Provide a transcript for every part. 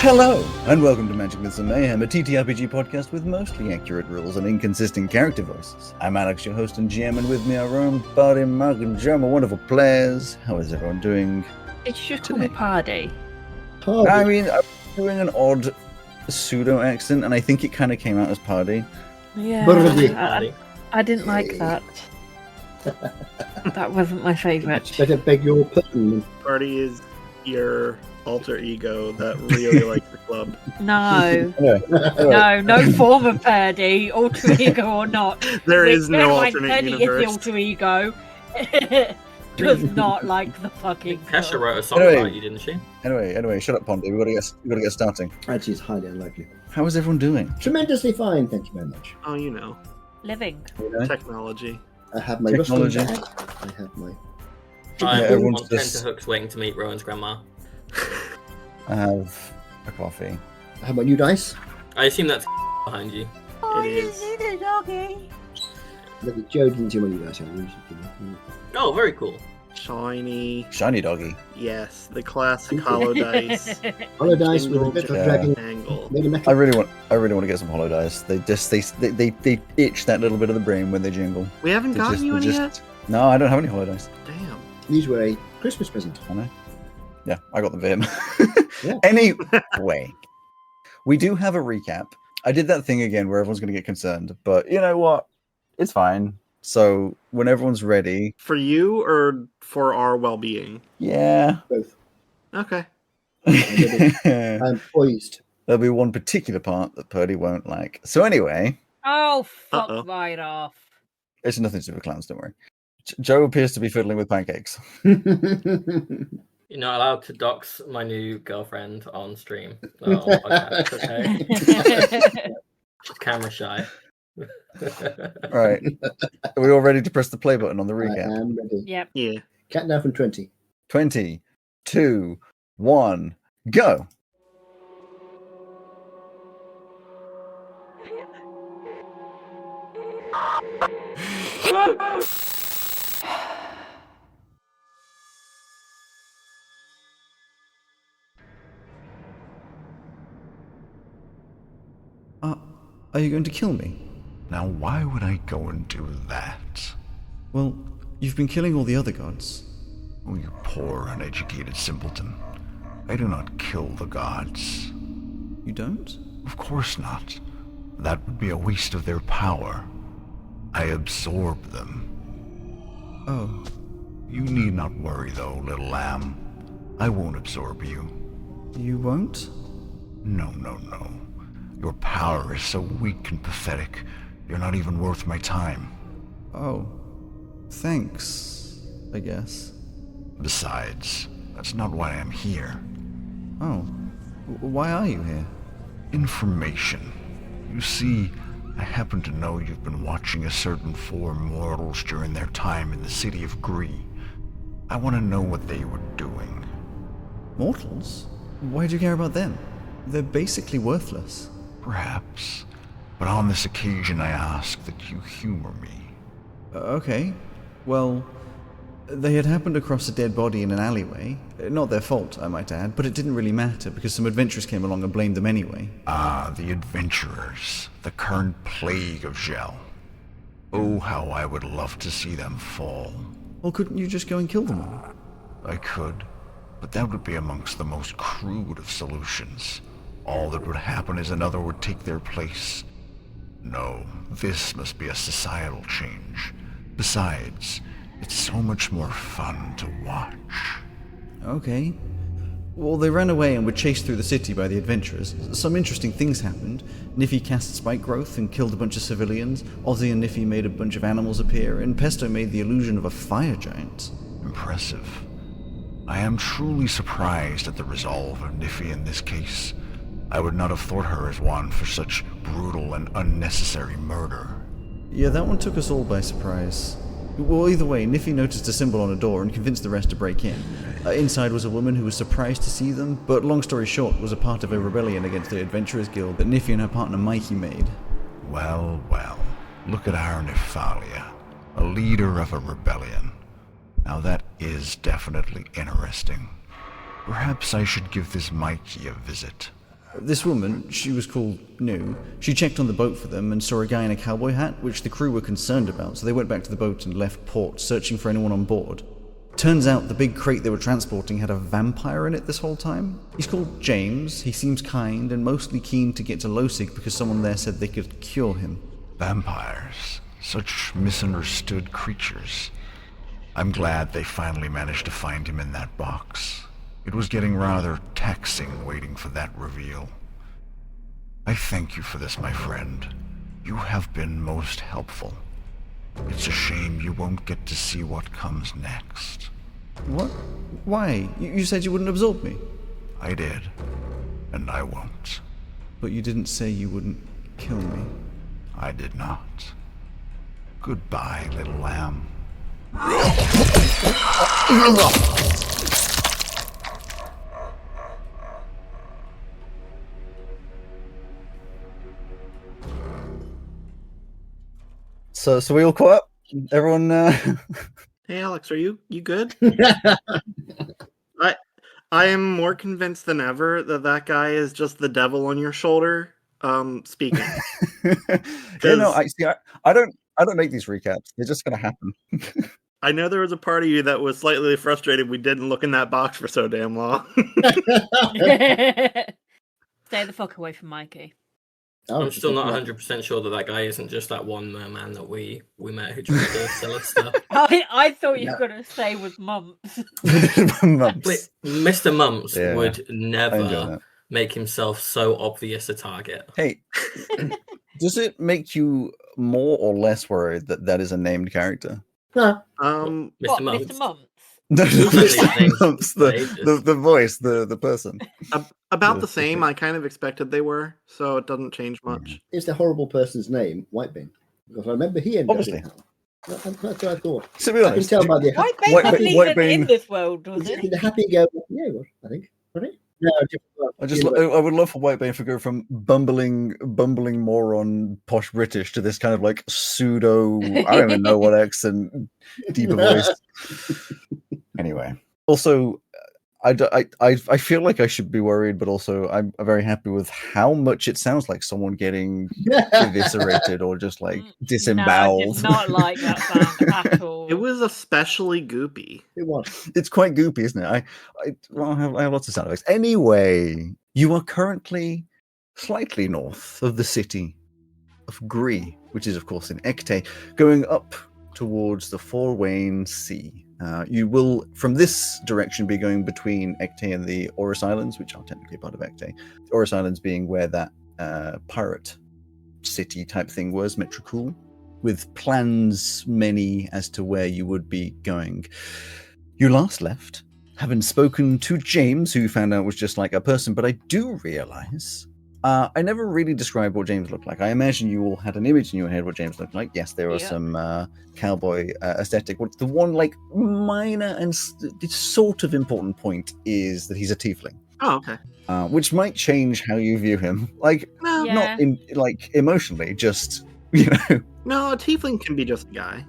Hello, and welcome to Magic Myths and Mayhem, a TTRPG podcast with mostly accurate rules and inconsistent character voices. I'm Alex, your host and GM, and with me are Rome, Buddy, Mark, and Joe, my wonderful players. How is everyone doing? It should call me Pardy. I mean, I'm doing an odd pseudo accent, and I think it kind of came out as Pardy. Yeah, I didn't like that. That wasn't my favourite. Better beg your pardon. Party is your alter ego that really likes the club. No. Anyway. No form of Pardy, alter ego or not. There is no Like alternate Pardy is the universe. alter ego. Does not like the fucking. Kesha wrote a song Anyway. about you, didn't she? Anyway, shut up, Pondy. We gotta get starting. Actually, it's highly unlikely. How is everyone doing? Tremendously fine, thank you very much. Oh, you know, Living. technology. I have my Technology. rustling bag. I have my... I'm everyone's on 10 just- to hooks waiting to meet Rowan's grandma. I have a coffee. I have my new dice. I assume that's behind you. It is. Look, Joe didn't see my new dice. I usually do. Oh, very cool. Shiny. Shiny doggy. Yes, the classic hollow dice. Hollow dice with a Single metal Yeah. dragon. Angle. Made a I metal. really want to get some hollow dice. They itch that little bit of the brain when they jingle. We haven't They gotten just- you they any just- yet? No, I don't have any hollow dice. Damn. These were a Christmas present. I know. Yeah, I got the Vim. Yeah. Anyway, we do have a recap. I did that thing again where everyone's going to get concerned, but you know what? It's fine. So when everyone's ready, For you or for our well-being? yeah. Both. Okay. I'm poised. There'll be one particular part that Purdy won't like. So anyway, Oh, fuck Uh-oh. right off. it's nothing to do with clowns, don't worry. Joe appears to be fiddling with pancakes. You're not allowed to dox my new girlfriend on stream. Oh, okay. Camera shy. Right. Are we all ready to press the play button on the I recap? am ready. Yep. Yeah. Countdown from 20. 20, 2, 1, go. Are you going to kill me? Now, why would I go and do that? Well, you've been killing all the other gods. Oh, you poor, uneducated simpleton. I do not kill the gods. You don't? Of course not. That would be a waste of their power. I absorb them. Oh, You need not worry, though, little lamb. I won't absorb you. you won't? No. Your power is so weak and pathetic, you're not even worth my time. Oh, thanks, I guess. Besides, that's not why I'm here. Oh, why are you here? Information. You see, I happen to know you've been watching a certain four mortals during their time in the city of Gree. I want to know what they were doing. Mortals? Why do you care about them? They're basically worthless. Perhaps. But on this occasion I ask that you humor me. Okay, well, they had happened across a dead body in an alleyway. Not their fault, I might add, but it didn't really matter because some adventurers came along and blamed them anyway. Ah, the adventurers. The current plague of Gel. Oh, how I would love to see them fall. Well, couldn't you just go and kill them all? I could, but that would be amongst the most crude of solutions. All that would happen is another would take their place. No, this must be a societal change. Besides, it's so much more fun to watch. Okay. Well, they ran away and were chased through the city by the adventurers. Some interesting things happened. Niffy cast spike growth and killed a bunch of civilians. Ozzy and Niffy made a bunch of animals appear, and Pesto made the illusion of a fire giant. Impressive. I am truly surprised at the resolve of Niffy in this case. I would not have thought her as one for such brutal and unnecessary murder. Yeah, that one took us all by surprise. Well, either way, Niffy noticed a symbol on a door and convinced the rest to break in. Inside was a woman who was surprised to see them, but long story short, was a part of a rebellion against the Adventurers Guild that Niffy and her partner Mikey made. Well, look at our Nephalia, a leader of a rebellion. Now that is definitely interesting. Perhaps I should give this Mikey a visit. This woman, she was called New, she checked on the boat for them and saw a guy in a cowboy hat, which the crew were concerned about, so they went back to the boat and left port, searching for anyone on board. Turns out the big crate they were transporting had a vampire in it this whole time. He's called James, he seems kind and mostly keen to get to Losig because someone there said they could cure him. Vampires. Such misunderstood creatures. I'm glad they finally managed to find him in that box. It was getting rather taxing waiting for that reveal. I thank you for this, my friend. You have been most helpful. It's a shame you won't get to see what comes next. What? Why? You said you wouldn't absorb me. I did, and I won't. But you didn't say you wouldn't kill me. I did not. Goodbye, little lamb. So we all caught up? Everyone, Hey, Alex, are you good? I am more convinced than ever that guy is just the devil on your shoulder. Speaking. I don't make these recaps. They're just gonna happen. I know there was a part of you that was slightly frustrated we didn't look in that box for so damn long. Stay the fuck away from Mikey. I'm still not 100% sure that guy isn't just that one merman that we met who tried to sell us stuff. I thought you were going to say with Mumps. Mumps. Mr. Mumps Yeah, would I enjoy never that. make himself so obvious a target. Hey, does it make you more or less worried that is a named character? What, Mr. Mumps. Mr. Mumps? No, Mumps, Mumps, the voice, the person. About the same. I kind of expected they were, so it doesn't change much. Is the horrible person's name Whitebane? Because I remember he ended Obviously. up in hell. That's what I thought. To be I can honest, tell by the Whitebane White- wasn't White even Bane- in this world, was the it? happy go. Yeah, it was, I think. Was it? No, I would love for Whitebane to go from bumbling moron posh British to this kind of like pseudo, I don't even know what accent, deeper voice. Anyway, also, I feel like I should be worried, but also I'm very happy with how much it sounds like someone getting eviscerated or just like No, I disemboweled. did not like that sound at all. It was especially goopy. It was. It's quite goopy, isn't it? I have lots of sound effects. Anyway, you are currently slightly north of the city of Gree, which is of course in Ecte, going up towards the Forwain Sea. You will, from this direction, be going between Ecte and the Oris Islands, which are technically part of Ecte. Oris Islands being where that pirate city type thing was, Metrocool, with plans many as to where you would be going. You last left, having spoken to James, who you found out was just like a person, but I do realize I never really described what James looked like. I imagine you all had an image in your head what James looked like. Yes, there was some cowboy aesthetic. The one like minor and sort of important point is that he's a tiefling. Oh, okay. Which might change how you view him. Like, No, Yeah. not in like emotionally, just, you know. no, a tiefling can be just a guy.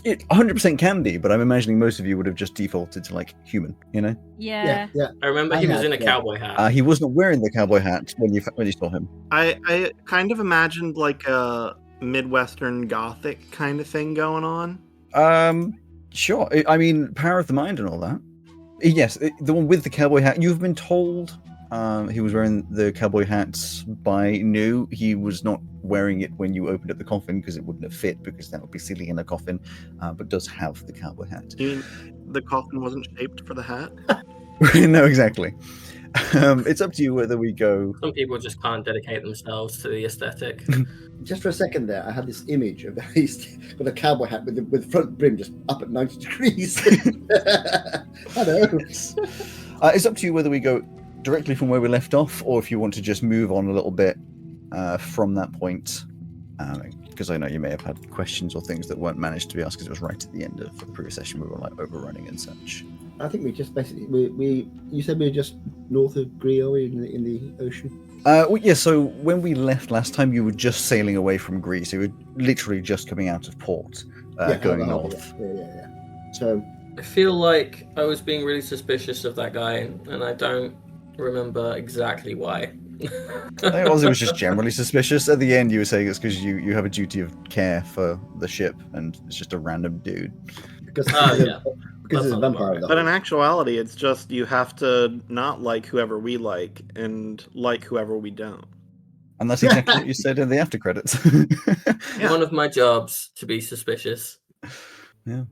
It 100% can be, but I'm imagining most of you would have just defaulted to like human, you know? Yeah. Yeah. I remember he I was had, in a yeah. cowboy hat. He wasn't wearing the cowboy hat when you saw him. I kind of imagined like a Midwestern Gothic kind of thing going on. Sure. I mean, power of the mind and all that. Yes, the one with the cowboy hat. You've been told he was wearing the cowboy hat by New. He was not wearing it when you opened up the coffin because it wouldn't have fit, because that would be silly in a coffin, but does have the cowboy hat. You mean the coffin wasn't shaped for the hat? No, exactly. It's up to you whether we go. Some people just can't dedicate themselves to the aesthetic. Just for a second there, I had this image of he's got a cowboy hat with the front brim just up at 90 degrees. I know. It's up to you whether we go directly from where we left off, or if you want to just move on a little bit from that point. Because I know you may have had questions or things that weren't managed to be asked because it was right at the end of the previous session. We were like overrunning and such. I think we just basically we you said we were just north of Grio in the ocean. Yeah, so when we left last time, you were just sailing away from Greece. You were literally just coming out of port, going north. Yeah. So I feel like I was being really suspicious of that guy, and I don't remember exactly why. I think Ozzy was just generally suspicious. At the end, you were saying it's because you have a duty of care for the ship, and it's just a random dude. Because Oh, yeah. because it's a That's not vampire. about in the But in hole. actuality, it's just you have to not like whoever we like and like whoever we don't. And that's exactly what you said in the after credits. Yeah. One of my jobs to be suspicious. Yeah.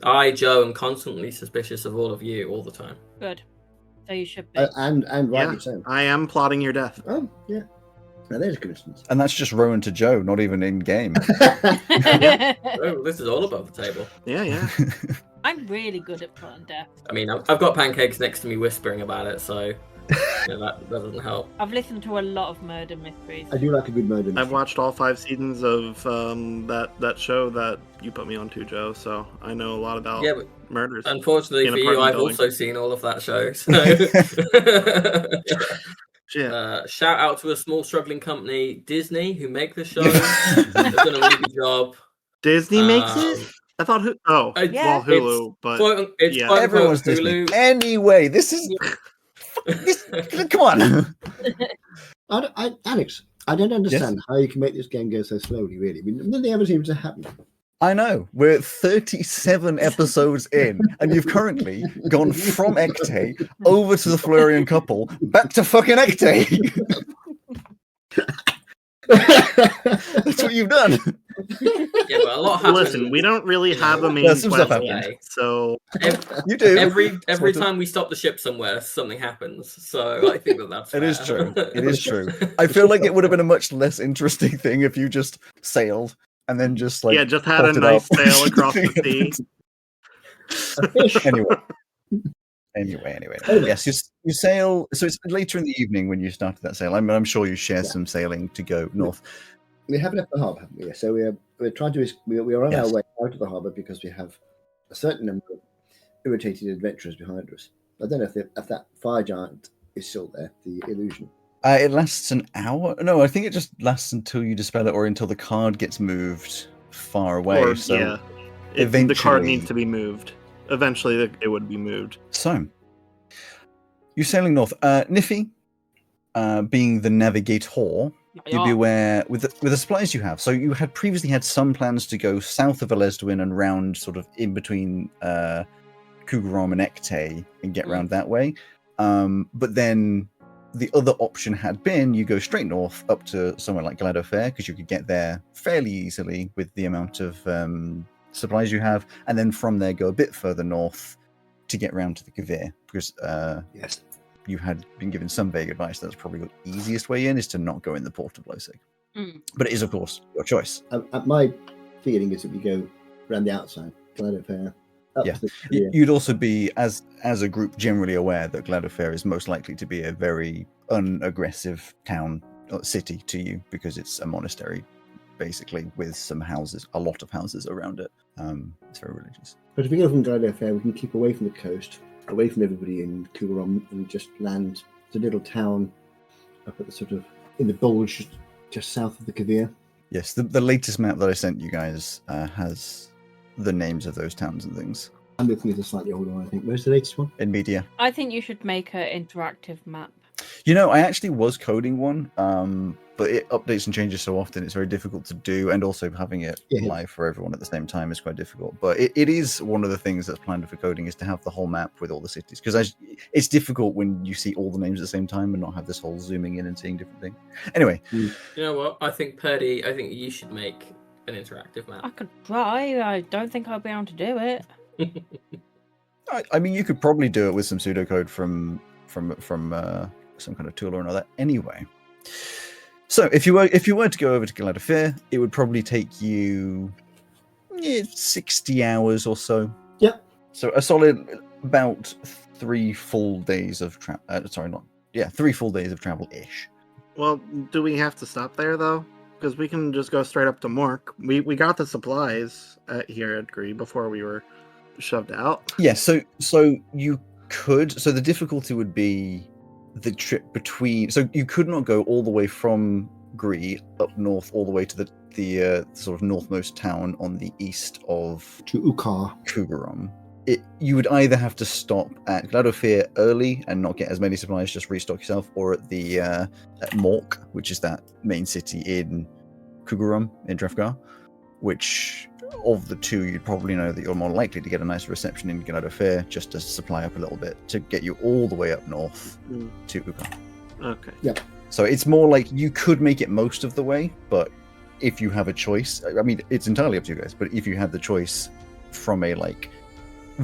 I, Joe, am constantly suspicious of all of you all the time. Good. So you should be. And rightly Yeah, so. I am plotting your death. Oh, yeah. Now there's a coincidence. And that's just Rowan to Joe, not even in game. Oh, this is all above the table. Yeah, yeah. I'm really good at plotting death. I mean, I've got pancakes next to me whispering about it, so that doesn't help. I've listened to a lot of murder mysteries. I do like a good murder. I've watched all 5 seasons of that show that you put me onto, Joe. So I know a lot about Yeah, but murders. unfortunately In for you, apartment I've building. also seen all of that show. So. Yeah. Shout out to a small struggling company, Disney, who make the show. They've done a really good job. Disney makes it. I thought who? Oh, Yeah. well, Hulu, but It's yeah. quote, Everyone's unquote, Disney. Hulu. Anyway, this is. Come on. Alex, I don't understand how you can make this game go so slowly, really. I mean, nothing ever seems to happen. I know. We're 37 episodes in, and you've currently gone from Ecte over to the Florian couple, back to fucking Ecte. That's what you've done. Yeah, but a lot happens. Listen, we don't really have a main Yeah, some stuff quest happened. yet, so You do. Every Sort of. time we stop the ship somewhere, something happens. So I think that's It is fair. true. It is true. I feel like it would have been a much less interesting thing if you just sailed and then just like yeah, just had a potted nice up. sail across the sea. Anyway. Yes, you sail. So it's later in the evening when you started that sail. I'm sure you share some sailing to go north. We have left the harbour, haven't we? So we're trying to we are on Yes. our way out of the harbour because we have a certain number of irritated adventurers behind us. I don't know if that fire giant is still there, the illusion. It lasts an hour. No, I think it just lasts until you dispel it or until the card gets moved far away. Or, so yeah, the eventually, card needs to be moved. Eventually, it would be moved. So you're sailing north. Niffy, being the navigator, you'd be aware with the supplies you have. So you had previously had some plans to go south of Elesduin and round sort of in between Kugarom and Ecte and get round that way. But then the other option had been you go straight north up to somewhere like Glado Fair because you could get there fairly easily with the amount of supplies you have, and then from there go a bit further north to get round to the Kavir because Yes. you had been given some vague advice that's probably the easiest way in is to not go in the port of Losig. But it is, of course, your choice. My feeling is that we go around the outside, Glado Fair. Up Yeah. to the, You'd also be, as a group, generally aware that Glado Fair is most likely to be a very unaggressive town or city to you because it's a monastery, basically, with some houses, a lot of houses around it. It's very religious. But if we go from Glado Fair, we can keep away from the coast, away from everybody in Kugarom, and just land the little town up at the sort of in the bulge just south of the Kavir. Yes, the latest map that I sent you guys has the names of those towns and things I'm looking at a slightly older one, I think. Where's the latest one? in media. I think you should make an interactive map. You know, I actually was coding one, but it updates and changes so often it's very difficult to do, and also having it live for everyone at the same time is quite difficult. But it is one of the things that's planned for coding is to have the whole map with all the cities, because it's difficult when you see all the names at the same time and not have this whole zooming in and seeing different things. Anyway. You know what? I think you should make an interactive map. I could try. I don't think I'll be able to do it. I mean, you could probably do it with some pseudocode from some kind of tool or another. Anyway, so if you were to go over to Glado Fair, it would probably take you 60 hours or so. Yep. So a solid about 3 full days of travel. 3 full days of travel ish. Well, do we have to stop there though? Because we can just go straight up to Mork. We got the supplies here at Gree before we were shoved out. Yes, so you could. So the difficulty would be the trip between. So you could not go all the way from Gree up north, all the way to the sort of northmost town on the east of To Ukar. Kugarom. you would either have to stop at Gladofir early and not get as many supplies, just restock yourself, or at the at Mork, which is that main city in Kugurum in Drefgar, which of the two you'd probably know that you're more likely to get a nice reception in Gladofir, just to supply up a little bit to get you all the way up north to Ukar. Okay. Yep. So it's more like you could make it most of the way, but if you have a choice, I mean, it's entirely up to you guys, but if you had the choice from a like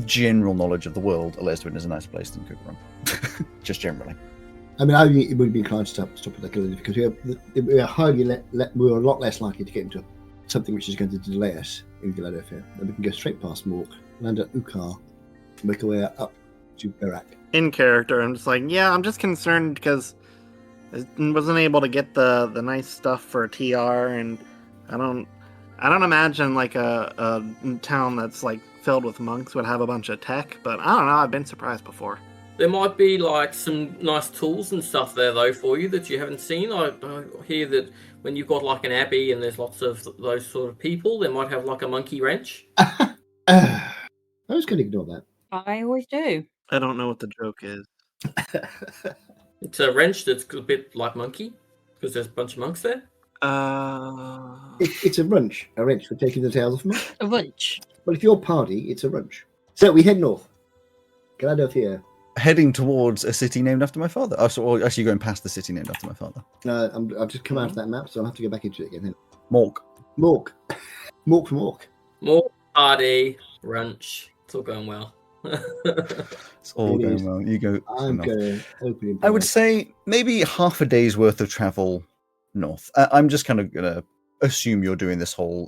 general knowledge of the world, Alestwin is a nicer place than Kugurum. Just generally. I mean, I think it would be inclined to stop at Gladofir because we are we're a lot less likely to get into something which is going to delay us in Gladofir. Then we can go straight past Mork, land at Ukar, and make our way up to Berak. In character, I'm just like, yeah, I'm just concerned because I wasn't able to get the nice stuff for TR, and I don't imagine like a town that's like filled with monks would have a bunch of tech, but I don't know, I've been surprised before. There might be like some nice tools and stuff there though for you that you haven't seen. I hear that when you've got like an abbey and there's lots of those sort of people, they might have like a monkey wrench. I was going to ignore that. I always do. I don't know what the joke is. It's a wrench that's a bit like monkey because there's a bunch of monks there. It's a wrench for taking the tails off monks. A wrench. Well, if you're party, it's a wrench. So we head north. Gladofir. Heading towards a city named after my father. Or actually going past the city named after my father. I've just come out of that map, so I'll have to go back into it again. Mork. Mork from Mork. More party, wrench. It's all going well. It's all It going is. well. You go. I'm enough. going to open it. I would say maybe half a day's worth of travel north. I'm just kind of gonna assume you're doing this whole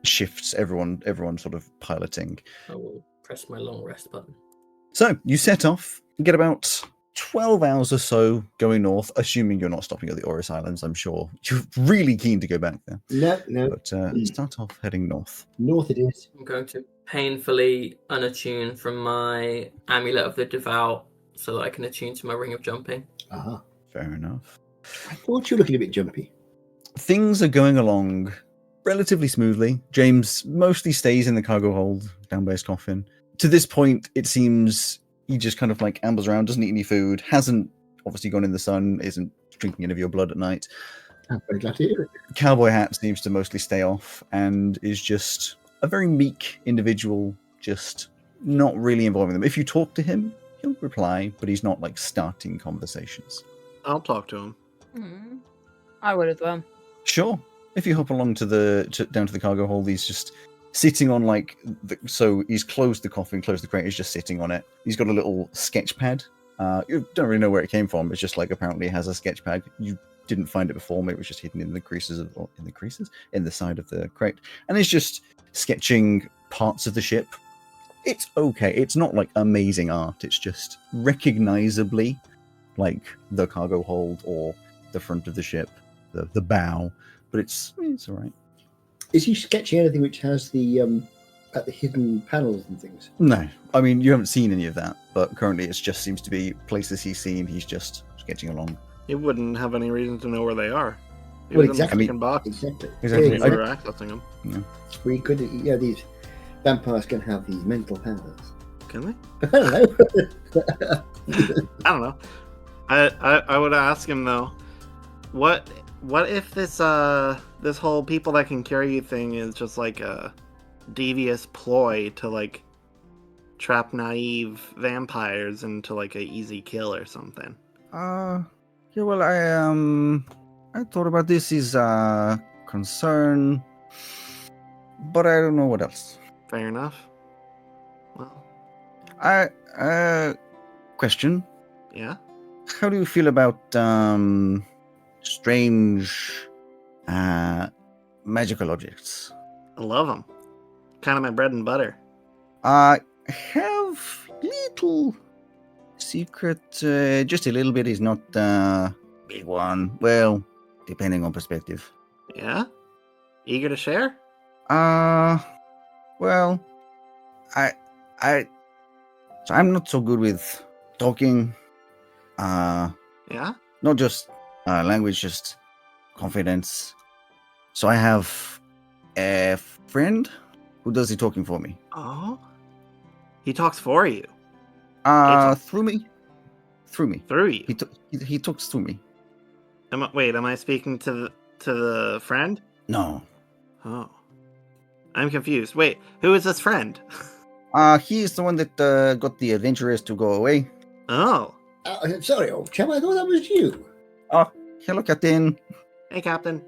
shifts. Everyone sort of piloting. I will press my long rest button. So you set off. You get about 12 hours or so going north, assuming you're not stopping at the Oris Islands. I'm sure you're really keen to go back there. No. But start off heading north. North it is. I'm going to painfully unattune from my Amulet of the Devout so that I can attune to my Ring of Jumping. Ah, Fair enough. I thought you were looking a bit jumpy. Things are going along relatively smoothly. James mostly stays in the cargo hold down by his coffin. To this point, it seems he just kind of like ambles around, doesn't eat any food, hasn't obviously gone in the sun, isn't drinking any of your blood at night. I'm very glad to hear it. Cowboy hat seems to mostly stay off and is just a very meek individual, just not really involving them. If you talk to him, he'll reply, but he's not like starting conversations. I'll talk to him. I would as well. Sure. If you hop along down to the cargo hold, he's just sitting on like so he's closed the coffin, closed the crate, he's just sitting on it. He's got a little sketch pad. You don't really know where it came from. It's just like apparently it has a sketch pad. You didn't find it before. Maybe it was just hidden in the side of the crate, and it's just sketching parts of the ship. It's okay. It's not like amazing art. It's just recognizably like the cargo hold or the front of the ship, the bow. But it's all right. Is he sketching anything which has the hidden panels and things? No, I mean you haven't seen any of that, but currently it just seems to be places he's seen. He's just sketching along. He wouldn't have any reason to know where they are. He Well, was in the exactly. freaking box. Exactly. Exactly. We Yeah, were accessing them. we could, these vampires can have these mental powers. Can they? I don't know. I don't know. I would ask him though. What if this whole people that can carry you thing is just like a devious ploy to like trap naive vampires into like a easy kill or something? Yeah, well, I thought about this is a concern, but I don't know what else. Fair enough. Well, Question. yeah. How do you feel about strange magical objects? I love them. Kind of my bread and butter. I have little secret, just a little bit. Is not big one. Well, depending on perspective. Yeah. Eager to share? Well, so I'm not so good with talking. Yeah. Not just language, just confidence. So I have a friend who does the talking for me. Oh. He talks for you. Through me? Through me. Through you. He talks through me. Am I speaking to the friend? No. Oh. I'm confused. Wait, who is this friend? He is the one that got the adventurers to go away. Oh. Sorry, old chum, I thought that was you. Oh, hello, Captain. Hey, Captain.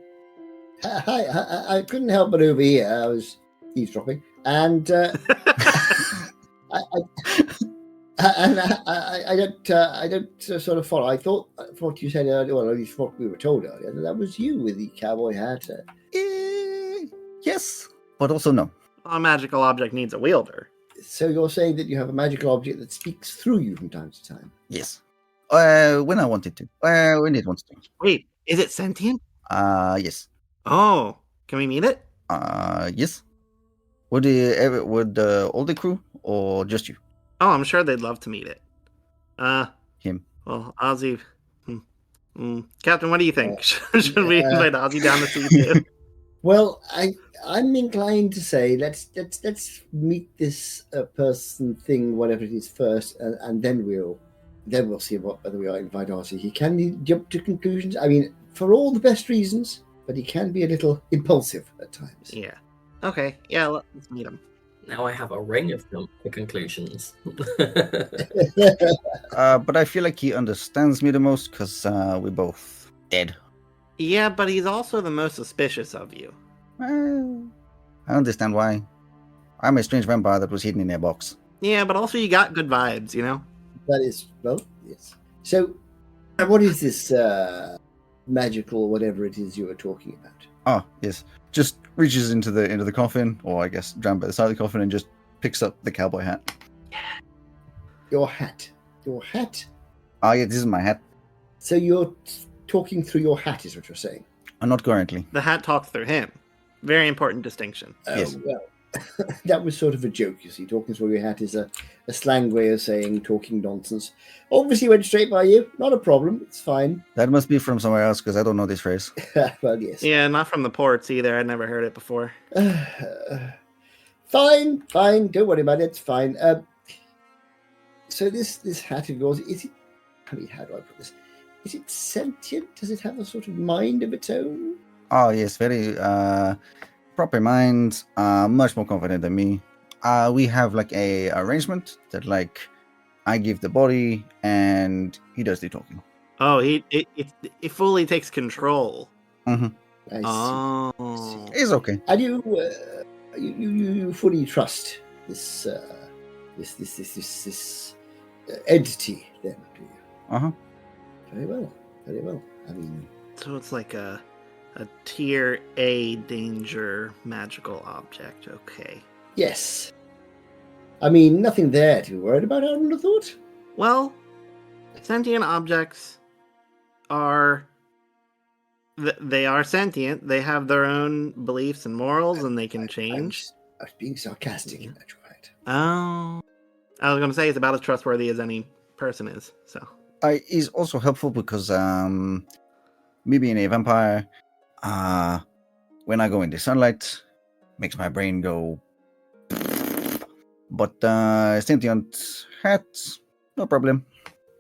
Hi, I couldn't help but overhear. I was eavesdropping, and I don't sort of follow. I thought from what you said earlier, well, at least what we were told earlier, that was you with the cowboy hat. Yes, but also no. A magical object needs a wielder. So you're saying that you have a magical object that speaks through you from time to time? Yes. When I wanted to. When it wants to. Wait, is it sentient? Yes. Oh, can we meet it? Yes. Would all the crew or just you? Oh, I'm sure they'd love to meet it. Him. Well, Ozzy. Captain, what do you think? Should we invite Ozzy down to see too? Well, I'm inclined to say let's meet this person thing, whatever it is, first, and then we'll see whether we invite Ozzy. He can jump to conclusions. I mean, for all the best reasons, but he can be a little impulsive at times. Yeah. Okay. Yeah. Let's meet him. Now I have a ring of jump to conclusions. But I feel like he understands me the most because we're both dead. Yeah, but he's also the most suspicious of you. Well, I understand why. I'm a strange vampire that was hidden in a box. Yeah, but also you got good vibes, you know? That is, well, yes. So, what is this magical whatever it is you were talking about? Oh, yes. Just reaches into the coffin, or I guess down by the side of the coffin, and just picks up the cowboy hat. Your hat. Your hat? Ah, yeah, this is my hat. So you're talking through your hat is what you're saying? Not currently. The hat talks through him. Very important distinction. Yes. Well, that was sort of a joke, you see. Talking through your hat is a slang way of saying talking nonsense. Obviously went straight by you. Not a problem. It's fine. That must be from somewhere else, because I don't know this phrase. Well, yes. Yeah, not from the ports either. I'd never heard it before. Fine. Don't worry about it. It's fine. So this hat of yours, is it... I mean, how do I put this? Is it sentient? Does it have a sort of mind of its own? Oh, yes, very proper mind, much more confident than me. We have like a arrangement that like I give the body and he does the talking. Oh, it fully takes control. Mm-hmm. I see. Oh. It's okay. And you fully trust this entity, then, do you? Uh-huh. Very well. I mean, So it's like a tier A danger magical object. Okay. yes. I mean, nothing there to be worried about, I wouldn't have thought. Well, sentient objects are... They are sentient. They have their own beliefs and morals, and they can change. I was being sarcastic in actual fact. Oh. I was going to say it's about as trustworthy as any person is, so... Is also helpful because me being a vampire, when I go into sunlight, makes my brain go. But sentient hats, no problem.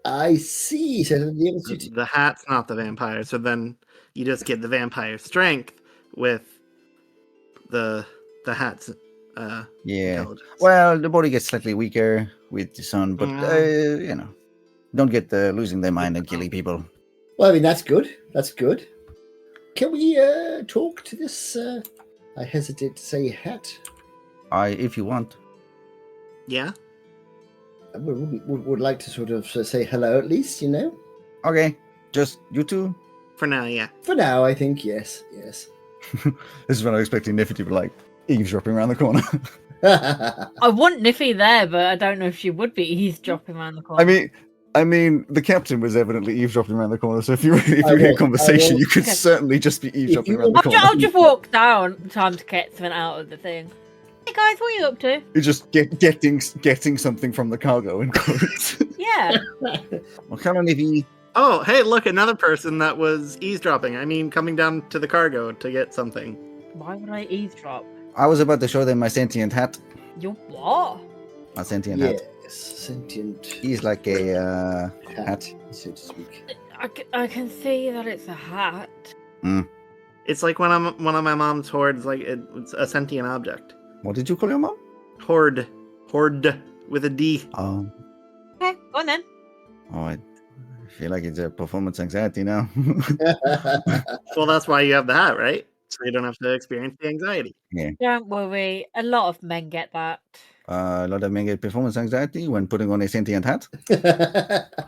I see. So The hat's not the vampire, so then you just get the vampire strength with the hat's Yeah. intelligence. Well, the body gets slightly weaker with the sun, but don't get losing their mind and killing people. well, I mean, that's good. That's good. Can we talk to this? I hesitate to say hat. If you want. Yeah? I would like to sort of say hello at least, you know. Okay, just you two. For now, yeah. For now, I think yes. This is when I was expecting Niffy to be like eavesdropping around the corner. I want Niffy there, but I don't know if she would be eavesdropping around the corner. I mean, the captain was evidently eavesdropping around the corner. So if you hear a conversation, you could certainly just be eavesdropping around the corner. I'll just walk down. Time to get something out of the thing. Hey guys, what are you up to? You're just getting something from the cargo in quotes. Yeah. Well, come on, Niffy. Oh, hey, look, another person that was eavesdropping. I mean, coming down to the cargo to get something. Why would I eavesdrop? I was about to show them my sentient hat. You what? A sentient hat. Yes, sentient He's like a hat. so to speak. I can see that it's a hat. It's like one of my mom's hoards. Like it's a sentient object. What did you call your mom? Horde with a D. Okay, go on then. Oh, I feel like it's a performance anxiety now. Well, that's why you have the hat, right? So you don't have to experience the anxiety. Don't worry. A lot of men get that. A lot of men get performance anxiety when putting on a sentient hat.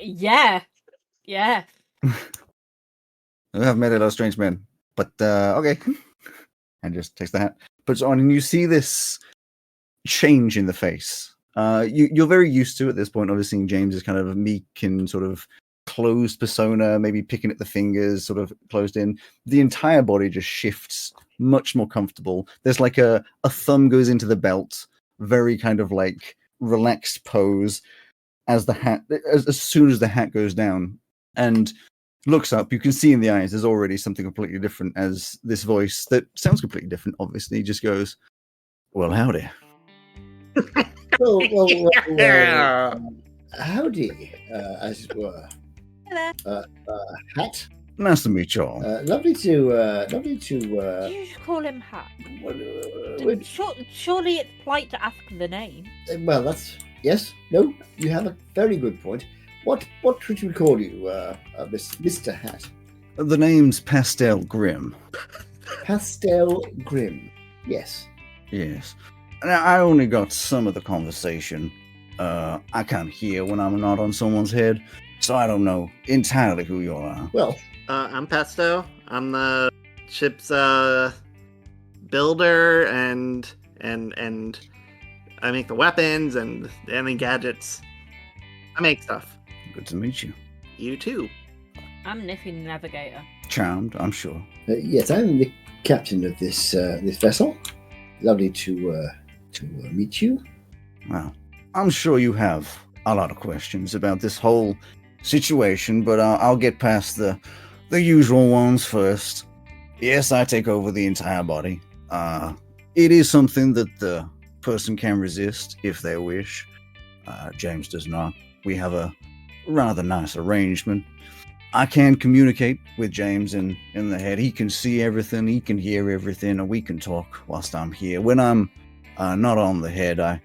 Yeah. Yeah. I have met a lot of strange men, but okay. And just takes the hat, puts it on, and you see this change in the face. You're very used to at this point, obviously, seeing James as kind of a meek and sort of closed persona, maybe picking at the fingers, sort of closed in. The entire body just shifts, much more comfortable. There's like a thumb goes into the belt, very kind of like relaxed pose as the hat, as soon as the hat goes down, and looks up. You can see in the eyes there's already something completely different, as this voice that sounds completely different, obviously, just goes, "Well, howdy." well, howdy, as it were. Hello. Hat. Nice to meet you all. Lovely to. You just call him Hat. Well, Surely it's polite to ask the name. well, that's yes. No, you have a very good point. What should we call you, Mr. Hat? The name's Pastel Grim. Pastel Grim. Yes. Yes. Now, I only got some of the conversation. I can't hear when I'm not on someone's head, so I don't know entirely who you are. Well, I'm Pesto. I'm the ship's builder, and I make the weapons and any gadgets. I make stuff. Good to meet you. You too. I'm Niffy Navigator. Charmed, I'm sure. yes, I'm the captain of this this vessel. Lovely to meet you. Well, I'm sure you have a lot of questions about this whole situation, but I'll get past the usual ones first. Yes, I take over the entire body. It is something that the person can resist if they wish. James does not. We have a rather nice arrangement. I can communicate with James in the head. He can see everything, he can hear everything, and we can talk whilst I'm here. When I'm not on the head, I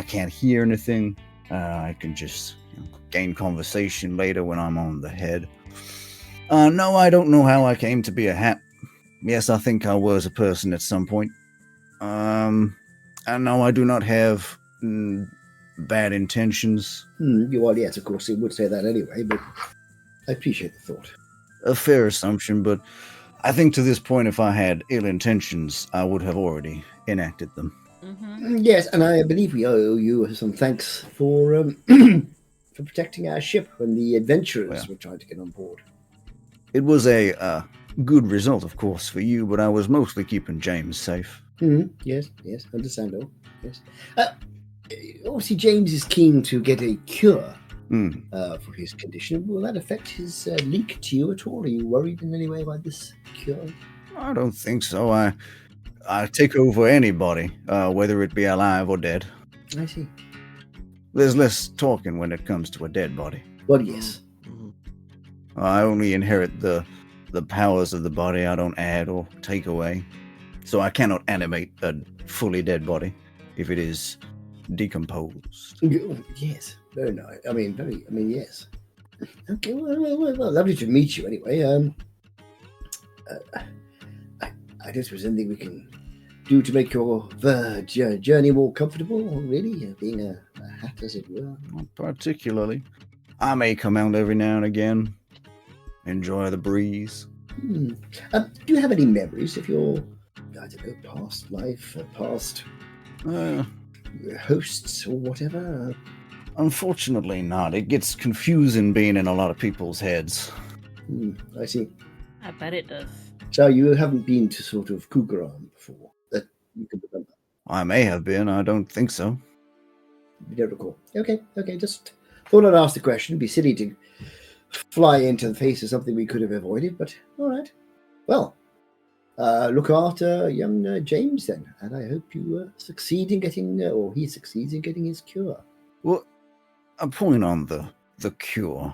can't hear anything. I can just gain conversation later when I'm on the head. No, I don't know how I came to be a hat. Yes, I think I was a person at some point. And no, I do not have bad intentions. Well, yes, of course, it would say that anyway, but I appreciate the thought. A fair assumption, but I think to this point, if I had ill intentions, I would have already enacted them. Mm-hmm. Yes, and I believe we owe you some thanks for for protecting our ship when the adventurers were trying to get on board. It was a good result, of course, for you, but I was mostly keeping James safe. Yes, understandable. Yes. Obviously, James is keen to get a cure for his condition. Will that affect his leak to you at all? Are you worried in any way about this cure? I don't think so. I take over anybody, whether it be alive or dead. I see. There's less talking when it comes to a dead body. Well, yes. I only inherit the powers of the body. I don't add or take away. So I cannot animate a fully dead body if it is decomposed. Yes, very nice. Yes. Okay, well, lovely to meet you anyway. I guess there's anything we can do to make your journey more comfortable, really, being a hat, as it were. Not particularly. I may come out every now and again, enjoy the breeze. Do you have any memories of your, I don't know, past life, past hosts or whatever? Unfortunately not. It gets confusing being in a lot of people's heads. I see. I bet it does. So you haven't been to sort of Kugaran before, that you can remember? I may have been. I don't think so. You don't recall. Okay. Just thought I'd ask the question. It'd be silly to fly into the face of something we could have avoided, but all right. Well, look after young James then, and I hope you succeed in getting, or he succeeds in getting his cure. Well, a point on the cure.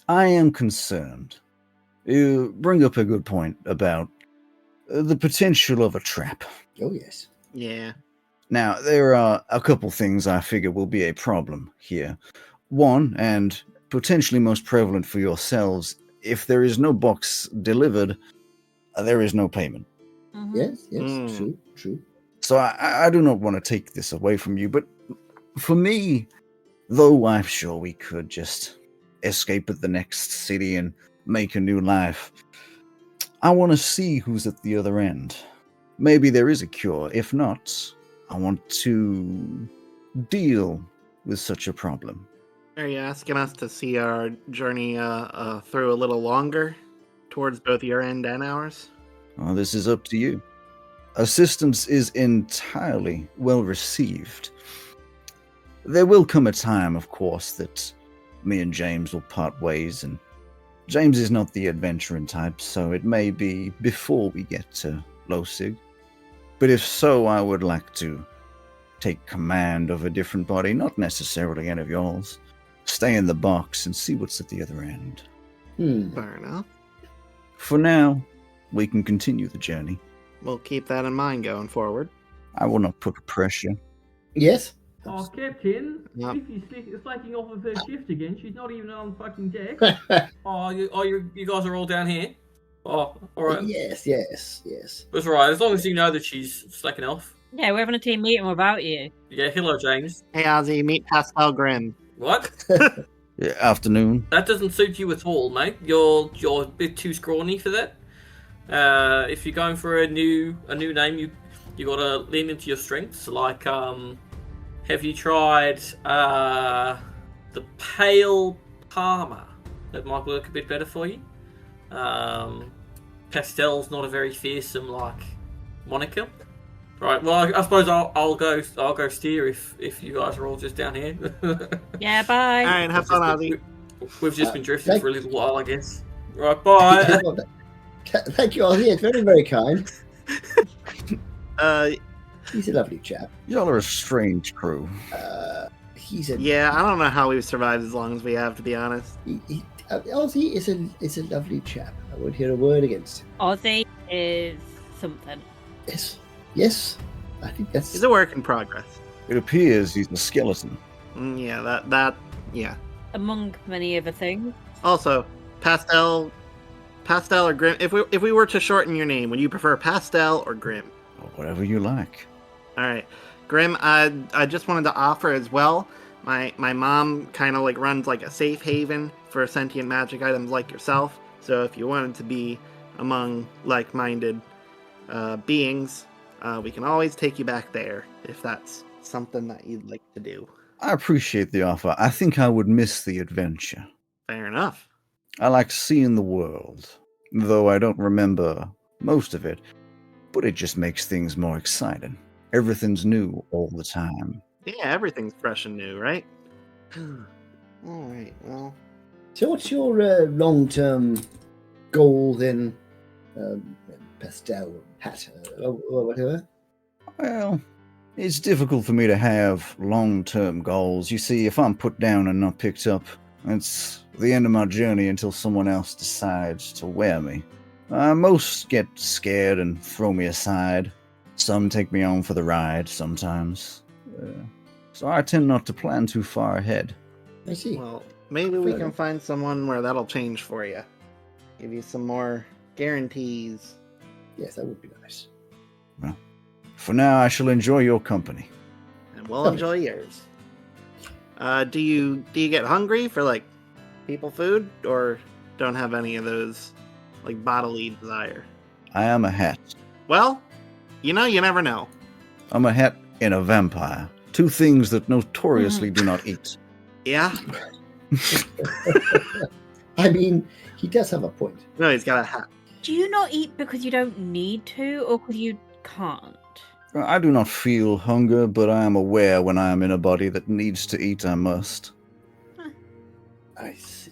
I am concerned. You bring up a good point about the potential of a trap. Oh, yes. Yeah. Now, there are a couple things I figure will be a problem here. One, and potentially most prevalent for yourselves, if there is no box delivered, there is no payment. Mhm. Yes, yes, Mm. true. So I do not want to take this away from you, but for me, though I'm sure we could just escape at the next city and make a new life, I want to see who's at the other end. Maybe there is a cure. If not, I want to deal with such a problem. Are you asking us to see our journey through a little longer towards both your end and ours? Well, this is up to you. Assistance is entirely well received. There will come a time, of course, that me and James will part ways, and James is not the adventuring type, so it may be before we get to Losig. But if so, I would like to take command of a different body, not necessarily any of yours. Stay in the box and see what's at the other end. Fair enough. For now, we can continue the journey. We'll keep that in mind going forward. I will not put pressure. Yes. Oh, Captain, Yep. Liffy's slacking off of her shift again. She's not even on fucking deck. You guys are all down here. Oh, all right. Yes. That's all right. As long as you know that she's slacking off. Yeah, we're having a team meeting without you. Yeah. Hello, James. Hey, Ozzy, meet Pastel Grim. What? Yeah, afternoon. That doesn't suit you at all, mate. You're a bit too scrawny for that. If you're going for a new name, you gotta lean into your strengths. Like, have you tried the Pale Palmer? That might work a bit better for you. Pastel's not a very fearsome moniker. Right. Well, I suppose I'll go steer if you guys are all just down here. Yeah, bye. All right, have fun, Ozzy. We've just been drifting for a little while, I guess. Right. Bye. Thank you, Ozzy. It's very, very kind. He's a lovely chap. Y'all are a strange crew. Yeah, I don't know how we've survived as long as we have, to be honest. Ozzy is a lovely chap. I won't hear a word against him. Ozzy is something. Yes. I think that's. He's a work in progress. It appears he's a skeleton. Yeah, yeah. Among many other things. Also, Pastel or Grim. If we were to shorten your name, would you prefer Pastel or Grim? Or whatever you like. All right, Grim. I just wanted to offer as well. My mom kind of runs a safe haven for sentient magic items like yourself. So if you wanted to be among like-minded beings, we can always take you back there if that's something that you'd like to do. I appreciate the offer. I think I would miss the adventure. Fair enough. I like seeing the world, though I don't remember most of it, but it just makes things more exciting. Everything's new all the time. Yeah, everything's fresh and new, right? All right, well. So, what's your long-term goal then, Pastel, Pat, or whatever? Well, it's difficult for me to have long-term goals. You see, if I'm put down and not picked up, it's the end of my journey until someone else decides to wear me. Most get scared and throw me aside. Some take me on for the ride sometimes. So I tend not to plan too far ahead. I see. Well, maybe we can find someone where that'll change for you. Give you some more guarantees. Yes, that would be nice. Well, for now, I shall enjoy your company. And we'll enjoy yours. Do you get hungry for people food, or don't have any of those bodily desire? I am a hat. Well, you never know. I'm a hat and a vampire. Two things that notoriously do not eat. Yeah. I mean, he does have a point. No, he's got a hat. Do you not eat because you don't need to, or because you can't? I do not feel hunger, but I am aware when I am in a body that needs to eat, I must. I see.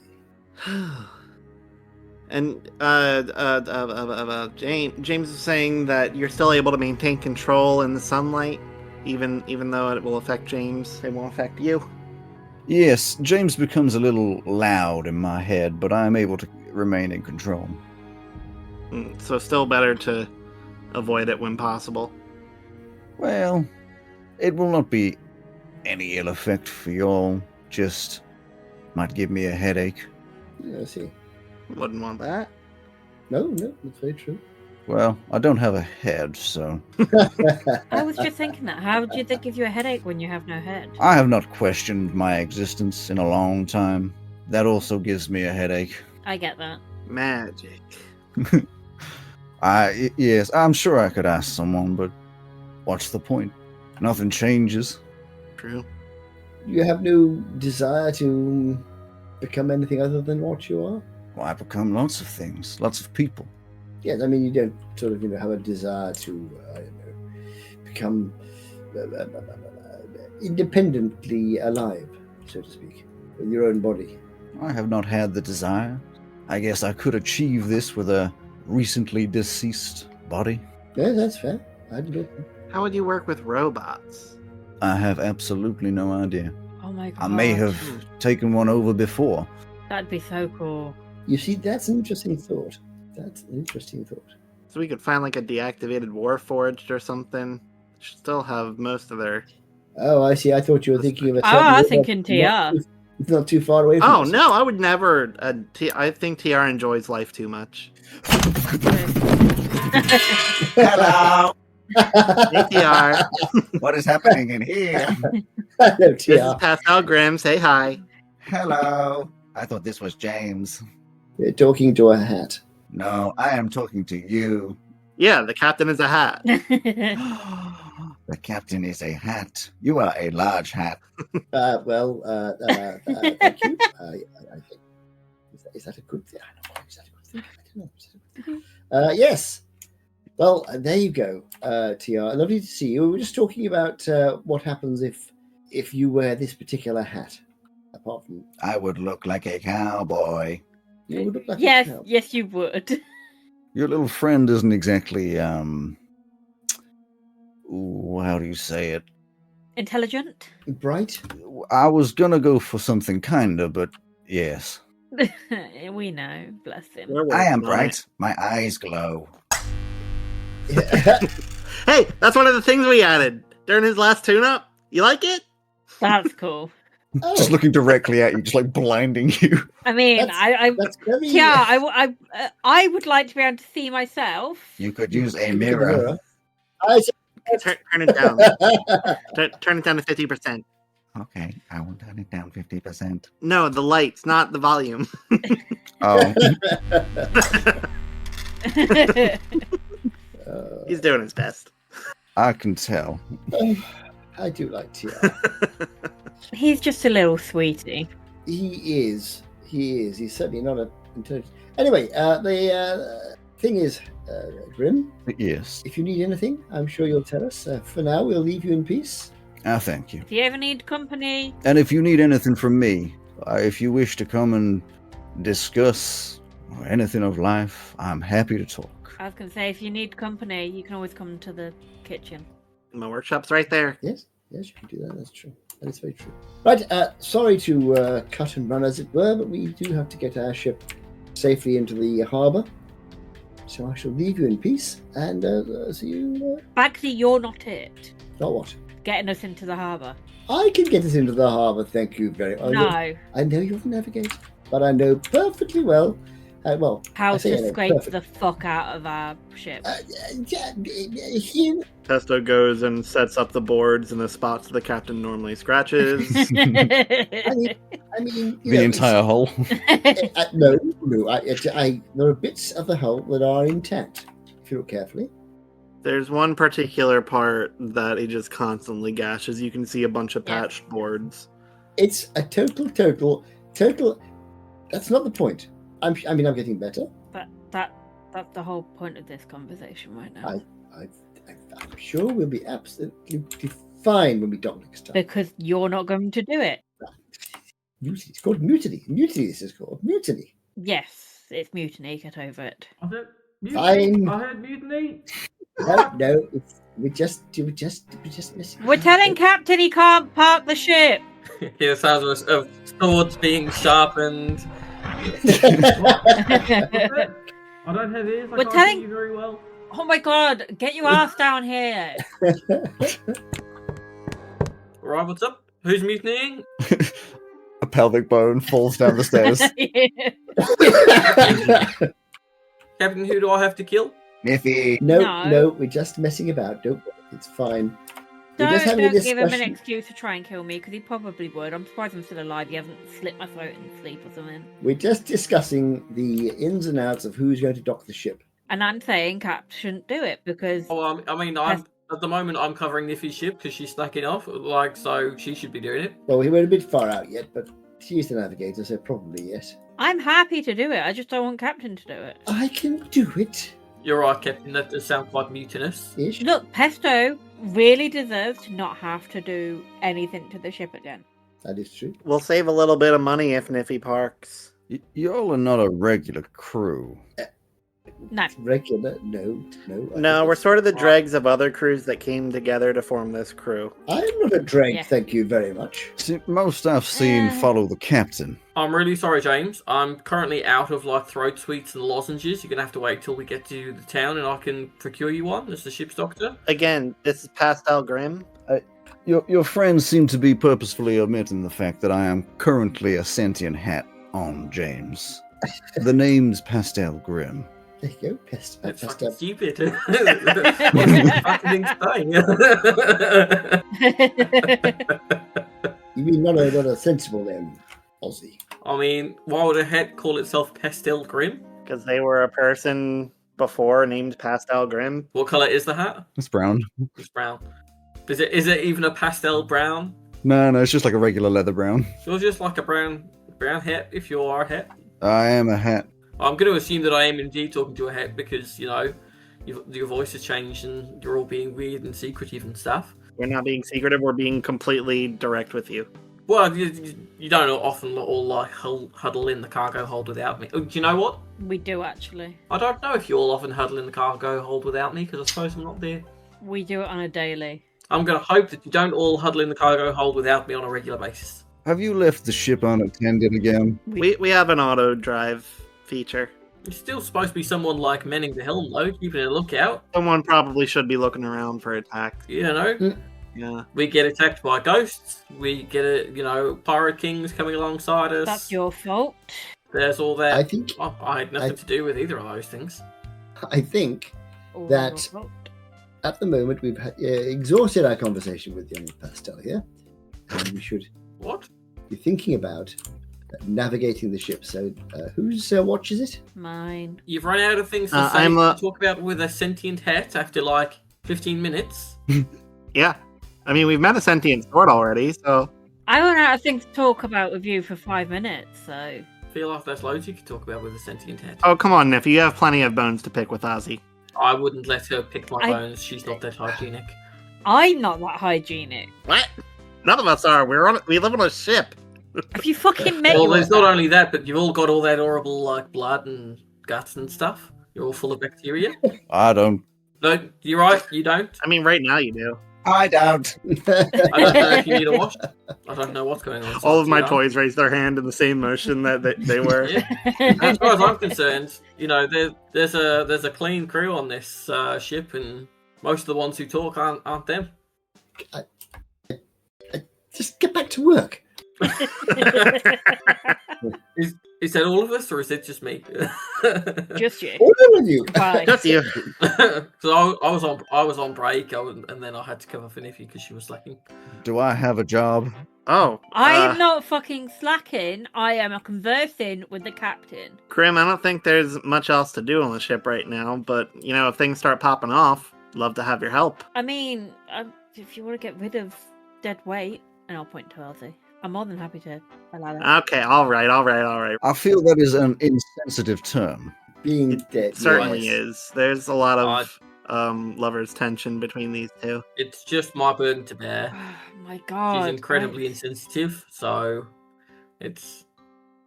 And James is saying that you're still able to maintain control in the sunlight, even though it will affect James, it won't affect you. Yes, James becomes a little loud in my head, but I am able to remain in control. So still better to avoid it when possible. Well, it will not be any ill effect for y'all, just might give me a headache. Yeah, I see. Wouldn't want that. No, that's very true. Well, I don't have a head, so... I was just thinking that. How would they give you a headache when you have no head? I have not questioned my existence in a long time. That also gives me a headache. I get that. Magic. Yes, I'm sure I could ask someone, but what's the point? Nothing changes. True. You have no desire to become anything other than what you are? Well, I become lots of things, lots of people. Yes, I mean, you don't sort of, have a desire to, become independently alive, so to speak, with your own body. I have not had the desire. I guess I could achieve this with a recently deceased body. Yeah, that's fair. I do. How would you work with robots? I have absolutely no idea. Oh my god. I may have taken one over before. That'd be so cool. You see, that's an interesting thought. So we could find like a deactivated Warforged or something. Should still have most of their. Oh, I see. I thought you were thinking of a. I was thinking TR. It's not too far away from Oh us. no, I would never. I think TR enjoys life too much. Hello! Hey TR. What is happening in here? Hello, This is TR. Pascal Grimm. Say hi. Hello. I thought this was James. You're talking to a hat. No, I am talking to you. Yeah, the captain is a hat. The captain is a hat. You are a large hat. Thank you. I think is that a good thing? I don't know. Is that a good thing? I don't know. Is that a good thing? Yes. Well, there you go, TR. Lovely to see you. We were just talking about what happens if you wear this particular hat. Apart from, I would look like a cowboy. you would look like a Yes, cow. yes, you would. Your little friend isn't exactly, how do you say it? Intelligent? Bright. I was gonna go for something kinder, but yes. We know, bless him. I am bright. My eyes glow. Hey, that's one of the things we added during his last tune-up. You like it? That's cool. Oh, Just looking directly at you, just like blinding you. I mean, that's very. yeah, I would like to be able to see myself. You could use a Look at the mirror. I Turn it down. Turn it down to 50%. Okay, I will turn it down 50%. No, the lights, not the volume. Oh, He's doing his best. I can tell. I do like TR. He's just a little sweetie. He is. He's certainly not a intelligent. Anyway, the thing is, Grim, Yes. if you need anything, I'm sure you'll tell us. For now, we'll leave you in peace. Thank you. Do you ever need company? And if you need anything from me, if you wish to come and discuss anything of life, I'm happy to talk. I was going to say, if you need company, you can always come to the kitchen. My workshop's right there. Yes, you can do that. That's true. That is very true. Right, sorry to cut and run, as it were, but we do have to get our ship safely into the harbour. So I shall leave you in peace, and see you. Bagsy, you're not it. Not what? Getting us into the harbour. I can get us into the harbour, thank you very much. No. I know you're the navigator, but I know perfectly well. How I say I to know scrape perfectly. the fuck out of our ship. You Testo goes and sets up the boards in the spots the captain normally scratches. I mean, The entire hull. no. There are bits of the hull that are intact. If you look carefully. There's one particular part that he just constantly gashes. You can see a bunch of Yeah. patched boards. It's a total. That's not the point. I'm getting better. But that's the whole point of this conversation right now. I'm sure we'll be absolutely fine when we dock next time. Because you're not going to do it. Mutiny. It's called mutiny. Mutiny. This is called mutiny. Yes. It's mutiny. Get over it. I heard Fine. mutiny. I heard mutiny. No, we're just missing. We're telling Captain he can't park the ship. Hear the sounds of swords being sharpened. What's that? I don't have ears. I We're can't telling- hear you very well. Oh my god, get your ass down here. Right, what's up? Who's mutinying? A pelvic bone falls down the stairs. Captain, who do I have to kill? Niffy. No, we're just messing about. Don't worry, it's fine. We're just having a Don't give him an discussion. excuse to try and kill me, because he probably would. I'm surprised I'm still alive. He hasn't slit my throat in sleep or something. We're just discussing the ins and outs of who's going to dock the ship. And I'm saying Cap shouldn't do it, because... Oh, I mean, at the moment I'm covering Niffy's ship because she's slacking off, like, so she should be doing it. Well, we weren't a bit far out yet, but she's the navigator, so probably yes. I'm happy to do it. I just don't want Captain to do it. I can do it. You're right, Captain. That does sound quite mutinous. Ish. Look, Pesto really deserves to not have to do anything to the ship again. That is true. We'll save a little bit of money if Niffy parks. Y'all are not a regular crew. No. Regular? No. No, we're sort of the dregs of other crews that came together to form this crew. I'm not a drag, Yeah. thank you very much. See, most I've seen follow the captain. I'm really sorry, James. I'm currently out of like throat sweets and lozenges. You're gonna have to wait till we get to the town, and I can procure you one as the ship's doctor. Again, this is Pastel Grim. Your friends seem to be purposefully omitting the fact that I am currently a sentient hat on James. The name's Pastel Grim. There you go. Pest. That's Pest fucking stupid. What fucking thing? You mean not a sensible then, Aussie? I mean, why would a hat call itself Pastel Grim? Because they were a person before named Pastel Grim. What colour is the hat? It's brown. It's brown. Is it even a pastel brown? No, it's just like a regular leather brown. You're just like a brown hat if you are a hat. I am a hat. I'm going to assume that I am indeed talking to a hat because, you know, your voice has changed and you're all being weird and secretive and stuff. We're not being secretive, we're being completely direct with you. Well, you don't often all like huddle in the cargo hold without me. Do you know what? We do, actually. I don't know if you all often huddle in the cargo hold without me because I suppose I'm not there. We do it on a daily. I'm going to hope that you don't all huddle in the cargo hold without me on a regular basis. Have you left the ship unattended again? We have an auto drive feature. It's still supposed to be someone like manning the helm, though, keeping a lookout. Someone probably should be looking around for attacks. You know, Yeah. we get attacked by ghosts. We get pirate kings coming alongside us. That's your fault. There's all that. I think I had nothing to do with either of those things. All That- your fault. at the moment we've exhausted our conversation with young Pastel here, and we should What? be thinking about navigating the ship. So, whose watch is it? Mine. You've run out of things to say I'm to talk about with a sentient hat after like 15 minutes. Yeah. I mean, we've met a sentient sword already, so... I run out of things to talk about with you for 5 minutes, so... I feel like there's loads you could talk about with a sentient hat. Oh, come on, Niff. You have plenty of bones to pick with Ozzy. I wouldn't let her pick my I- bones. She's not that hygienic. I'm not that hygienic. What? None of us are. We live on a ship. Have you fucking met Well, you there's with not that? only that, but you've all got all that horrible like blood and guts and stuff. You're all full of bacteria. I don't. No, you're right. You don't. I mean, right now you do. I don't. I don't know if you need a wash. I don't know what's going on. All of my You know? toys raise their hand in the same motion that they were. Yeah. As far as I'm concerned, you know, there's a clean crew on this ship, and most of the ones who talk aren't them. Just get back to work. Is that all of us, or is it just me? Just you. All of you. Bye. Just you. So I was on break, and then I had to cover for Niffy because she was slacking. Do I have a job? Oh. I am not fucking slacking. I am conversing with the captain. Grim, I don't think there's much else to do on the ship right now, but, you know, if things start popping off, love to have your help. I mean, if you want to get rid of dead weight, and I'll point to Elsie, I'm more than happy to allow that. Okay, all right. I feel that is an insensitive term. Being dead. Certainly yes. is. There's a lot of lovers' tension between these two. It's just my burden to bear. Oh my god. She's incredibly insensitive, so it's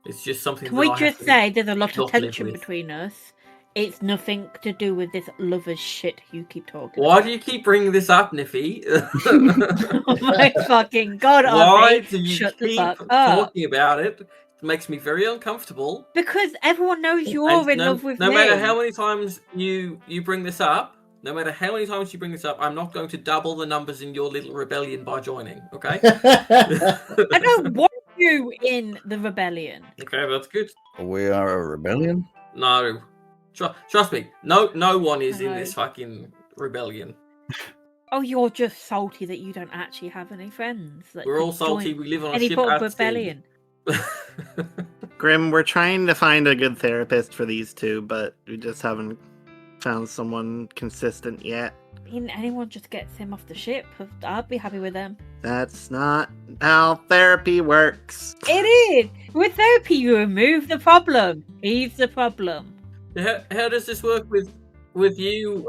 It's just something. Can that we I have just to say there's a lot of not live tension with. between us? It's nothing to do with this lover's shit you keep talking Why about. do you keep bringing this up, Niffy? Oh my fucking god, Why Ozzy! do you Shut the keep fuck up. talking about it? It makes me very uncomfortable. Because everyone knows you're And in love with no me. matter how many times you bring this up, I'm not going to double the numbers in your little rebellion by joining. Okay? I don't want you in the rebellion. Okay, that's good. We are a rebellion? No, trust me. No one is in No. this fucking rebellion. Oh, you're just salty that you don't actually have any friends. That We're could all salty. join We live on a any ship sort of at sea. rebellion. Grim, we're trying to find a good therapist for these two, but we just haven't found someone consistent yet. I mean, anyone just gets him off the ship. I'd be happy with them. That's not how therapy works. It is. With therapy, you remove the problem. He's the problem. How does this work with you,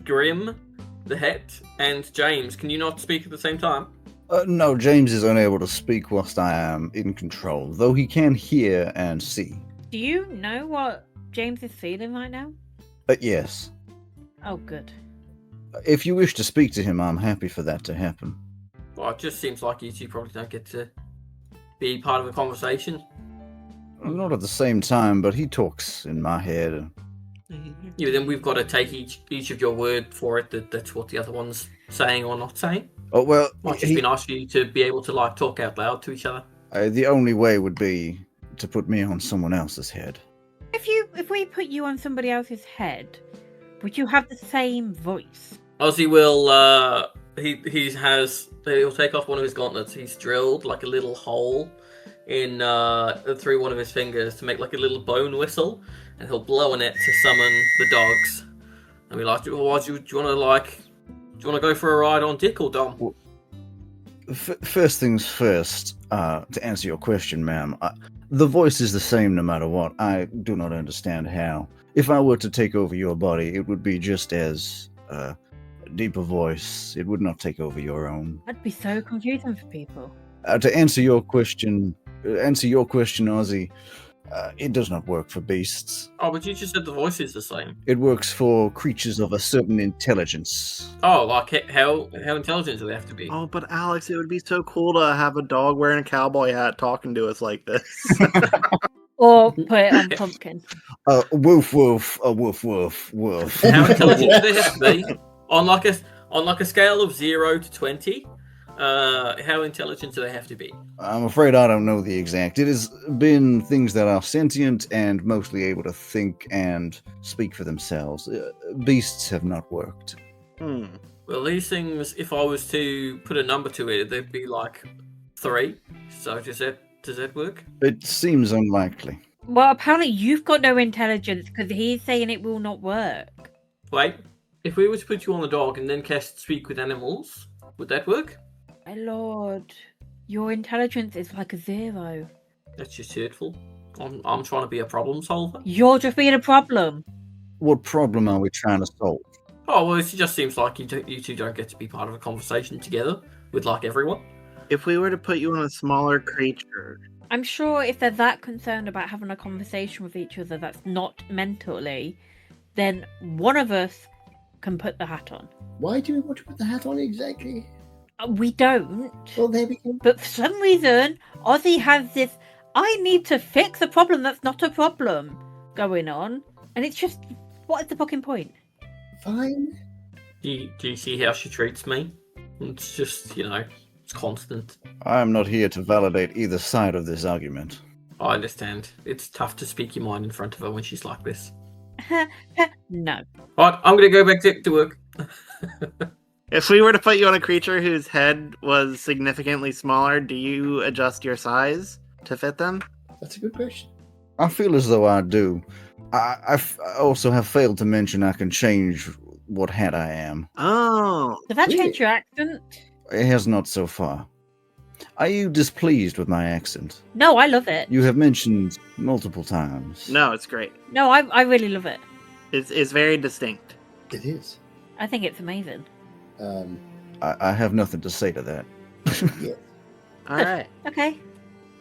Grim, the Het, and James? Can you not speak at the same time? No, James is unable to speak whilst I am in control, though he can hear and see. Do you know what James is feeling right now? Yes. Oh, good. If you wish to speak to him, I'm happy for that to happen. Well, it just seems like you two probably don't get to be part of a conversation. Not at the same time, but he talks in my head. Yeah, then we've got to take each of your word for it that that's what the other one's saying or not saying. Oh, well, Might just be nice for you to be able to like talk out loud to each other. the only way would be to put me on someone else's head. If we put you on somebody else's head, would you have the same voice? Ozzy will he'll take off one of his gauntlets. He's drilled like a little hole in through one of his fingers to make like a little bone whistle, and he'll blow on it to summon the dogs. And be like, "Why do you want to go for a ride on Dick or Dom?" First things first, to answer your question, ma'am, the voice is the same no matter what. I do not understand how. If I were to take over your body, it would be just as deep a voice. It would not take over your own. That'd be so confusing for people. To answer your question, Ozzy, it does not work for beasts. Oh, but you just said the voice is the same. It works for creatures of a certain intelligence. Oh, like how intelligent do they have to be? Oh, but Alex, it would be so cool to have a dog wearing a cowboy hat talking to us like this. Or put it on Pumpkin. Woof woof, woof woof woof. How intelligent do they have to be? On like a scale of 0 to 20, how intelligent do they have to be? I'm afraid I don't know the exact. It has been things that are sentient and mostly able to think and speak for themselves. Beasts have not worked. Well, these things, if I was to put a number to it, they'd be like 3. So does that work? It seems unlikely. Well, apparently you've got no intelligence because he's saying it will not work. Wait, if we were to put you on the dog and then cast speak with animals, would that work? My lord, your intelligence is like a 0. That's just hurtful. I'm trying to be a problem solver. You're just being a problem. What problem are we trying to solve? Oh, well, it just seems like you two don't get to be part of a conversation together with like everyone. If we were to put you on a smaller creature, I'm sure if they're that concerned about having a conversation with each other that's not mentally, then one of us can put the hat on. Why do we want to put the hat on exactly? We don't. Well, there we go. But for some reason, Ozzy has this, I need to fix a problem that's not a problem going on. And it's just, what is the fucking point? Fine. Do you see how she treats me? It's just, it's constant. I am not here to validate either side of this argument. I understand. It's tough to speak your mind in front of her when she's like this. No. Right, I'm going to go back to work. if we were to put you on a creature whose head was significantly smaller, do you adjust your size to fit them? That's a good question. I feel as though I do. I also have failed to mention I can change what hat I am. Oh. Does that Really? change your accent? It has not so far. Are you displeased with my accent? No, I love it. You have mentioned multiple times. No, it's great. No, I really love it. It's very distinct. It is. I think it's amazing. I have nothing to say to that. Yeah. All right. Okay.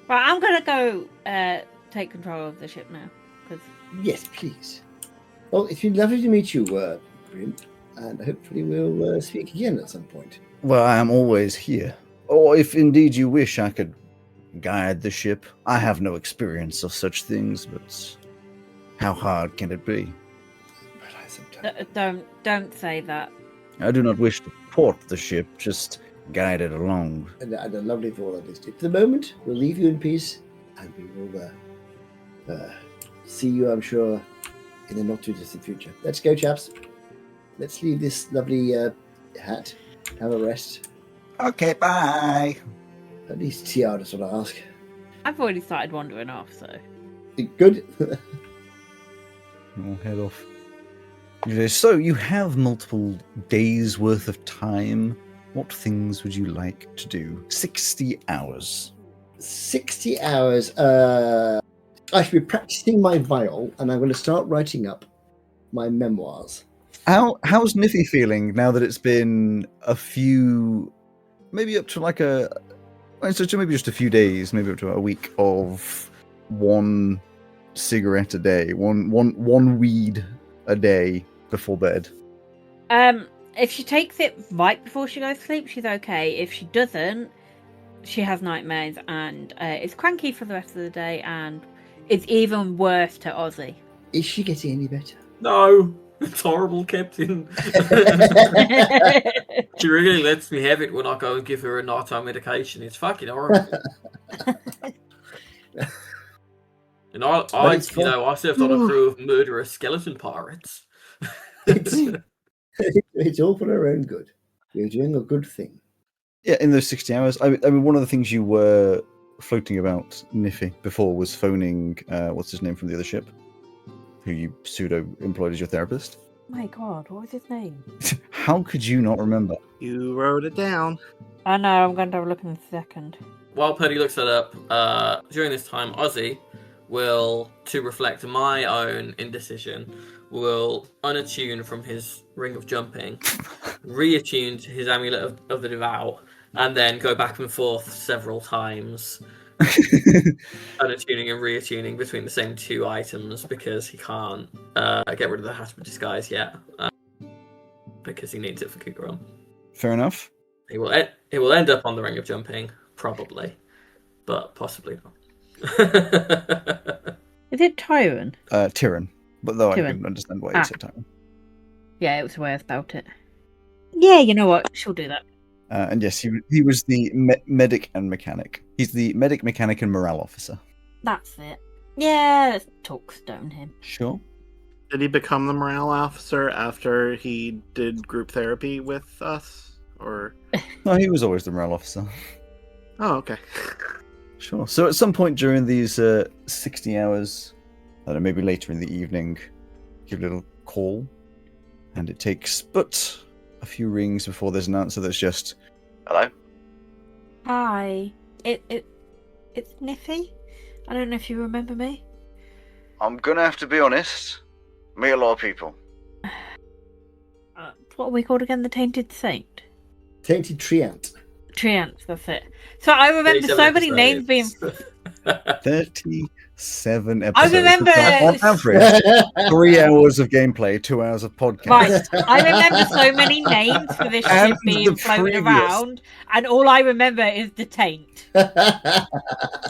Right, I'm gonna go take control of the ship now. Because Yes, please. Well, it's been lovely to meet you, Grim, and hopefully we'll speak again at some point. Well, I am always here. Or if indeed you wish, I could guide the ship. I have no experience of such things, but how hard can it be? But I sometimes... don't say that. I do not wish to port the ship, just guide it along. And a lovely thought at least. For the moment, we'll leave you in peace, and we will see you, I'm sure, in the not too distant future. Let's go, chaps. Let's leave this lovely hat. Have a rest. Okay, bye. At least Tiara sort of ask. I've already started wandering off, so. Good. I'll head off. So you have multiple days worth of time. What things would you like to do? 60 hours. 60 hours. I should be practicing my viol, and I'm going to start writing up my memoirs. How's Niffy feeling now that it's been a few, maybe up to like maybe just a few days, maybe up to a week of one cigarette a day, one weed a day before bed? If she takes it right before she goes to sleep, she's okay. If she doesn't, she has nightmares and is cranky for the rest of the day, and it's even worse to Ozzy. Is she getting any better? No, it's horrible, Captain. She really lets me have it when I go and give her a nighttime medication. It's fucking horrible. And I served on a crew of murderous skeleton pirates. It's all for her own good. You're doing a good thing. Yeah, in those 60 hours. I mean, one of the things you were floating about, Niffy, before was phoning, what's his name from the other ship? Who you pseudo-employed as your therapist? My God, what was his name? How could you not remember? You wrote it down. I know, I'm going to have a look in a second. While Paddy looks that up, during this time, Ozzy will, to reflect my own indecision, will unattune from his ring of jumping, reattune to his amulet of the devout, and then go back and forth several times, unattuning and reattuning between the same two items because he can't get rid of the hat of disguise yet, because he needs it for Kugron. Fair enough. He will end up on the ring of jumping, probably, but possibly not. Is it Tyron? Tyrann. But though Tyrann. I can understand why you said Tyrann. Yeah, it was the way I spelt it. Yeah, you know what? She'll do that. And yes, he was the medic and mechanic. He's the medic, mechanic, and morale officer. That's it. Yeah, let's talk stone him. Sure. Did he become the morale officer after he did group therapy with us? Or No, he was always the morale officer. oh, okay. Sure. So at some point during these 60 hours, I don't know, maybe later in the evening, give a little call, and it takes but a few rings before there's an answer that's just, hello? Hi. It's Niffy. I don't know if you remember me. I'm gonna have to be honest. Meet a lot of people. What are we called again? The Tainted Saint? Tainted Treant. Treant, that's it. So I remember so many names being... 37 episodes. I remember... On average, 3 hours of gameplay, 2 hours of podcast. Right, I remember so many names for this And ship being the floated previous. around, and all I remember is the Taint. Yeah,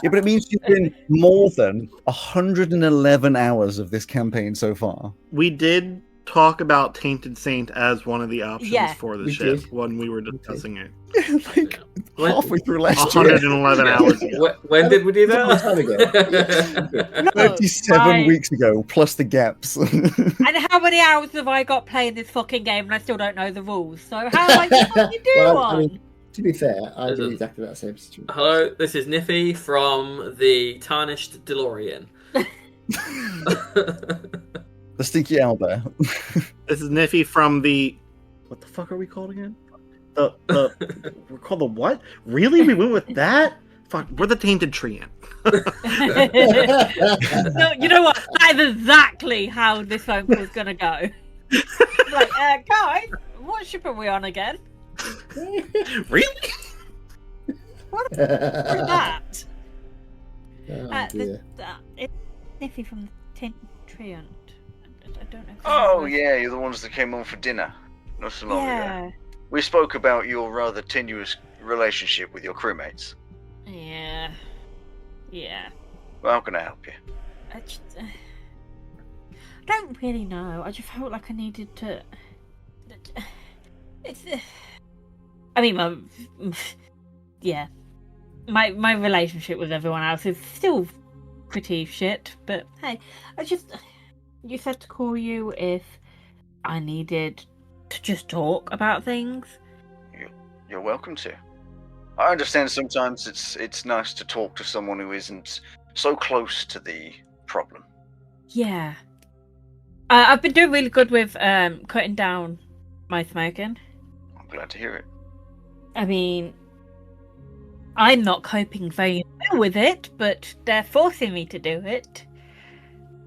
but it means you've been more than 111 hours of this campaign so far. We did talk about Tainted Saint as one of the options Yeah. for the We ship did. when we were discussing it. Like, When- halfway through last year. 111 hours ago. When did we do Long that? time ago. No, 37 right. weeks ago, plus the gaps. And how many hours have I got playing this fucking game and I still don't know the rules? So how am I supposed to do Well, one? I mean, to be fair, I Is did it- exactly that same situation. Hello, this is Niffy from the Tarnished DeLorean. The stinky owlbear. This is Niffy from the... What the fuck are we called again? We're called the what? Really? We went with that? Fuck, we're the Tainted Treant. No, you know what? That is exactly how this phone call is going to go. Like, guys, what ship are we on again? Really? What is that? Oh, dear. It's Niffy from the Tin Treant. I don't know. If Oh, yeah, you're the ones that came on for dinner not so long ago. Yeah. We spoke about your rather tenuous relationship with your crewmates. Yeah. Yeah. Well, how can I help you? I don't really know. I just felt like I needed to. It's. I mean, yeah. My relationship with everyone else is still pretty shit. But hey, you said to call you if I needed to just talk about things. You're welcome to. I understand sometimes it's nice to talk to someone who isn't so close to the problem. Yeah. I've been doing really good with cutting down my smoking. I'm glad to hear it. I mean, I'm not coping very well with it, but they're forcing me to do it.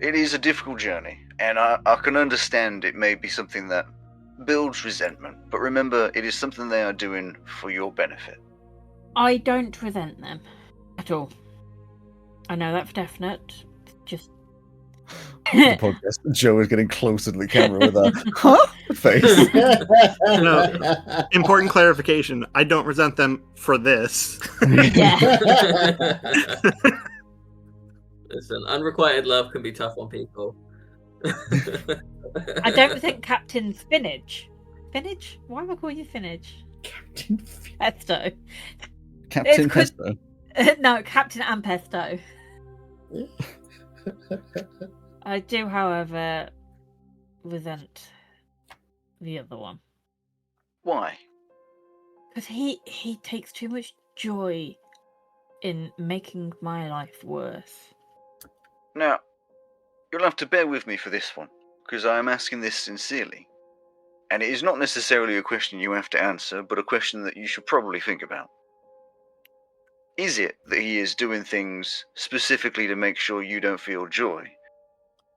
It is a difficult journey, and I can understand it may be something that builds resentment, but remember, it is something they are doing for your benefit. I don't resent them at all. I know that for definite. Just The podcast. Joe is getting closer to the camera with a face. No. Important clarification. I don't resent them for this. yeah. Listen, unrequited love can be tough on people. I don't resent Captain Spinach. Spinach? Why am I calling you Spinach? Captain Pesto. Captain It's 'cause- Pesto. No, Captain and Pesto. I do, however, resent the other one. Why? Because he takes too much joy in making my life worse. Now, you'll have to bear with me for this one, because I am asking this sincerely. And it is not necessarily a question you have to answer, but a question that you should probably think about. Is it that he is doing things specifically to make sure you don't feel joy?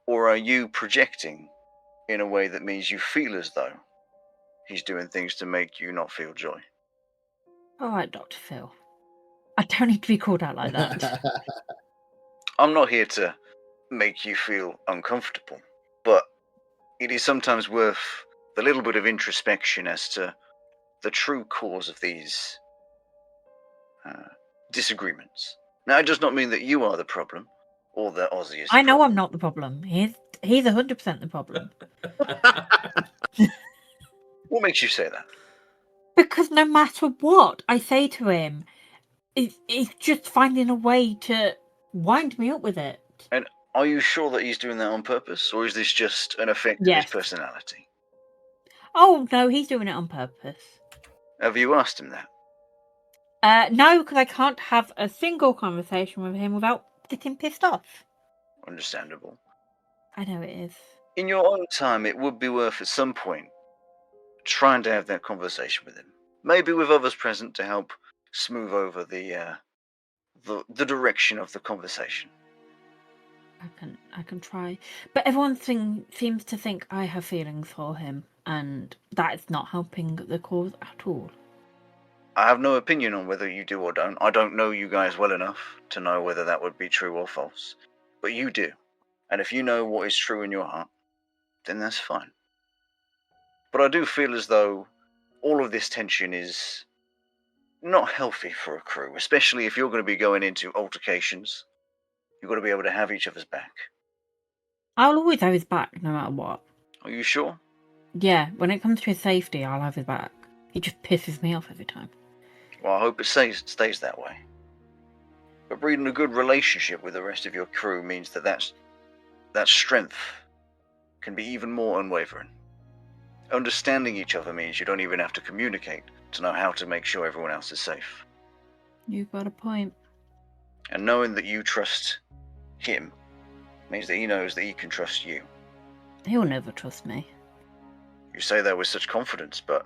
Or are you projecting in a way that means you feel as though he's doing things to make you not feel joy? All right, Dr. Phil. I don't need to be called out like that. I'm not here to make you feel uncomfortable, but it is sometimes worth the little bit of introspection as to the true cause of these disagreements. Now, it does not mean that you are the problem, or that Ozzy is the I know problem. I'm not the problem. He's 100% the problem. What makes you say that? Because no matter what I say to him, he's just finding a way to wind me up with it. And are you sure that he's doing that on purpose, or is this just an effect of Yes. his personality? Oh, no, he's doing it on purpose. Have you asked him that? No, because I can't have a single conversation with him without getting pissed off. Understandable. I know it is. In your own time, it would be worth at some point trying to have that conversation with him. Maybe with others present to help smooth over the direction of the conversation. I can try. But everyone seems to think I have feelings for him, and that is not helping the cause at all. I have no opinion on whether you do or don't. I don't know you guys well enough to know whether that would be true or false. But you do. And if you know what is true in your heart, then that's fine. But I do feel as though all of this tension is not healthy for a crew, especially if you're going to be going into altercations. You've got to be able to have each other's back. I'll always have his back, no matter what. Are you sure? Yeah, when it comes to his safety, I'll have his back. He just pisses me off every time. Well, I hope it stays that way. But breeding a good relationship with the rest of your crew means that strength can be even more unwavering. Understanding each other means you don't even have to communicate to know how to make sure everyone else is safe. You've got a point. And knowing that you trust him means that he knows that he can trust you. He'll never trust me. You say that with such confidence, but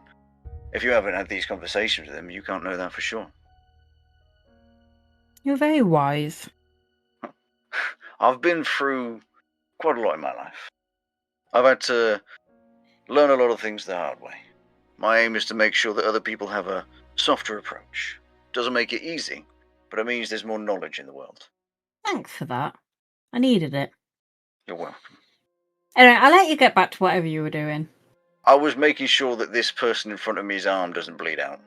if you haven't had these conversations with him, you can't know that for sure. You're very wise. I've been through quite a lot in my life. I've had to learn a lot of things the hard way. My aim is to make sure that other people have a softer approach. Doesn't make it easy, but it means there's more knowledge in the world. Thanks for that. I needed it. You're welcome. Anyway, I'll let you get back to whatever you were doing. I was making sure that this person in front of me's arm doesn't bleed out.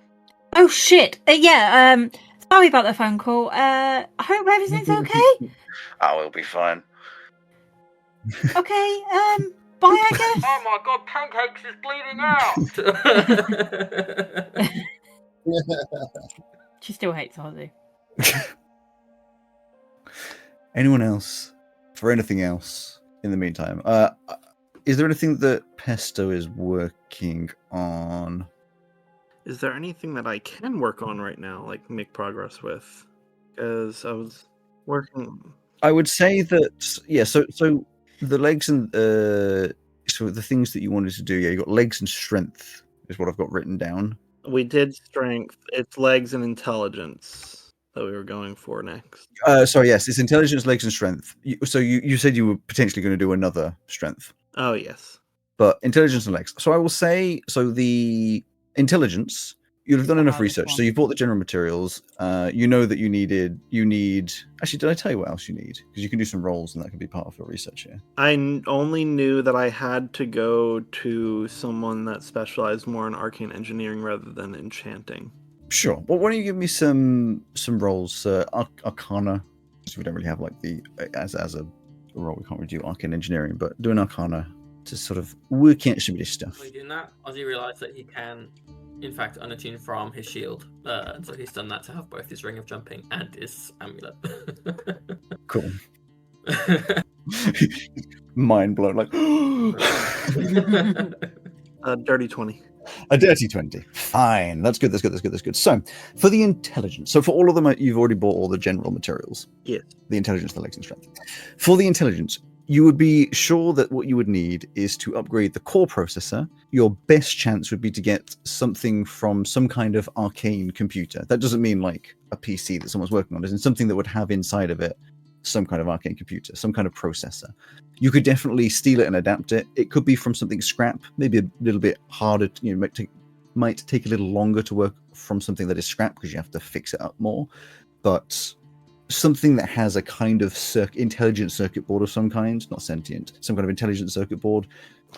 Oh shit! Yeah. Sorry about the phone call. I hope everything's okay. Oh, it'll be fine. Okay. Bye, I guess. Oh my god, Pancakes is bleeding out! She still hates Ozzy. Anyone else? For anything else in the meantime? Is there anything that Pesto is working on? Is there anything that I can work on right now, like make progress with? Because I was working. I would say that, yeah, so the legs and so the things that you wanted to do, yeah, you got legs and strength is what I've got written down. We did strength. It's legs and intelligence that we were going for next. Sorry, yes, it's intelligence, legs, and strength. So you said you were potentially going to do another strength, Oh, yes. but intelligence and legs. So I will say, so the intelligence, you'd have done enough research. So you bought the general materials. You know that you need. Actually, did I tell you what else you need? Because you can do some rolls, and that can be part of your research here. I only knew that I had to go to someone that specialized more in arcane engineering rather than enchanting. Sure. Well, why don't you give me some rolls? Arcana. So we don't really have like the as a role. We can't really do arcane engineering, but do an Arcana to sort of work out some of this stuff. By doing that, Ozzy realised that he can, in fact, unattune from his shield. And so he's done that to have both his ring of jumping and his amulet. Cool. Mind blown. Like Dirty 20. a dirty 20. Fine. That's good. So for the intelligence, so for all of them, you've already bought all the general materials. Yes. The intelligence, the legs, and strength. For the intelligence, you would be sure that what you would need is to upgrade the core processor. Your best chance would be to get something from some kind of arcane computer. That doesn't mean like a PC that someone's working on. It's something that would have inside of it some kind of arcane computer, some kind of processor. You could definitely steal it and adapt it. It could be from something scrap, maybe a little bit harder, might take a little longer to work from something that is scrap because you have to fix it up more. But something that has a kind of intelligent circuit board of some kind, not sentient, some kind of intelligent circuit board,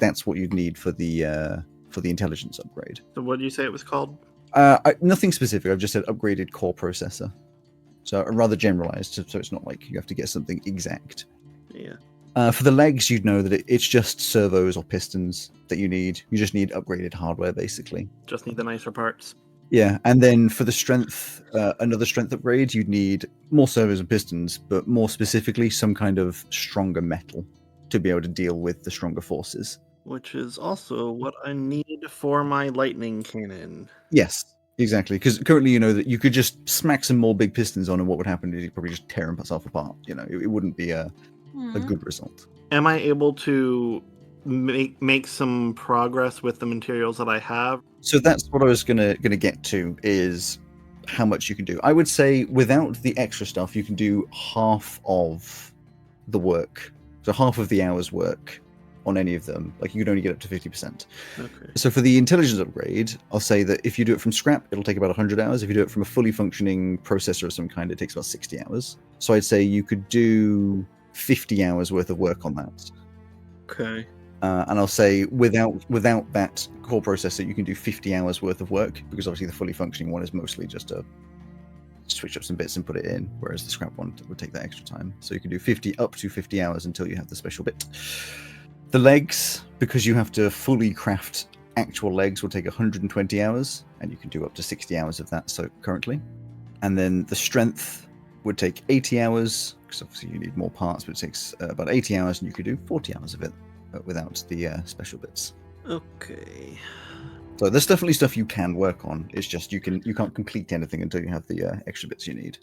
that's what you'd need for the intelligence upgrade. So what did you say it was called? Nothing specific. I've just said upgraded core processor. So rather generalized, so it's not like you have to get something exact. Yeah. For the legs, you'd know that it's just servos or pistons that you need. You just need upgraded hardware, basically. Just need the nicer parts. Yeah, and then for the strength, another strength upgrade, you'd need more servos and pistons, but more specifically, some kind of stronger metal to be able to deal with the stronger forces. Which is also what I need for my lightning cannon. Yes. Exactly, because currently you know that you could just smack some more big pistons on, and what would happen is you'd probably just tear himself apart. You know, it wouldn't be a good result. Am I able to make some progress with the materials that I have? So that's what I was gonna get to, is how much you can do. I would say without the extra stuff, you can do half of the work, so half of the hour's work on any of them. Like you could only get up to 50%. Okay. So for the intelligence upgrade, I'll say that if you do it from scrap, it'll take about 100 hours. If you do it from a fully functioning processor of some kind, it takes about 60 hours. So I'd say you could do 50 hours worth of work on that. Okay. And I'll say without that core processor, you can do 50 hours worth of work, because obviously the fully functioning one is mostly just a switch up some bits and put it in, whereas the scrap one would take that extra time. So you can do up to 50 hours until you have the special bit. The legs, because you have to fully craft actual legs, will take 120 hours, and you can do up to 60 hours of that currently. And then the strength would take 80 hours, because obviously you need more parts, but it takes about 80 hours, and you could do 40 hours of it without the special bits. Okay. So there's definitely stuff you can work on. It's just you can't complete anything until you have the extra bits you need.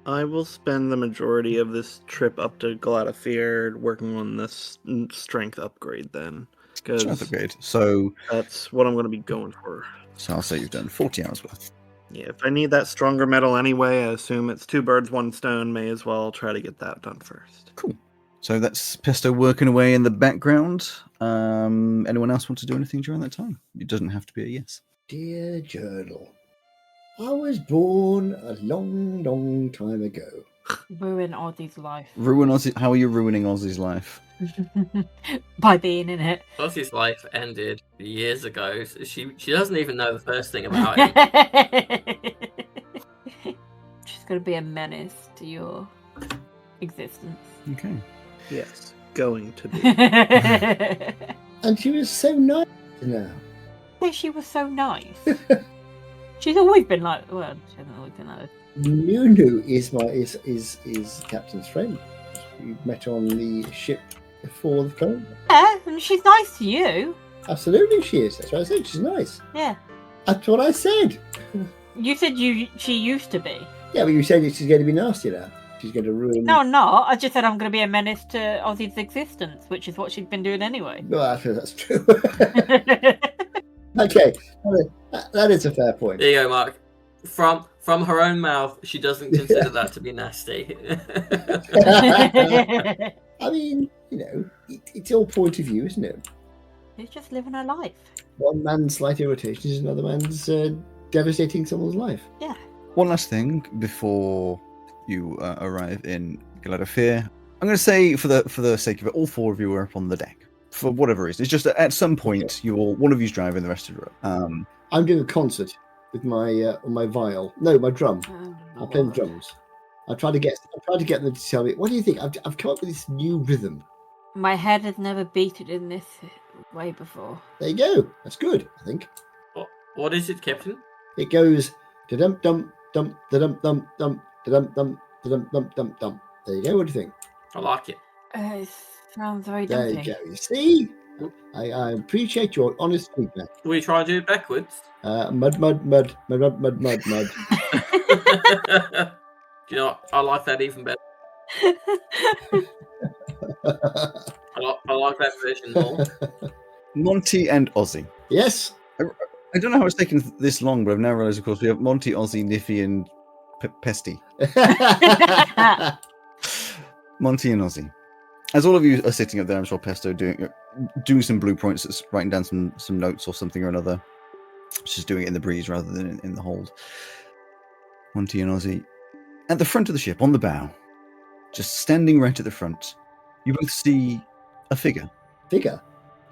I will spend the majority of this trip up to Gladafir working on this strength upgrade then. Strength upgrade. So that's what I'm going to be going for. So I'll say you've done 40 hours worth. Yeah, if I need that stronger metal anyway, I assume it's 2 birds, 1 stone. May as well try to get that done first. Cool. So that's Pesto working away in the background. Anyone else want to do anything during that time? It doesn't have to be a yes. Dear journal, I was born a long, long time ago. Ruin Ozzy's life. Ruin Ozzy. How are you ruining Ozzy's life? By being in it. Ozzy's life ended years ago. So she doesn't even know the first thing about it. She's going to be a menace to your existence. Okay. Yes, going to be. And she was so nice now. She was so nice. She's always been like. Well, she hasn't always been like this. Nunu is Captain's friend. We met on the ship before the phone. Yeah, and she's nice to you. Absolutely, she is. That's what I said. She's nice. Yeah. That's what I said. You said she used to be. Yeah, but you said she's going to be nasty now. She's going to ruin. No, I'm not. I just said I'm going to be a menace to Ozzy's existence, which is what she's been doing anyway. Well, I feel that's true. Okay, that is a fair point. There you go, Mark. From her own mouth, she doesn't consider that to be nasty. I mean, you know, it's all point of view, isn't it? She's just living her life. One man's slight irritation is another man's devastating someone's life. Yeah. One last thing before you arrive in Galadofir. I'm going to say, for the sake of it, all four of you are up on the deck for whatever reason. It's just that at some point, one of you's driving, the rest of you are. I'm doing a concert with my my viol. No, my drum. I'm playing the drums. I tried to get them to tell me. What do you think? I've come up with this new rhythm. My head has never beaten in this way before. There you go. That's good. I think What is it, Captain? it goes da dum dum dum da dum dum dum da dum dum da dum dum dum dum. There you go. What do you think? I like it. It sounds very There dumpy. you go. You see, I appreciate your honest feedback. We try and do it backwards. Mud, mud, mud, mud, mud, mud, mud, mud. You know, I like that even better. I like that version more. Monty and Ozzy. Yes. I don't know how it's taken this long, but I've now realised, of course, we have Monty, Ozzy, Niffy, and Pesty. Monty and Ozzy. As all of you are sitting up there, I'm sure Pesto doing some blue points, writing down some notes or something or another. She's doing it in the breeze rather than in the hold. Monty and Ozzy. At the front of the ship, on the bow, just standing right at the front, you both see a figure. Figure.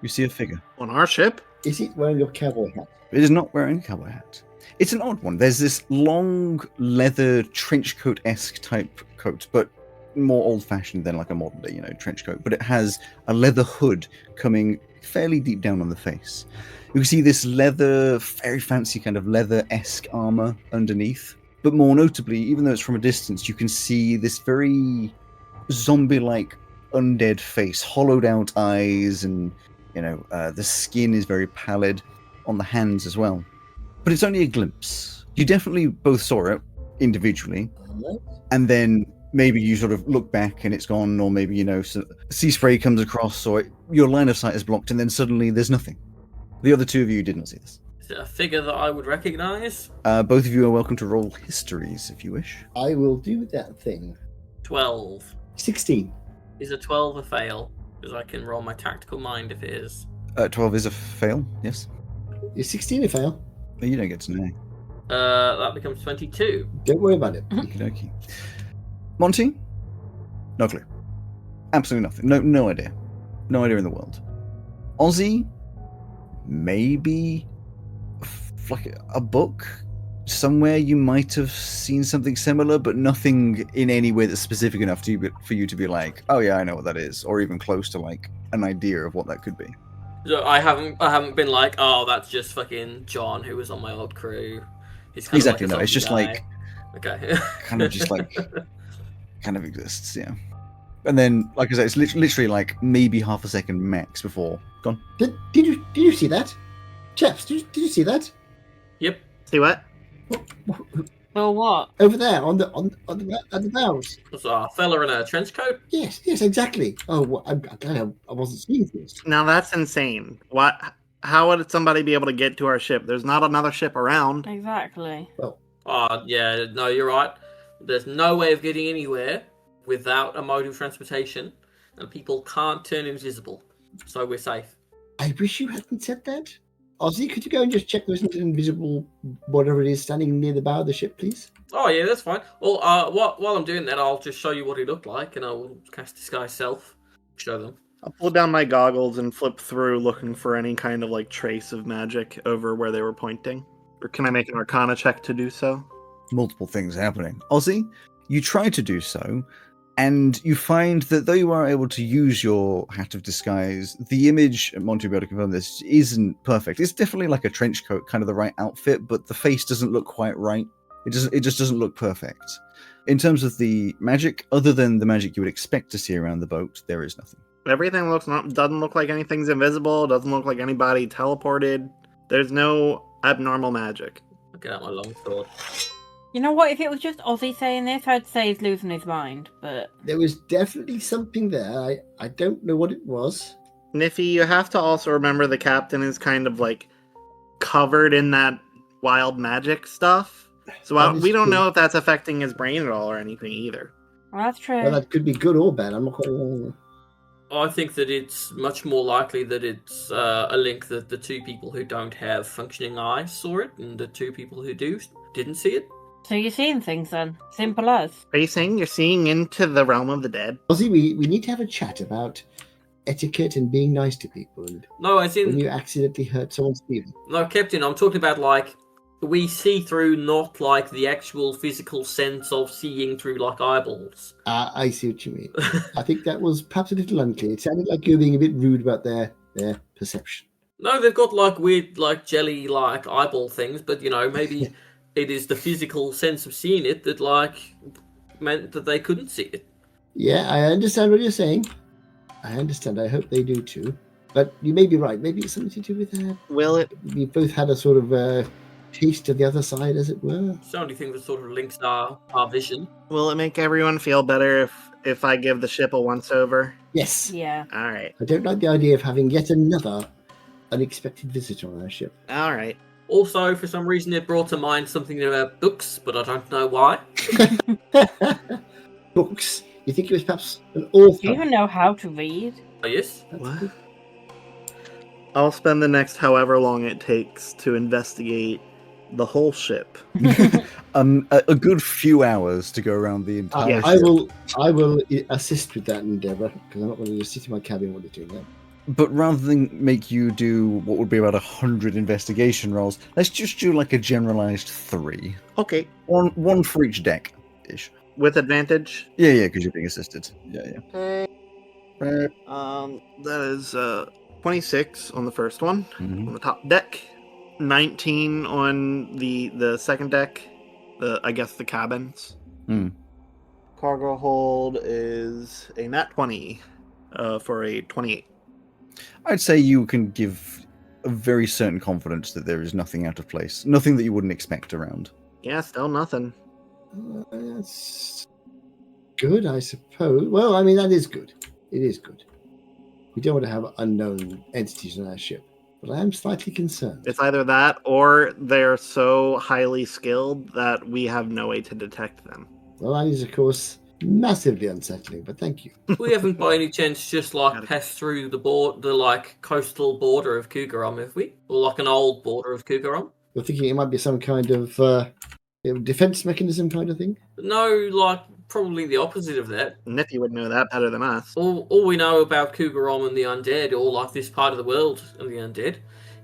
You see a figure. On our ship? Is it wearing your cowboy hat? It is not wearing a cowboy hat. It's an odd one. There's this long leather trench coat-esque type coat, but more old-fashioned than like a modern day, trench coat. But it has a leather hood coming fairly deep down on the face. You can see this leather, very fancy kind of leather-esque armor underneath. But more notably, even though it's from a distance, you can see this very zombie-like undead face, hollowed out eyes, and the skin is very pallid on the hands as well. But it's only a glimpse. You definitely both saw it individually, and then maybe you sort of look back and it's gone, or maybe sea spray comes across, or your line of sight is blocked, and then suddenly there's nothing. The other two of you did not see this. Is it a figure that I would recognise? Both of you are welcome to roll histories if you wish. I will do that thing. 12. 16. Is a 12 a fail? Because I can roll my tactical mind if it is. 12 is a fail, yes. Is 16 a fail? But you don't get to know. That becomes 22. Don't worry about it. Okey-dokey. Monty? No clue. Absolutely nothing. No idea. No idea in the world. Ozzy? Maybe like a book somewhere you might have seen something similar, but nothing in any way that's specific enough for you to be like, oh yeah, I know what that is, or even close to like an idea of what that could be. So I haven't been like, oh, that's just fucking John who was on my old crew. He's kind Exactly, of like no, it's just guy. like Okay. kind of just like kind of exists, yeah. And then, like I said, it's literally like maybe half a second max before gone. Did you see that? Chaps, did you see that? Yep. See what? Or what? Over there on the bows. There's a fella in a trench coat. Yes, exactly. Oh, well, I'm glad I wasn't seeing this. Now that's insane. What? How would somebody be able to get to our ship? There's not another ship around. Exactly. Oh, yeah, no, you're right. There's no way of getting anywhere without a mode of transportation, and people can't turn invisible, so we're safe. I wish you hadn't said that. Ozzy, could you go and just check there isn't an invisible whatever it is standing near the bow of the ship, please? Oh yeah, that's fine. Well, while I'm doing that, I'll just show you what he looked like, and I'll cast Disguise Self. Show them. I'll pull down my goggles and flip through looking for any kind of like trace of magic over where they were pointing. Or can I make an Arcana check to do so? Multiple things happening. Ozzy, you try to do so, and you find that though you are able to use your hat of disguise, the image, and Monty will be able to confirm this, isn't perfect. It's definitely like a trench coat, kind of the right outfit, but the face doesn't look quite right. It just doesn't look perfect. In terms of the magic, other than the magic you would expect to see around the boat, there is nothing. Everything doesn't look like anything's invisible, doesn't look like anybody teleported. There's no abnormal magic. I'll get out my long sword. You know what? If it was just Ozzy saying this, I'd say he's losing his mind. But There was definitely something there. I don't know what it was. Niffy, you have to also remember the captain is kind of like covered in that wild magic stuff. So That is we don't true. know if that's affecting his brain at all or anything either. well, that's true. Well, that could be good or bad. I'm not quite. I think that it's much more likely that it's a link that the two people who don't have functioning eyes saw it, and the two people who do didn't see it. So you're seeing things then? Simple as. Are you saying you're seeing into the realm of the dead? Ozzy, we need to have a chat about etiquette and being nice to people. And No, as when in you accidentally hurt someone's feelings. no, Captain. I'm talking about like we see through, not like the actual physical sense of seeing through like eyeballs. I see what you mean. I think that was perhaps a little unclear. It sounded like you were being a bit rude about their perception. No, they've got like weird, like jelly, like eyeball things, but you know, maybe it is the physical sense of seeing it that like meant that they couldn't see it. Yeah, I understand what you're saying. I understand. I hope they do too. But you may be right. Maybe it's something to do with that. Will it? We both had a sort of taste of the other side, as it were. It's the only thing that sort of links our vision. Will it make everyone feel better if I give the ship a once over? Yes. Yeah. All right. I don't like the idea of having yet another unexpected visitor on our ship. All right. Also, for some reason, it brought to mind something about books, but I don't know why. Books. You think he was perhaps an Do you author? even know how to read? Oh, yes. What? I'll spend the next however long it takes to investigate the whole ship. A good few hours to go around the entire Yes. ship. I will assist with that endeavour, because I'm not going to just sit in my cabin while you're doing that. But rather than make you do what would be about 100 investigation rolls, let's just do like a generalized 3. Okay. One for each deck ish. With advantage. Yeah, because you're being assisted. Yeah. Okay. That is 26 on the first one Mhm. on the top deck, 19 on the second deck. I guess the cabins. Hmm. Cargo hold is a nat 20 for a 28. I'd say you can give a very certain confidence that there is nothing out of place, nothing that you wouldn't expect around. Yeah, still nothing. That's good, I suppose. Well, I mean, that is good. It is good. We don't want to have unknown entities on our ship, but I am slightly concerned. It's either that or they're so highly skilled that we have no way to detect them. Well, that is, of course, massively unsettling, but thank you. We haven't by any chance just like passed through the like coastal border of Kugaram, have we? Or like an old border of Kugaram? You're thinking it might be some kind of defense mechanism kind of thing? No, like probably the opposite of that. Nippy would know that better than us. All we know about Kugaram and the undead, or like this part of the world and the undead,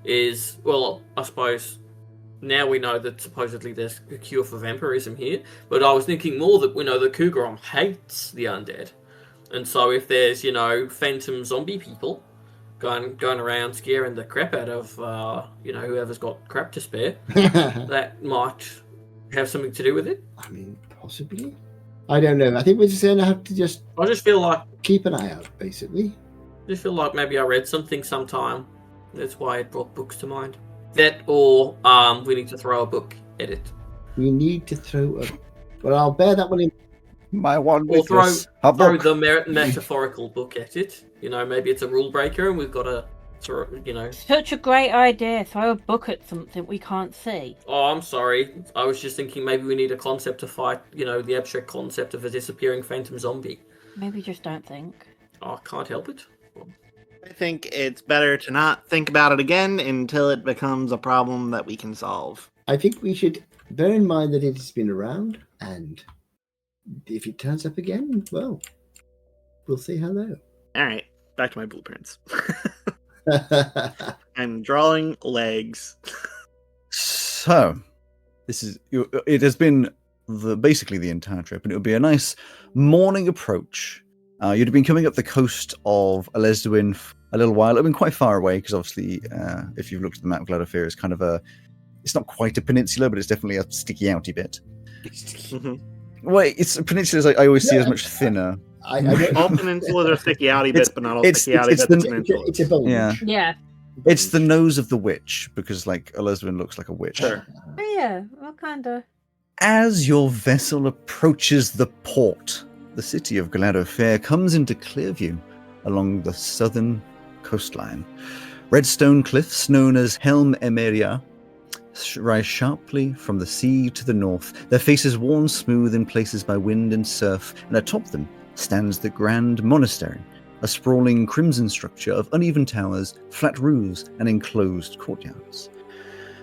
is, well, I suppose now we know that supposedly there's a cure for vampirism here, but I was thinking more that we know that Kugaram hates the undead. And so if there's, you know, phantom zombie people going around scaring the crap out of, whoever's got crap to spare, that might have something to do with it. I mean, possibly. I don't know. I think we're just going to have to just I just feel like keep an eye out, basically. maybe I read something sometime. That's why it brought books to mind. That or we need to throw a book at it. We need to throw a... Well, I'll bear that one in. My one Or throw book. the metaphorical book at it. You know, maybe it's a rule breaker and we've got to throw, you know. Such a great idea. Throw a book at something we can't see. Oh, I'm sorry. I was just thinking maybe we need a concept to fight, you know, the abstract concept of a disappearing phantom zombie. Maybe just don't think. Oh, I can't help it. I think it's better to not think about it again until it becomes a problem that we can solve. I think we should bear in mind that it has been around, and if it turns up again, well, we'll see how though. All right, back to my blueprints. I'm drawing legs. So, it has been basically the entire trip, and it would be a nice morning approach. You'd have been coming up the coast of Elesduin a little while. It would have been quite far away, because obviously, if you've looked at the map, Gladofir is kind of it's not quite a peninsula, but it's definitely a sticky outy bit. Mm-hmm. Well, it's peninsulas I always see as much thinner. I don't, All peninsulas are sticky outy bits, but not all sticky outy bits are peninsulas. it's a bulge. Yeah. Yeah. It's the nose of the witch, because like Elesduin looks like a witch. Sure. Oh, yeah. What kind of? As your vessel approaches the port, the city of Gladofir comes into clear view along the southern coastline. Red stone cliffs known as Helm rise sharply from the sea to the north, their faces worn smooth in places by wind and surf, and atop them stands the Grand Monastery, a sprawling crimson structure of uneven towers, flat roofs, and enclosed courtyards.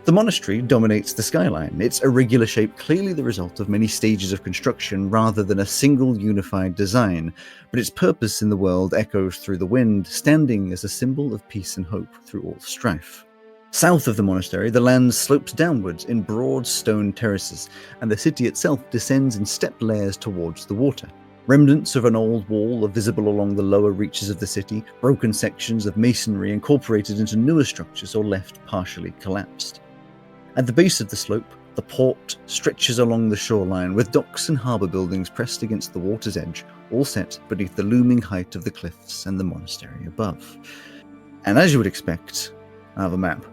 The monastery dominates the skyline, its irregular shape clearly the result of many stages of construction rather than a single unified design, but its purpose in the world echoes through the wind, standing as a symbol of peace and hope through all strife. South of the monastery, the land slopes downwards in broad stone terraces, and the city itself descends in stepped layers towards the water. Remnants of an old wall are visible along the lower reaches of the city, broken sections of masonry incorporated into newer structures or left partially collapsed. At the base of the slope, the port stretches along the shoreline, with docks and harbour buildings pressed against the water's edge, all set beneath the looming height of the cliffs and the monastery above. And as you would expect, I have a map.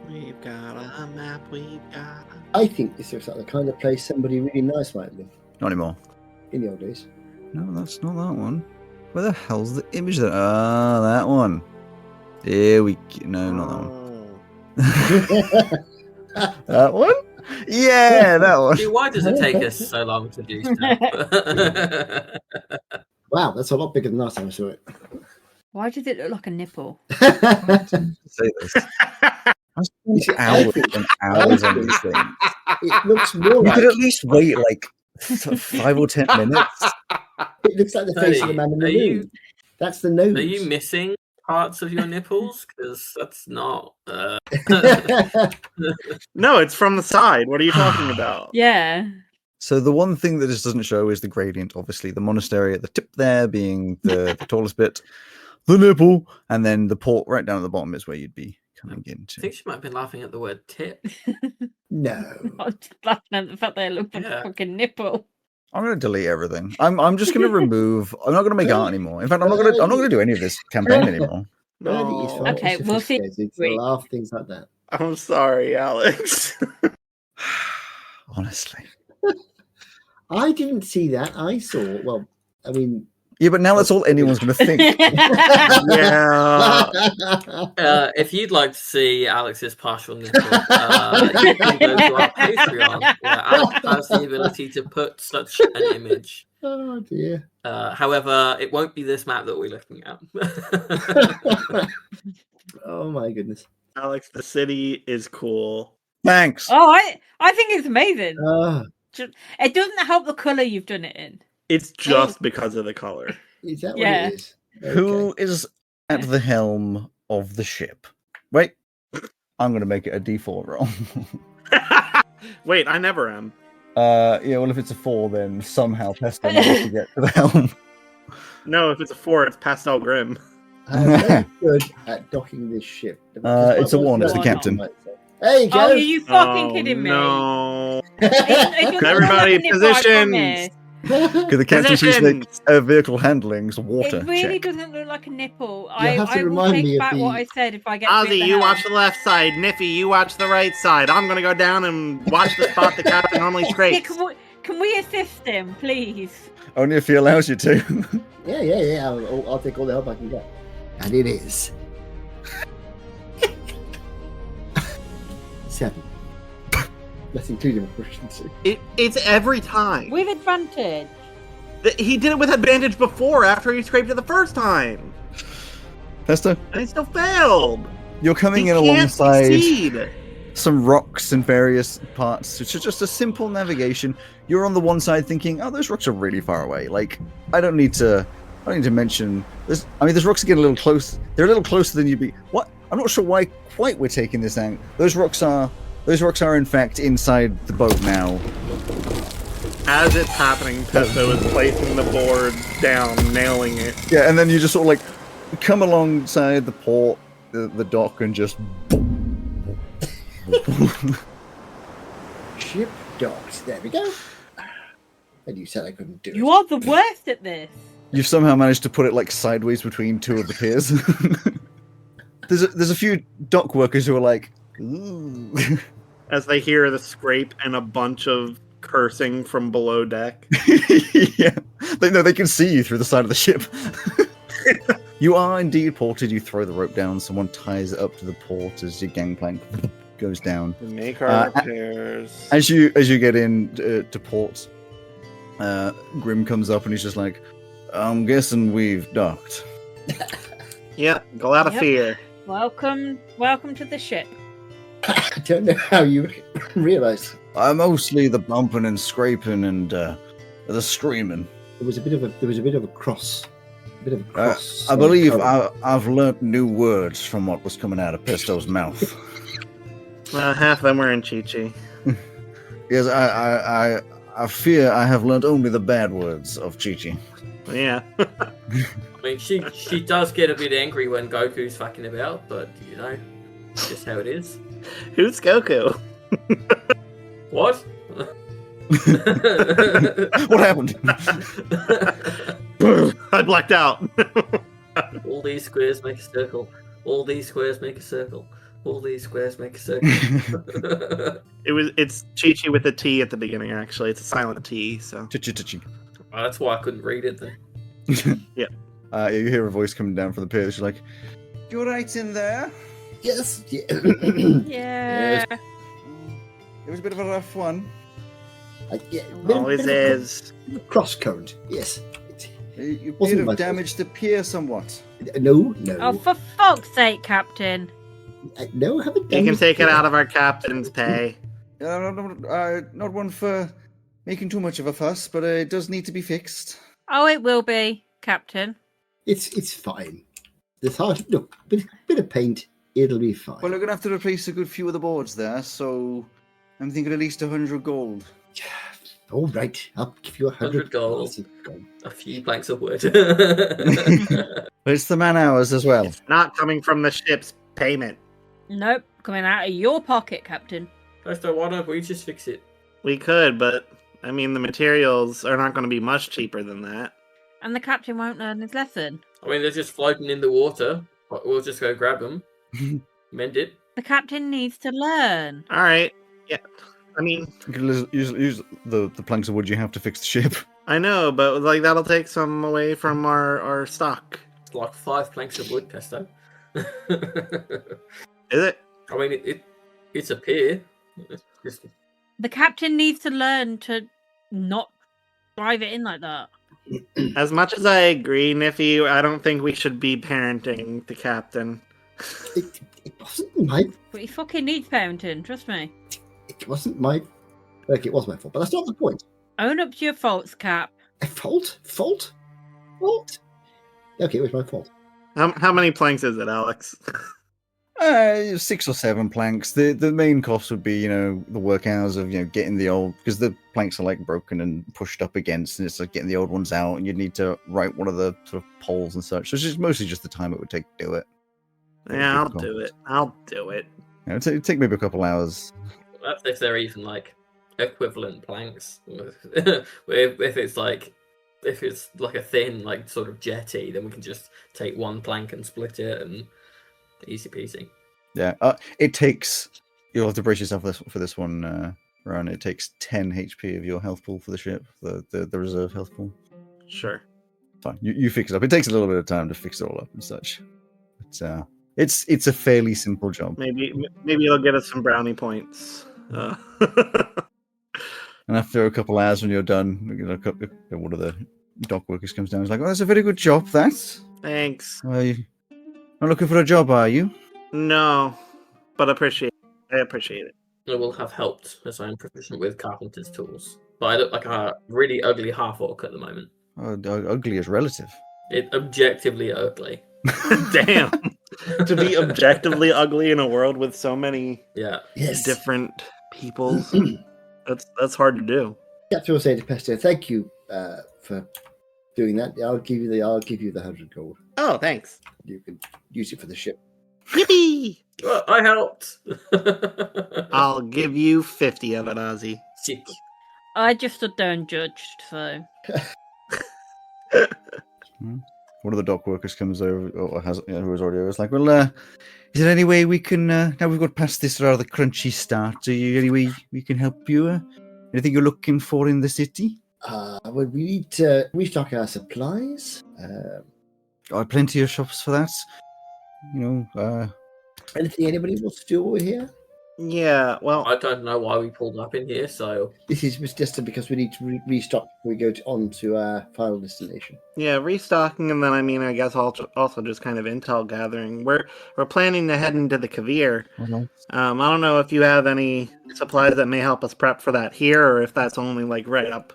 We've got a map, we've got a... I think this looks like the kind of place somebody really nice might live Not anymore. in the old days. No, that's not that one. Where the hell's the image that... Ah, that one. Here we go. No, not that one. Oh. That one? Yeah, that one. See, why does it take us so long to do stuff? Wow, that's a lot bigger than last time I saw it. Why does it look like a nipple? Say this. I You see, spent I hours think- and hours on these things. It looks more You like could at least wait like 5 or 10 minutes. it looks like the face of the man in the Are you- moon. That's the nose. Are you missing parts of your nipples? Because that's not. No, it's from the side. What are you talking about? Yeah. So the one thing that this doesn't show is the gradient. Obviously, the monastery at the tip there being the tallest bit, the nipple, and then the port right down at the bottom is where you'd be coming I into. think she might have been laughing at the word tip. No. I'm just laughing at the fact that it looked like Yeah. a fucking nipple. I'm going to delete everything. I'm just going to remove. I'm not going to make art anymore. In fact, I'm not going to do any of this campaign anymore. Really, it's No. far more Okay, we'll see. sophisticated to laugh things like that. I'm sorry, Alex. Honestly. I didn't see that. I saw. Well, I mean. Yeah, but now that's all anyone's going to think. Yeah. If you'd like to see Alex's partial nipple, you can go to our Patreon, where Alex has the ability to put such an image. Oh dear. However, it won't be this map that we're looking at. Oh my goodness. Alex, the city is cool. Thanks. Oh, I think it's amazing. Ah, It doesn't help the colour you've done it in. It's just because of the color. is that Yeah. what it is? Who is at the helm of the ship? Wait, I'm going to make it a D4 roll. Wait, I never am. Yeah, well, if it's a 4, then somehow Peston managed to get to the helm. No, if it's a 4, it's Pastel Grim. I'm very good at docking this ship. It's a 1, it's the Why captain. There you go. Oh, are you fucking Oh, kidding me? No. It doesn't look Everybody, like a nipple, I positions. promise. Because the captain seems to make vehicle handling's water It really check. doesn't look like a nipple. have to I will remind me take of back the- what I said if I get to be at Ozzy, the you helm. watch the left side. Niffy, you watch the right side. I'm gonna go down and watch the spot the captain normally Yeah, scrapes. can we assist him, please? Only if he allows you to. Yeah. I'll take all the help I can get. And it is 7. That's including my proficiency. It's every time. With advantage. He did it with advantage before, after he scraped it the first time. Pesto, I still failed. you're coming You in can't alongside succeed. some rocks in various parts. It's just a simple navigation. You're on the one side thinking, oh, those rocks are really far away. Like, I don't need to mention this. I mean, those rocks are getting a little close. They're a little closer than you'd be. What? I'm not sure why quite we're taking this out. Those rocks are in fact inside the boat now. As it's happening, Pesto is placing the board down, nailing it. Yeah, and then you just sort of like come alongside the port, the dock, and just. Ship docks. There we go. And you said I couldn't do it. You are the worst at this. You've somehow managed to put it like sideways between two of the piers. There's a few dock workers who are like, ooh. As they hear the scrape and a bunch of cursing from below deck. Yeah, they can see you through the side of the ship. You are indeed ported. You throw the rope down. Someone ties it up to the port as your gangplank goes down. We make our repairs. As you get in to port, Grim comes up and he's just like, "I'm guessing we've docked." Yeah, glad of Yep. fear. Welcome to the ship. I don't know how you realised. Mostly the bumping and scraping and the screaming. There was a bit of a cross. A bit of a cross. I believe I've learnt new words from what was coming out of Pesto's mouth. Half of them were in Chi-Chi. Yes, I fear I have learnt only the bad words of Chi-Chi. Yeah. I mean, she does get a bit angry when Goku's fucking about, but you know, it's just how it is. Who's Goku? What? What happened? I blacked out. All these squares make a circle. All these squares make a circle. All these squares make a circle. It's Chi-Chi with a T at the beginning, actually. It's a silent T, so. Chi-chi. Well, that's why I couldn't read it then. You hear a voice coming down from the pier. She's like, "You right in there? Yes. Yeah. Yeah. It was a bit of a rough one. Yeah, Always is. Cross current. Yes. You Wasn't may my have damaged the pier somewhat." No. Oh, for fuck's sake, Captain. No, I haven't You done can it. take it out of our captain's pay. Not one for making too much of a fuss, but it does need to be fixed. Oh, it will be, Captain. It's fine. There's hard. Look, bit of paint. It'll be fine. Well, we're going to have to replace a good few of the boards there, so I'm thinking at least 100 gold. All right, I'll give you 100 gold. gold. A few planks of wood. But it's the man hours as well. Not coming from the ship's payment. Nope, coming out of your pocket, Captain. So why don't we just fix it? We could, but I mean, the materials are not going to be much cheaper than that. And the Captain won't learn his lesson. I mean, they're just floating in the water. We'll just go grab them, mend it. The Captain needs to learn. All right. Yeah. I mean, You can use the planks of wood you have to fix the ship. I know, but like that'll take some away from our stock. It's like 5 planks of wood, Pesto. Is it? I mean, it's a pier. It's just... The Captain needs to learn to not drive it in like that. As much as I agree, Niffy, I don't think we should be parenting the captain. It wasn't my. But he fucking needs parenting, trust me. It wasn't my. Like it was my fault, but that's not the point. Own up to your faults, Cap. A fault? Fault? Okay, it was my fault. How many planks is it, Alex? 6 or 7 planks. The main cost would be, the work hours of, getting the old, because the planks are like broken and pushed up against, and it's like getting the old ones out, and you'd need to right one of the sort of poles and such. So it's just mostly just the time it would take to do it. Yeah, I'll do it. I'll do it. It'd take maybe a couple hours. That's if they're even like equivalent planks. if it's like a thin like sort of jetty, then we can just take one plank and split it and easy peasy. Yeah, it takes. You'll have to brace yourself for this one, Ron. It takes 10 HP of your health pool for the ship, the reserve health pool. Sure. Fine, you fix it up. It takes a little bit of time to fix it all up and such. But it's a fairly simple job. Maybe it'll get us some brownie points. And after a couple hours when you're done, one of the dock workers comes down and is like, "Oh, that's a very good job, that." Thanks. I Not looking for a job, are you? No, but I appreciate it. It will have helped as I am proficient with carpenter's tools. But I look like a really ugly half-orc at the moment. Ugly is relative. It objectively ugly. Damn. To be objectively ugly in a world with so many Yes. different peoples, that's hard to do. Captain will say to Pesto, thank you for doing that. I'll give you the 100 gold. Oh, thanks. You can use it for the ship. Yippee! Well, I helped. I'll give you 50 of it, Ozzy. Sick. I just stood there and judged, so. One of the dock workers comes over, or who was already over, is like, well, is there any way we can, now we've got past this rather crunchy start, any way we can help you? Anything you're looking for in the city? Well, we need to restock our supplies. Plenty of shops for that. Anything anybody wants to do over here? Yeah, well, I don't know why we pulled up in here, so... This is just because we need to restock before we go on to our final destination. yeah, restocking, and then I guess also just kind of intel gathering. We're planning to head into the Kavir. Okay. I don't know if you have any supplies that may help us prep for that here, or if that's only like right up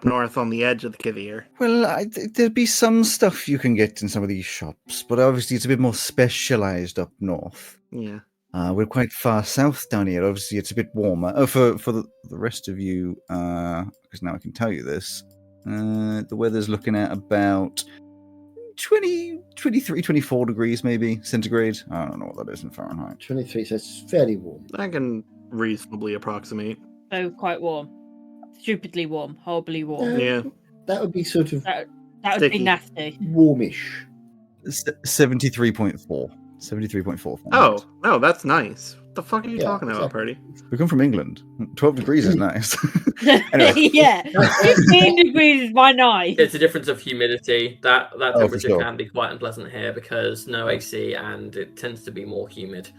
north on the edge of the Kavir. Well, there'd be some stuff you can get in some of these shops, but obviously it's a bit more specialised up north. Yeah. We're quite far south down here. Obviously, it's a bit warmer. For the rest of you, because now I can tell you this, the weather's looking at about 23, 24 degrees maybe centigrade. I don't know what that is in Fahrenheit. 23, so it's fairly warm. I can reasonably approximate. So quite warm. Stupidly warm. Horribly warm. Yeah. That would be sort of That would Sticky. be nasty. warmish. 73.4. 73.4. Oh, no, that's nice. What the fuck are you Yeah, talking about, exactly. Purdy? We come from England. 12 degrees is nice. Anyway. Yeah. 15 degrees is my night. It's a difference of humidity. That for temperature sure. can be quite unpleasant here because no AC and it tends to be more humid.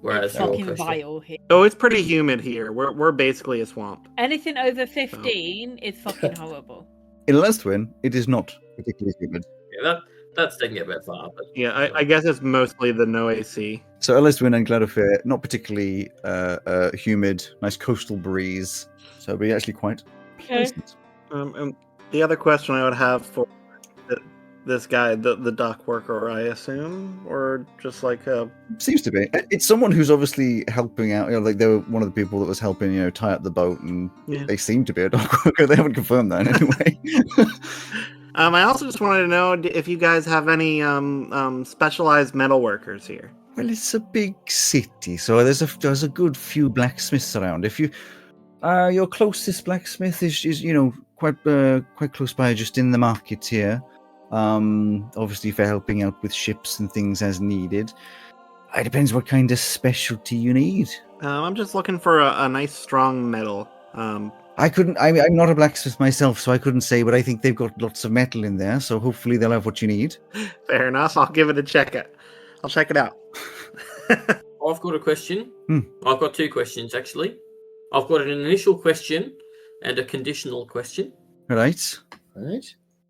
Whereas It's you're fucking coastal. vile here. Oh, it's pretty humid here. We're basically a swamp. Anything over 15 is fucking horrible. In Lestwin, it is not particularly humid. Yeah, that's taking it a bit far, but Yeah, I guess it's mostly the no AC. So Lestwin and Gladofir, not particularly humid, nice coastal breeze. So it'll be actually quite pleasant. And the other question I would have for this guy, the dock worker, I assume, or just like a... Seems to be. It's someone who's obviously helping out. Like they were one of the people that was helping, tie up the boat, and Yeah. they seem to be a dock worker. They haven't confirmed that anyway. I also just wanted to know if you guys have any specialized metal workers here. Well, it's a big city, so there's a good few blacksmiths around. If you, your closest blacksmith is quite close by, just in the market here. Obviously for helping out with ships and things as needed. It depends what kind of specialty you need. I'm just looking for a nice strong metal. I'm not a blacksmith myself, so I couldn't say, but I think they've got lots of metal in there, so hopefully they'll have what you need. Fair enough. I'll give it a check. I'll check it out. I've got a question. Hmm. I've got two questions actually. I've got an initial question and a conditional question. Right. Right?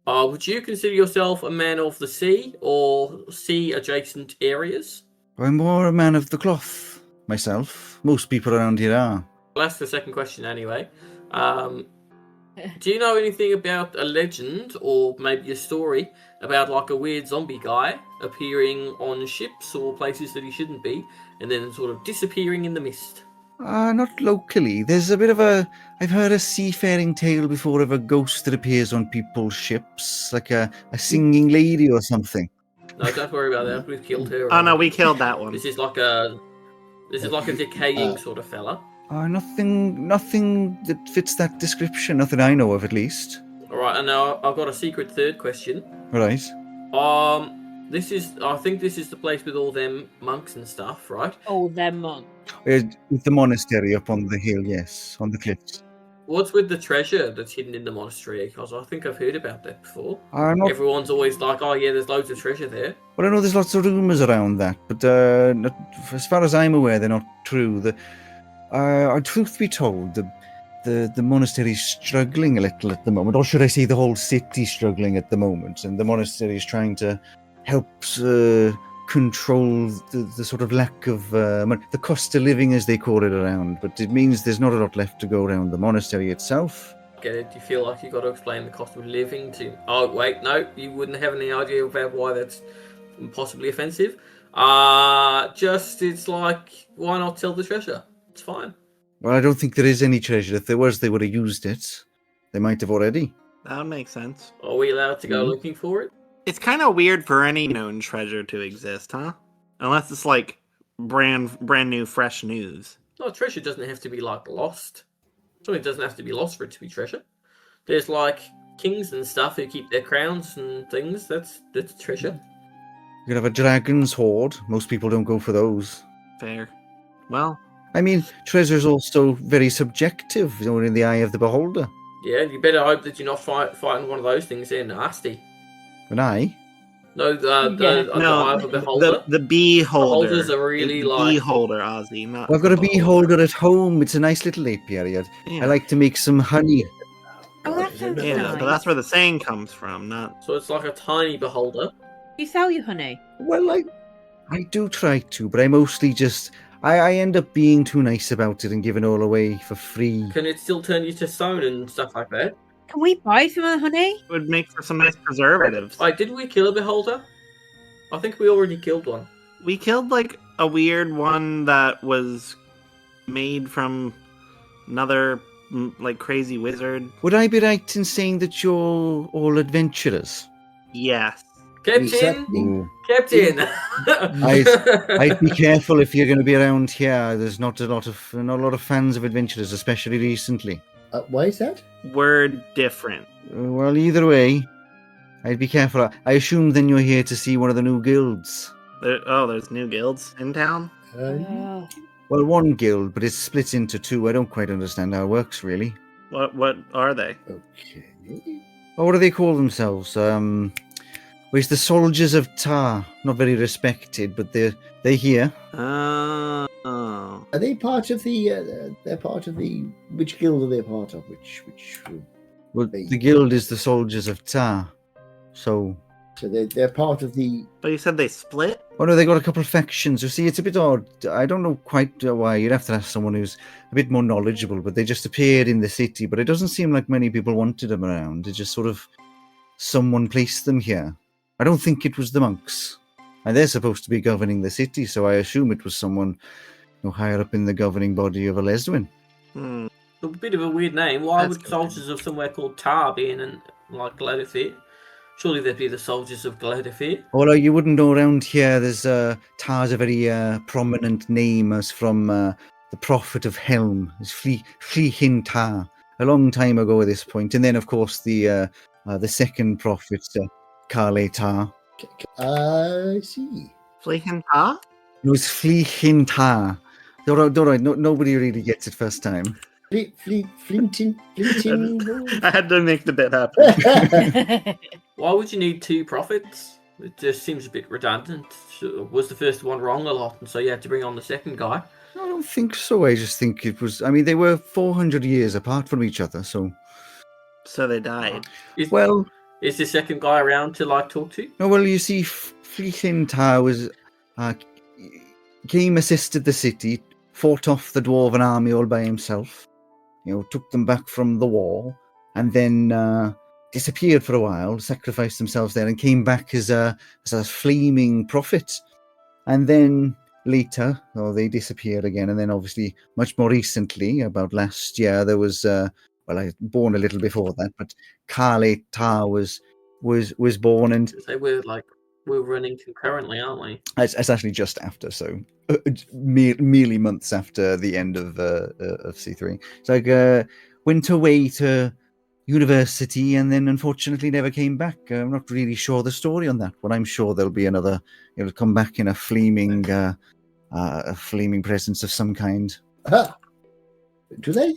Would you consider yourself a man of the sea or sea adjacent areas? I'm more a man of the cloth myself. Most people around here are. Well, that's the second question anyway. Do you know anything about a legend or maybe a story about like a weird zombie guy appearing on ships or places that he shouldn't be and then sort of disappearing in the mist? Not locally. There's a bit of I've heard a seafaring tale before of a ghost that appears on people's ships, like a singing lady or something. No, don't worry about that. We've killed her. Oh no, we killed that one. This is like a decaying sort of fella. Nothing that fits that description. Nothing I know of, at least. All right, and now I've got a secret third question. Right. I think this is the place with all them monks and stuff, right? Oh, them monks. With the monastery up on the hill, yes, on the cliffs. What's with the treasure that's hidden in the monastery? Because I think I've heard about that before. Everyone's always like, oh yeah, there's loads of treasure there. Well, I know there's lots of rumours around that, but as far as I'm aware, they're not true. Truth be told, the monastery's struggling a little at the moment, or should I say the whole city's struggling at the moment, and the monastery's trying to helps control the sort of lack of the cost of living, as they call it, around. But it means there's not a lot left to go around the monastery itself. Get it? Do you feel like you've got to explain the cost of living to... Oh, wait, no, you wouldn't have any idea about why that's possibly offensive. It's like, why not tell the treasure? It's fine. Well, I don't think there is any treasure. If there was, they would have used it. They might have already. That would make sense. Are we allowed to go looking for it? It's kind of weird for any known treasure to exist, huh? Unless it's like brand new, fresh news. No, treasure doesn't have to be like lost. Something doesn't have to be lost for it to be treasure. There's like kings and stuff who keep their crowns and things. That's treasure. You could have a dragon's hoard. Most people don't go for those. Fair. Well, I mean, treasure's also very subjective, in the eye of the beholder. Yeah, you better hope that you're not fighting one of those things. They're nasty. An eye? No, the eye of a beholder. the beholder. Beholders are really like... Beholder, Ozzy, not... Well, I've got a beholder at home. It's a nice little apiary. I like to make some honey. Oh, that sounds Yeah, nice. but that's where the saying comes from, not... So it's like a tiny beholder. You sell your honey. Well, I do try to, but I mostly just... I end up being too nice about it and giving it all away for free. Can it still turn you to stone and stuff like that? Can we buy some of the honey? It would make for some nice preservatives. Wait, did we kill a beholder? I think we already killed one. We killed, like, a weird one that was made from another, like, crazy wizard. Would I be right in saying that you're all adventurers? Yes. Captain! Ooh. Captain! I'd be careful if you're going to be around here. There's not a lot of fans of adventurers, especially recently. Why is that? We're different. Well, either way, I'd be careful. I assume then you're here to see one of the new guilds. There's new guilds in town? Oh. Well, one guild, but it's split into two. I don't quite understand how it works, really. What are they? Okay. Oh, what do they call themselves? It's the Soldiers of Tar. Not very respected, but they're here. Oh. Are they part of the? They're part of the. Which guild are they part of? Which? Well, the guild is the Soldiers of Tar. So they're part of the. But you said they split? Oh no, they got a couple of factions. You see, it's a bit odd. I don't know quite why. You'd have to ask someone who's a bit more knowledgeable. But they just appeared in the city. But it doesn't seem like many people wanted them around. It just sort of someone placed them here. I don't think it was the monks. And they're supposed to be governing the city, so I assume it was someone higher up in the governing body of Elesdwin. A bit of a weird name. Why That's would soldiers of somewhere called Tar be in like Gladifir? Surely they'd be the soldiers of Gladifir. Although you wouldn't know around here, there's Tar's a very prominent name as from the prophet of Helm. It's Flihin Tar, a long time ago at this point. And then, of course, the second prophet, Kale Tar. I see. Fleekin' Ha? No, it's Flihin Tar. Don't worry, nobody really gets it first time. Flintin. I had to make the bit happen. Why would you need two prophets? It just seems a bit redundant. Was the first one wrong a lot, and so you had to bring on the second guy? I don't think so. I just think it was... I mean, they were 400 years apart from each other, so... So they died. Well... Is the second guy around to, like, talk to? No, well, you see, Fleetin Tar was... came, assisted the city, fought off the dwarven army all by himself, took them back from the war, and then disappeared for a while, sacrificed themselves there, and came back as a flaming prophet. And then later, they disappeared again, and then obviously much more recently, about last year, there was, I was born a little before that, but Kale Tar was born, and we're running concurrently, aren't we? It's actually just after, so merely months after the end of C3. It's like went away to university and then unfortunately never came back. I'm not really sure the story on that, but I'm sure there'll be another. It'll come back in a flaming presence of some kind. Do they?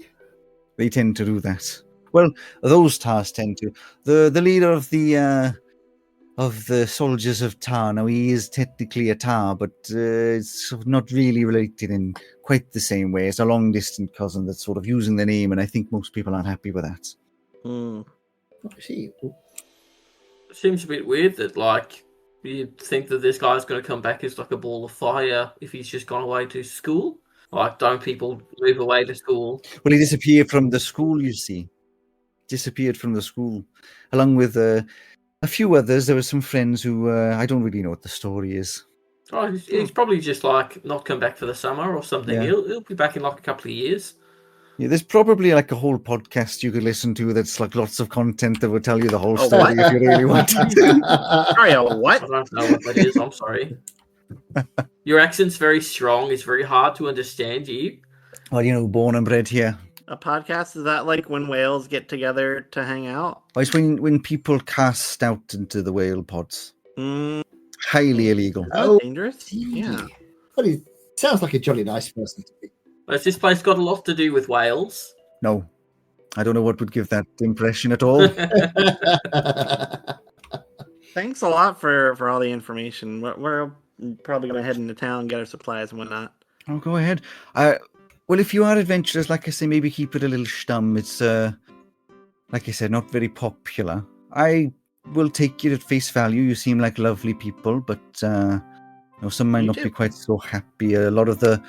They tend to do that. Well, those Tars tend to. The leader of the soldiers of Tar. Now, he is technically a Tar, but it's not really related in quite the same way. It's a long-distant cousin that's sort of using the name, and I think most people aren't happy with that. I see. It seems a bit weird that, You think that this guy's going to come back as like a ball of fire if he's just gone away to school? Like, don't people move away to school? Well, he disappeared from the school, you see. Disappeared from the school. Along with a few others. There were some friends who I don't really know what the story is. Oh, he's probably just like not come back for the summer or something. Yeah. He'll be back in like a couple of years. Yeah, there's probably like a whole podcast you could listen to that's like lots of content that will tell you the whole Oh, story what? if you really wanted to. Sorry, I what? don't know what that is. I'm sorry. Your accent's very strong. It's very hard to understand you. Well, you know, born and bred here. A podcast? Is that like when whales get together to hang out? Well, it's when people cast out into the whale pods. Mm, Highly illegal. Oh, dangerous? Yeah. Well, he sounds like a jolly nice person to be. Has this place got a lot to do with whales? No. I don't know what would give that impression at all. Thanks a lot for all the information. We're probably going to head into town, get our supplies and whatnot. Oh, go ahead. Well, if you are adventurous, like I say, maybe keep it a little stum. It's, like I said, not very popular. I will take you at face value. You seem like lovely people, but you know, some might You not do. be quite so happy. A lot of the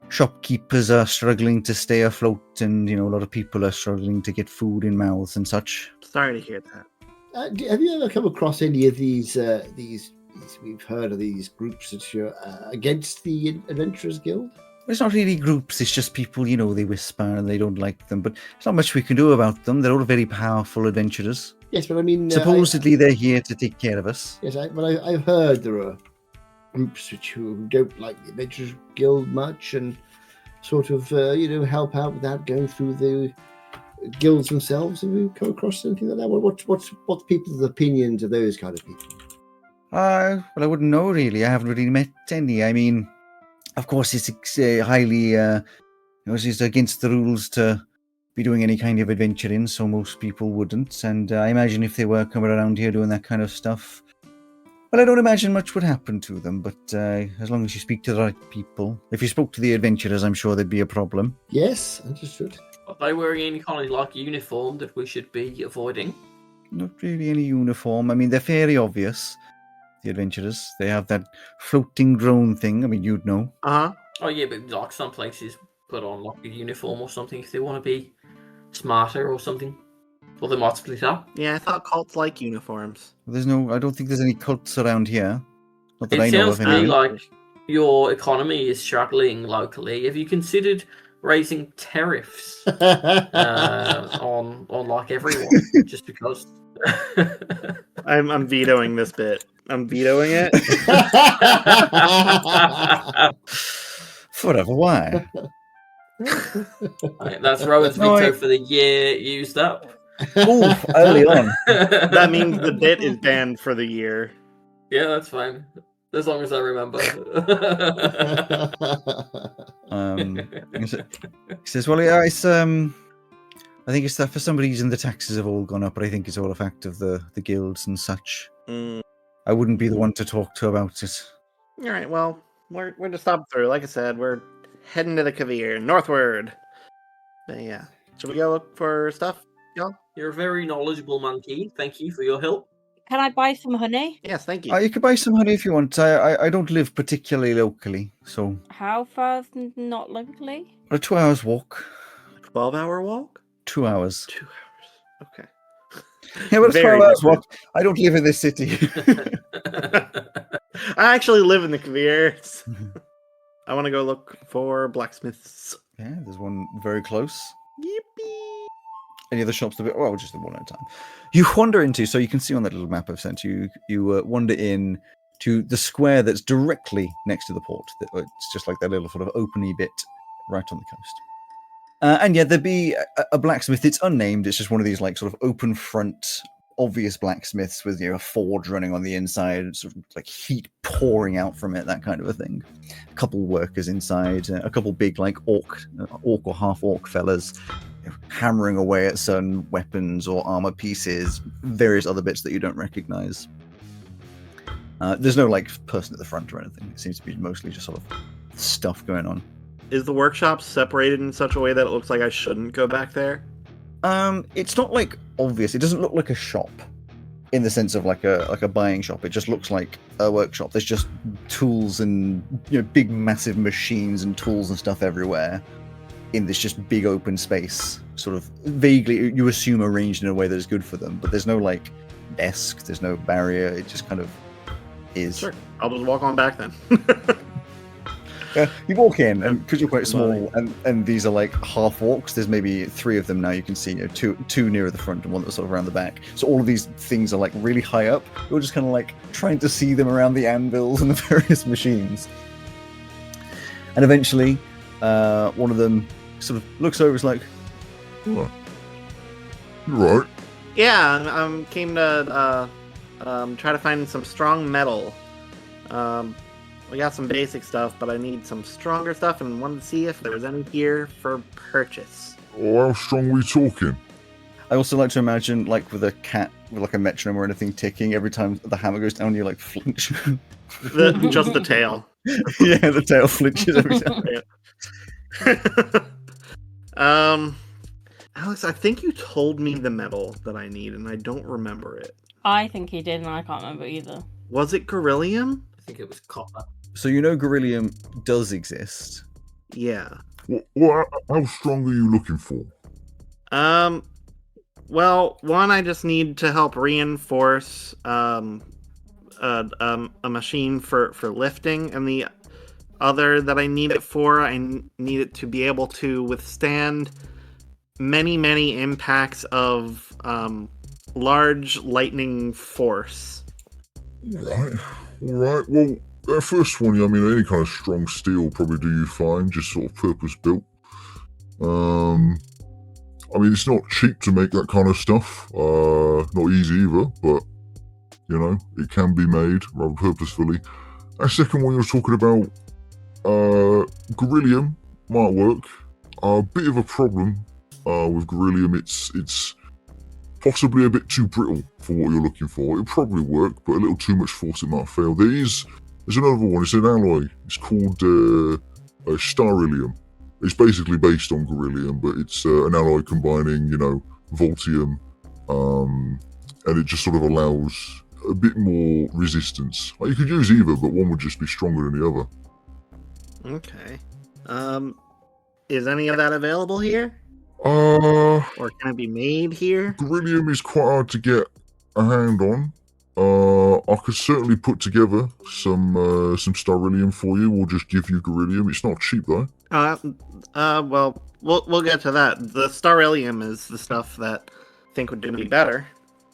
shopkeepers are struggling to stay afloat, and you know, a lot of people are struggling to get food in mouths and such. Sorry to hear that. Have you ever come across any of these we've heard of these groups that are against the Adventurers Guild? It's not really groups, it's just people, you know, they whisper and they don't like them, but there's not much we can do about them. They're all very powerful adventurers. Yes, but I mean... Supposedly they're here to take care of us. Yes, but I've heard there are groups who don't like the Adventurers Guild much and sort of, help out without going through the guilds themselves. Have you come across anything like that? What's people's opinions of those kind of people? Well, I wouldn't know really. I haven't really met any. I mean, of course, it's highly, it's against the rules to be doing any kind of adventuring, so most people wouldn't. And I imagine if they were coming around here doing that kind of stuff, well, I don't imagine much would happen to them. But as long as you speak to the right people, if you spoke to the adventurers, I'm sure there'd be a problem. Yes, understood. Are they wearing any kind of like uniform that we should be avoiding? Not really any uniform. I mean, they're fairly obvious. The adventurers, they have that floating drone thing. I mean, you'd know. Uh-huh. Oh yeah, but like some places put on like a uniform or something if they want to be smarter or something. Or they might split up. Yeah, I thought cults like uniforms. I don't think there's any cults around here. Not that I It know sounds of to me anyway. like your economy is struggling locally. Have you considered raising tariffs on like everyone just because? I'm vetoing this bit. I'm vetoing it. Forever, why? Right, that's Rowan's No, veto for the year used up. Oof, early on. That means the bit is banned for the year. Yeah, that's fine. As long as I remember. He says, well, yeah, it's I think it's that for some reason the taxes have all gone up, but I think it's all a fact of the guilds and such. Mm. I wouldn't be the one to talk to about it. All right, well, we're to stop through. Like I said, we're heading to the Kavir, northward. But yeah, should we go look for stuff, y'all? You're a very knowledgeable monkey. Thank you for your help. Can I buy some honey? Yes, thank you. You could buy some honey if you want. I don't live particularly locally, so How far's not locally? a 2 hours walk. 12-hour walk? 2 hours. 2 hours. Okay. Yeah, but it's Very 12 hours different. walk. I don't live in this city. I actually live in the Kavir. I want to go look for blacksmiths. Yeah, there's one very close. Yippee! Any other shops? Well, just the one at a time. You wander into, so you can see on that little map I've sent you. You wander in to the square that's directly next to the port. It's just like that little sort of openy bit right on the coast. And yeah, there'd be a blacksmith. It's unnamed. It's just one of these like sort of open front, obvious blacksmiths with a forge running on the inside, sort of like heat pouring out from it, that kind of a thing. A couple workers inside, a couple big like orc or half orc fellas hammering away at certain weapons or armor pieces, various other bits that you don't recognize. There's no like person at the front or anything. It seems to be mostly just sort of stuff going on. Is the workshop separated in such a way that it looks like I shouldn't go back there? It's not like obvious. It doesn't look like a shop. in the sense of like a buying shop. It just looks like a workshop. There's just tools and big massive machines and tools and stuff everywhere in this just big open space. Sort of vaguely, you assume arranged in a way that is good for them, but there's no like desk, there's no barrier. It just kind of is. Sure, I'll just walk on back then. Yeah, you walk in, and because you're quite small, and these are like half walks. There's maybe 3 of them now. You can see two nearer the front and one that's sort of around the back. So all of these things are like really high up. You're just kind of like trying to see them around the anvils and the various machines. And eventually, one of them sort of looks over. It's like, You're right. Yeah, I came to try to find some strong metal. We got some basic stuff, but I need some stronger stuff, and wanted to see if there was any here for purchase. Oh, how strong are we talking? I also like to imagine like with a cat with like a metronome or anything ticking every time the hammer goes down. You like flinch. Just the tail. Yeah, the tail flinches every time. Alex, I think you told me the metal that I need, and I don't remember it. I think he did, and I can't remember either. Was it beryllium? I think it was copper. So beryllium does exist. Yeah. How strong are you looking for? Well, one, I just need to help reinforce a machine for lifting, and the other that I need it for, I need it to be able to withstand many impacts of large lightning force. All right. Well, that first one, I mean, any kind of strong steel will probably do you fine, just sort of purpose built. I mean, it's not cheap to make that kind of stuff. Not easy either, but it can be made rather purposefully. That second one you're talking about, beryllium might work. A bit of a problem with beryllium. It's possibly a bit too brittle for what you're looking for. It'll probably work, but a little too much force, it might fail. There's another one. It's an alloy. It's called styrillium. It's basically based on beryllium, but it's an alloy combining, voltium, and it just sort of allows a bit more resistance. Like, you could use either, but one would just be stronger than the other. Okay. Is any of that available here? Or can it be made here? Beryllium is quite hard to get a hand on. I could certainly put together some styrillium for you, or just give you beryllium. It's not cheap though. Well, we'll get to that. The styrillium is the stuff that I think would do me better.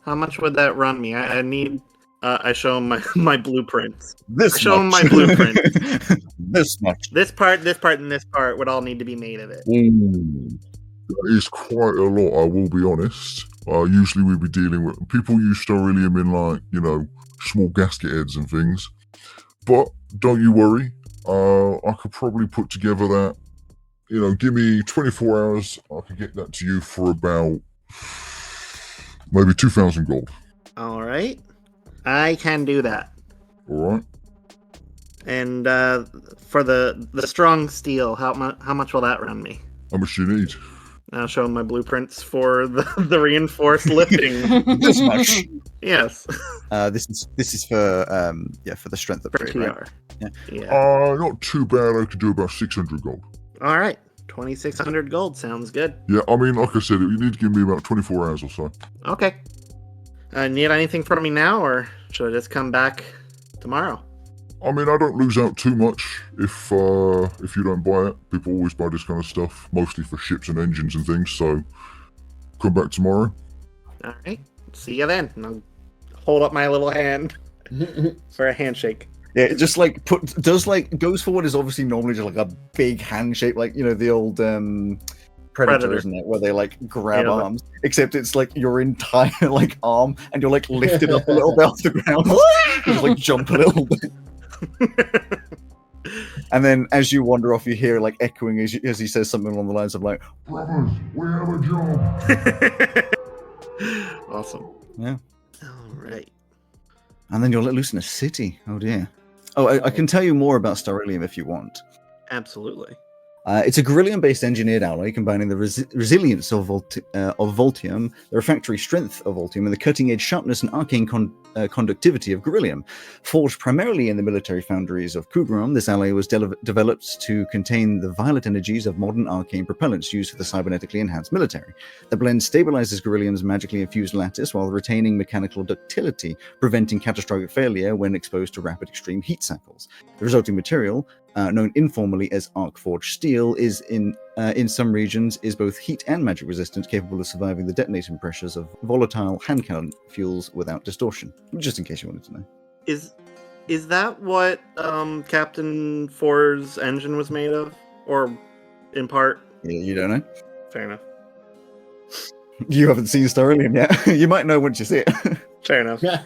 How much would that run me? I need. I show him my blueprints. Show him my blueprint. This much. This part, and this part would all need to be made of it. Ooh, that is quite a lot. I will be honest. Usually we'd be dealing with people use styrillium in like small gasket heads and things. But don't you worry. I could probably put together that. Give me 24 hours. I could get that to you for about maybe 2,000 gold. All right, I can do that. All right. And for the strong steel, how much will that run me? How much do you need? I'll show them my blueprints for the reinforced lifting. This much. Yes. This is for the strength upgrade, right? Yeah. Not too bad. I could do about 600 gold. All right, 2,600 gold sounds good. Yeah, I mean, like I said, you need to give me about 24 hours or so. Okay. Need anything from me now, or should I just come back tomorrow? I mean, I don't lose out too much if you don't buy it. People always buy this kind of stuff, mostly for ships and engines and things. So, come back tomorrow. All right. See you then. And I'll hold up my little hand for a handshake. Yeah, it just goes for what is obviously normally just like a big handshake, like the old Predator, isn't it? Where they like grab arms, except it's like your entire like arm, and you're like lifted up a little bit off the ground, just like jump a little bit. And then as you wander off, you hear like echoing as he says something along the lines of like, "Brothers, we have a job." Awesome. Yeah. All right. And then you're let loose in a city. Oh dear. Oh, I can tell you more about styrillium if you want. Absolutely. It's a beryllium-based engineered alloy combining the resilience of Voltium, the refractory strength of Voltium, and the cutting-edge sharpness and arcane conductivity of beryllium. Forged primarily in the military foundries of Kugaron, this alloy was developed to contain the violet energies of modern arcane propellants used for the cybernetically enhanced military. The blend stabilizes beryllium's magically infused lattice while retaining mechanical ductility, preventing catastrophic failure when exposed to rapid extreme heat cycles. The resulting material, known informally as arc-forged steel, is in some regions is both heat and magic resistant, capable of surviving the detonating pressures of volatile hand cannon fuels without distortion. Just in case you wanted to know. Is that what Captain Four's engine was made of, or in part? You don't know. Fair enough. You haven't seen Styrillium yet. You might know once you see it. Fair enough. Yeah.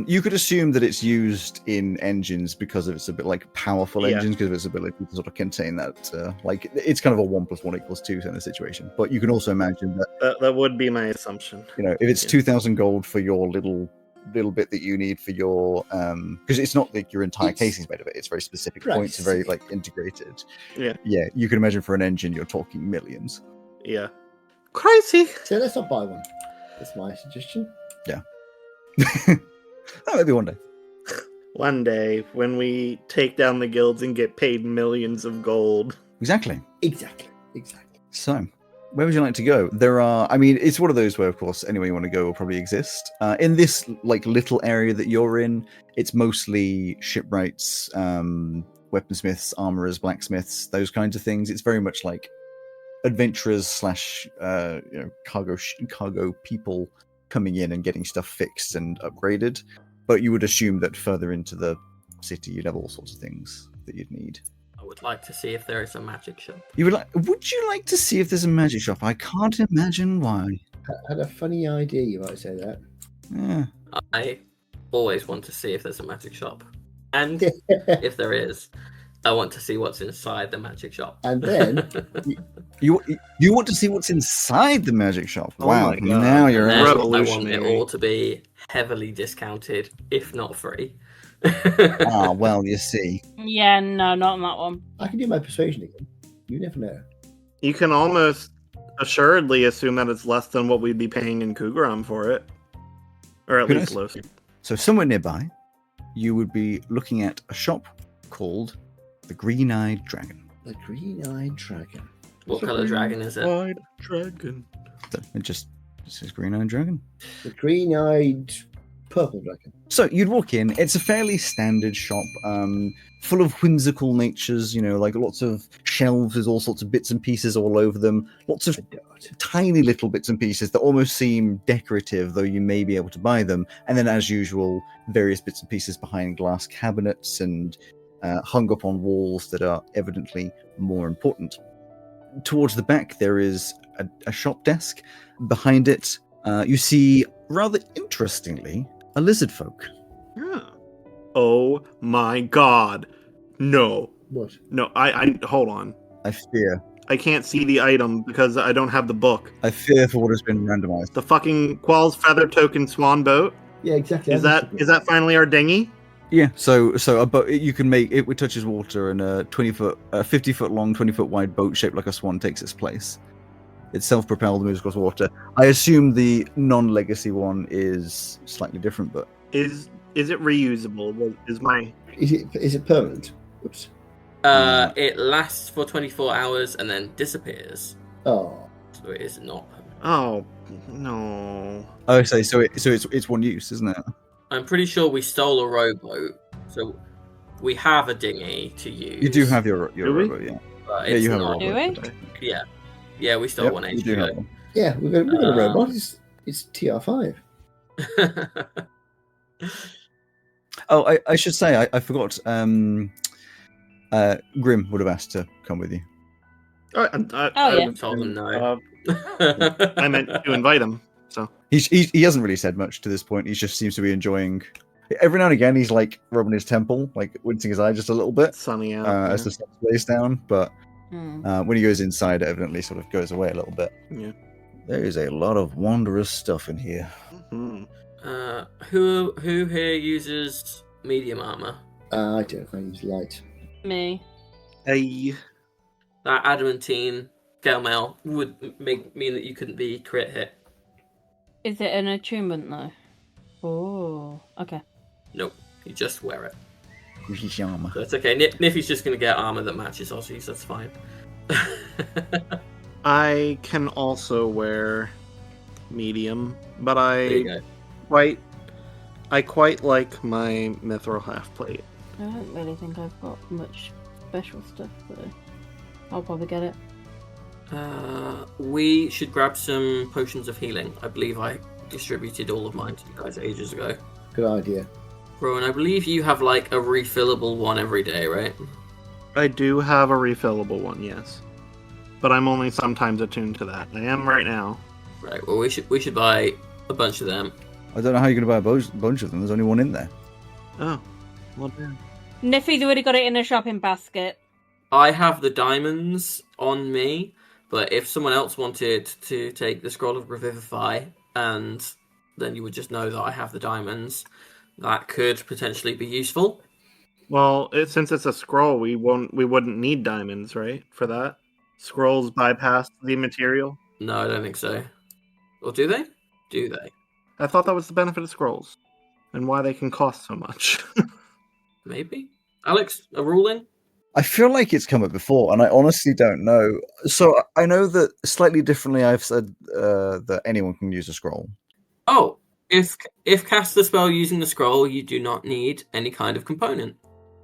You could assume that it's used in engines because of its a bit like powerful engines, because of its ability to sort of contain that. Like it's kind of a 1 + 1 = 2 kind of situation. But you can also imagine that That would be my assumption. if it's 2,000 gold for your little bit that you need for your because it's not like your entire casing's made of it. It's very specific points, and very like integrated. Yeah. You can imagine for an engine you're talking millions. Yeah. Crazy. So let's not buy one. That's my suggestion. Yeah. That might be one day. One day, when we take down the guilds and get paid millions of gold. Exactly. Exactly. So, where would you like to go? There are, I mean, it's one of those where, of course, anywhere you want to go will probably exist. In this like little area that you're in, it's mostly shipwrights, weaponsmiths, armorers, blacksmiths, those kinds of things. It's very much like adventurers / cargo people coming in and getting stuff fixed and upgraded. But you would assume that further into the city, you'd have all sorts of things that you'd need. I would like to see if there is a magic shop. Would you like to see if there's a magic shop? I can't imagine why. I had a funny idea, you might say that. Yeah. I always want to see if there's a magic shop. And if there is, I want to see what's inside the magic shop. And then You want to see what's inside the magic shop? Oh Wow! my God. Now you're And in. then I want it Revolutionary. all to be heavily discounted, if not free. Ah, well, you see. Yeah, no, not on that one. I can do my persuasion again. You never know. You can almost assuredly assume that it's less than what we'd be paying in Kugaram for it. Or at Who least knows? low. So somewhere nearby, you would be looking at a shop called the Green-Eyed Dragon. The green-eyed dragon. What colour dragon is it? White dragon. So it just says Green-Eyed Dragon. The green-eyed purple dragon. So you'd walk in. It's a fairly standard shop, full of whimsical natures. Like lots of shelves with all sorts of bits and pieces all over them. Lots of tiny little bits and pieces that almost seem decorative, though you may be able to buy them. And then, as usual, various bits and pieces behind glass cabinets and hung up on walls that are evidently more important. Towards the back, there is a shop desk. Behind it, you see, rather interestingly, a lizard folk. Yeah. Oh my god. No. What? No, I hold on. I fear I can't see the item because I don't have the book. for what has been randomized. The fucking Qual's feather token swan boat. Yeah, exactly. Is that finally our dinghy? Yeah, so a boat, you can make it touches water, and a 50-foot long, 20-foot wide boat shaped like a swan takes its place. It's self-propelled, moves across water. I assume the non-legacy one is slightly different, but Is it reusable? Is it permanent? Oops. It lasts for 24 hours and then disappears. Oh. So it is not permanent. Oh no. oh, so it's one use, isn't it? I'm pretty sure we stole a rowboat, so we have a dinghy to use. You do have your Do we? rowboat, yeah. but Yeah, it's you have not- a rowboat. Do we? today. Yeah, we stole Yep, one you ages do have ago. one. Yeah, we've got a robot. It's TR5. Oh, I should say I forgot. Grim would have asked to come with you. Oh, yeah. Told them no. I meant to invite him. So He hasn't really said much to this point. He just seems to be enjoying. Every now and again, he's like rubbing his temple, like wincing his eye just a little bit sunny out. as the sun lays down. But Hmm. when he goes inside, it evidently sort of goes away a little bit. Yeah. There is a lot of wondrous stuff in here. Mhm. Who here uses medium armor? I don't. I use light. Me. Hey. that adamantine scale mail would mean that you couldn't be crit hit. Is it an attunement though? Oh, okay. Nope, you just wear it. His armor. So it's okay. Niffy's just going to get armor that matches Ozzy's, that's fine. I can also wear medium, but There you go. I quite like my mithril half plate. I don't really think I've got much special stuff, so I'll probably get it. We should grab some potions of healing. I believe I distributed all of mine to you guys ages ago. Good idea. Rowan, I believe you have like a refillable one every day, right? I do have a refillable one, yes. But I'm only sometimes attuned to that. I am right now. Right, well we should buy a bunch of them. I don't know how you're going to buy a bunch of them. There's only one in there. Oh, well then. Niffy's already got it in a shopping basket. I have the diamonds on me, but if someone else wanted to take the scroll of revivify, and then you would just know that I have the diamonds, that could potentially be useful. Well, since it's a scroll, we wouldn't need diamonds, right? For that, scrolls bypass the material. No, I don't think so. Or do they? Do they? I thought that was the benefit of scrolls, and why they can cost so much. Maybe. Alex, a ruling? I feel like it's come up before, and I honestly don't know. So I know that slightly differently I've said that anyone can use a scroll. Oh, if cast the spell using the scroll, you do not need any kind of component.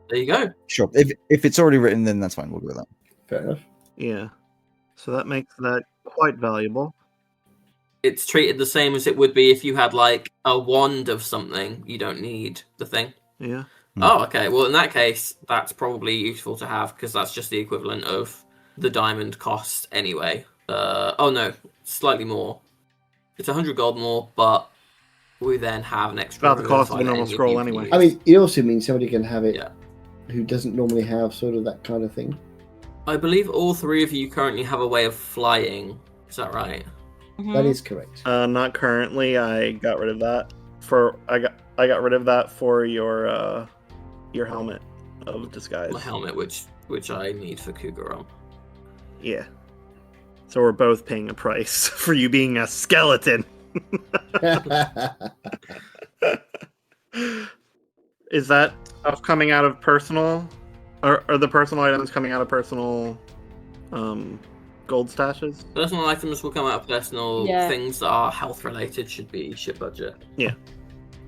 There you go. Sure. If it's already written, then that's fine. We'll go with that. Fair enough. Yeah, so that makes that quite valuable. It's treated the same as it would be if you had like a wand of something. You don't need the thing. Yeah. Oh, okay. Well, in that case, that's probably useful to have because that's just the equivalent of the diamond cost anyway. Oh no, slightly more. It's 100 gold more, but we then have an extra. About the cost of a normal scroll anyway. I mean, it also means somebody can have it Yeah. who doesn't normally have sort of that kind of thing. I believe all three of you currently have a way of flying. Is that right? That is correct. Not currently. I got rid of that I got rid of that for your helmet of disguise. My helmet, which I need for Kugaram. Yeah. So we're both paying a price for you being a skeleton. Is that stuff coming out of personal, or are the personal items coming out of personal gold stashes? Personal items will come out of personal. Yeah. Things that are health related should be ship budget.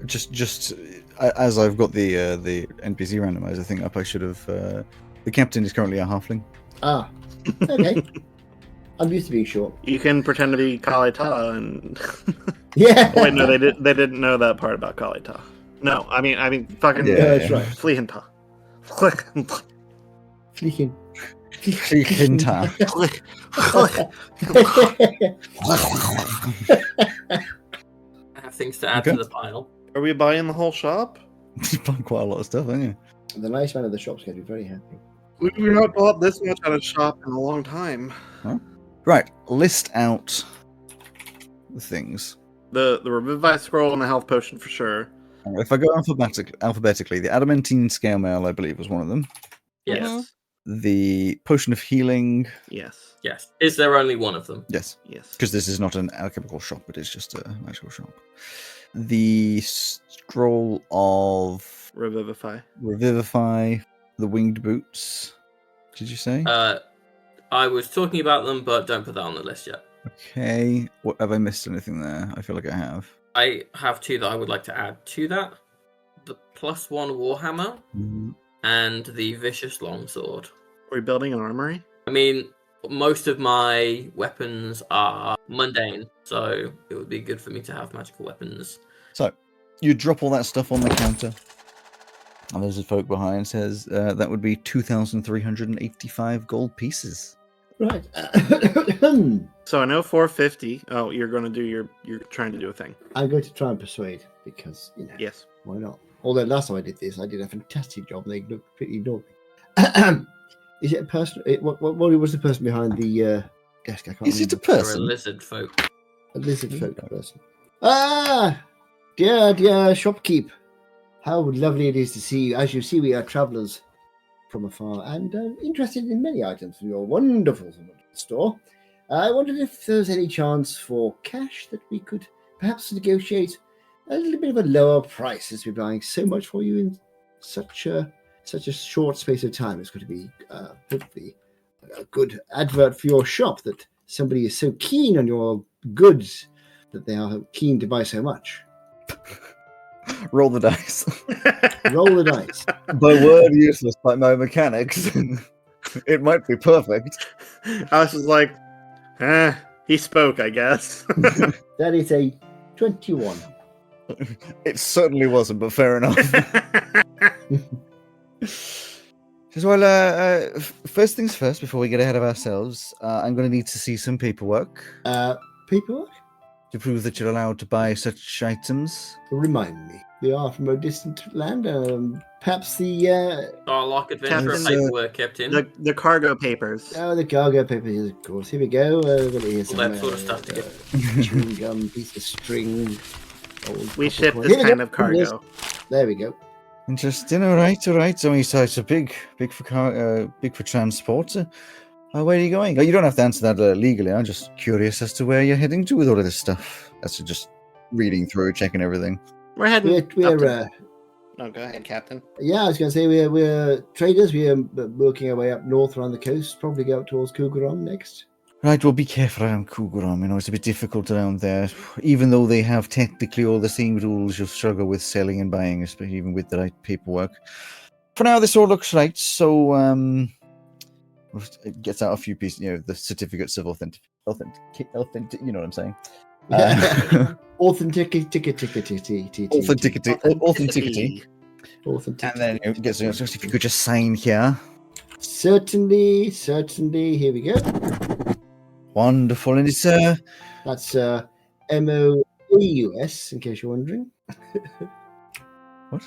Just as I've got the NPC randomizer thing up, I should have. The captain is currently a halfling. Ah, okay. I'm used to being short. You can pretend to be Kalita and. Yeah. Oh, wait, no, they didn't know that part about Kalita. No, I mean, fucking. Yeah, that's right. Flehinta. Fleeking. Fleekinta. I have things to add Okay. to the pile. Are we buying the whole shop? You've bought quite a lot of stuff, haven't you? The nice man of the shop's going to be very happy. We've not bought this much out of shop in a long time. Right, list out the things. The Revivify scroll and the health potion for sure. If I go alphabetically, the adamantine scale mail, I believe, was one of them. Yes. The potion of healing, Yes. Yes. Is there only one of them? yes, Yes. because this is not an alchemical shop, it is just a magical shop. The scroll of Revivify. revivify, the winged boots. Did you say? I was talking about them, but don't put that on the list yet. Okay. What have I missed? Anything there? I feel like I have. I have two that I would like to add to that: the +1 Warhammer and the Vicious Longsword. Are we building an armory? I mean, most of my weapons are mundane, so it would be good for me to have magical weapons. So, you drop all that stuff on the counter. And there's a folk behind says that would be 2,385 gold pieces. Right. So I know 450. Oh, you're trying to do a thing. I'm going to try and persuade because, Yes. why not? Although last time I did this, I did a fantastic job and they completely ignored me. Is it a person? What was the person behind the desk? I can't Is it a remember. They're a person? lizard folk. A lizard folk person. Ah! Dear shopkeep. How lovely it is to see you. As you see, we are travellers. from afar and interested in many items from your wonderful store. I wondered if there's any chance for cash that we could perhaps negotiate a little bit of a lower price, as we're buying so much for you in such a short space of time. It's going to be hopefully a good advert for your shop, that somebody is so keen on your goods that they are keen to buy so much. Roll the dice. Roll the dice. By word useless by my mechanics. It might be perfect. I was just like, he spoke, I guess. That is a 21. It certainly wasn't, but fair enough. Well, first things first, before we get ahead of ourselves, I'm going to need to see some paperwork Paperwork? to prove that you're allowed to buy such items. Remind me. We are from a distant land. Perhaps the I like adventurous Captain, paperwork, Captain. the cargo papers. the cargo papers, of course. Here we go. Here's All that sort of stuff to get. chewing gum, piece of string. We ship Here this we kind go. of cargo. There we go. Interesting. All right. So it's a big for transport. Where are you going? Oh, you don't have to answer that legally. I'm just curious as to where you're heading to with all of this stuff. That's just reading through, checking everything. We're heading. We're Oh, go ahead, Captain. yeah, I was going to say we're traders. We're working our way up north around the coast. Probably go up towards Kuguram next. Right, well, be careful around Kuguram. You know, it's a bit difficult around there. Even though they have technically all the same rules, you'll struggle with selling and buying, especially even with the right paperwork. For now, this all looks right. So, it gets out a few pieces, you know, the certificates of authentic, you know what I'm saying? Authenticity. And then it gets, if you could just sign here. Certainly. Here we go. Wonderful. And it's That's MOAUS, in case you're wondering. What?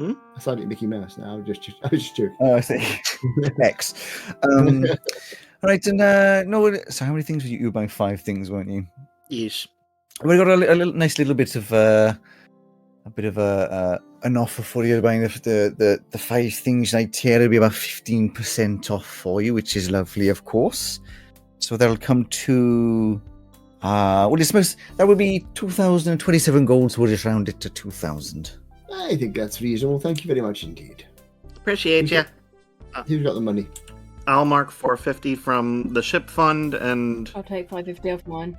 I started Mickey Mouse now. I was just joking. Oh, I see. X. Right, and no. So how many things were you? You were buying 5 things, weren't you? Yeesh. We got a nice little bit of an offer for you, buying the 5 things right here. It'll be about 15% off for you, which is lovely, of course. So that'll come to that would be 2,027 gold. So we'll just round it to 2,000. I think that's reasonable. Thank you very much indeed. Appreciate you. Who's got the money? I'll mark 450 from the ship fund, and I'll take 550 off mine.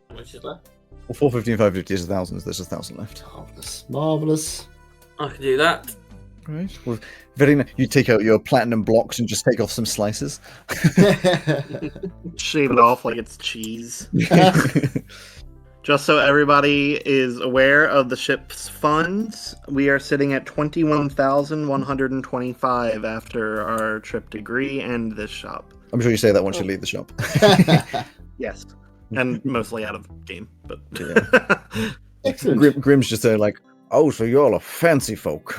How much is left? Well, 450 and 550 is 1,000. So there's 1,000 left. Marvelous. I can do that. Right. Well, very nice. You take out your platinum blocks and just take off some slices. shave it off like it's cheese. Just so everybody is aware of the ship's funds, we are sitting at 21,125 after our trip to Gree and this shop. I'm sure you say that once you leave the shop. Yes, and mostly out of game, but Yeah. Excellent. Grim's just saying like, oh, so you're all a fancy folk.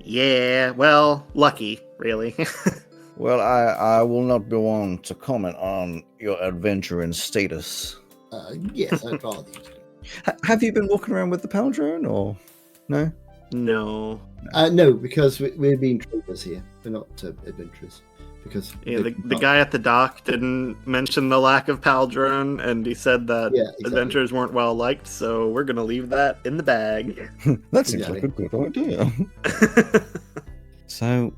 yeah, well, lucky, really. Well, I will not be one to comment on your adventuring status. Yes, I'd rather you do. Have you been walking around with the power drone, or no? No. No, because we're being traders here. We're not adventurers. Because Yeah, the guy at the dock didn't mention the lack of Paldrone, and he said that adventurers weren't well liked, so we're going to leave that in the bag. That seems like a good idea. So,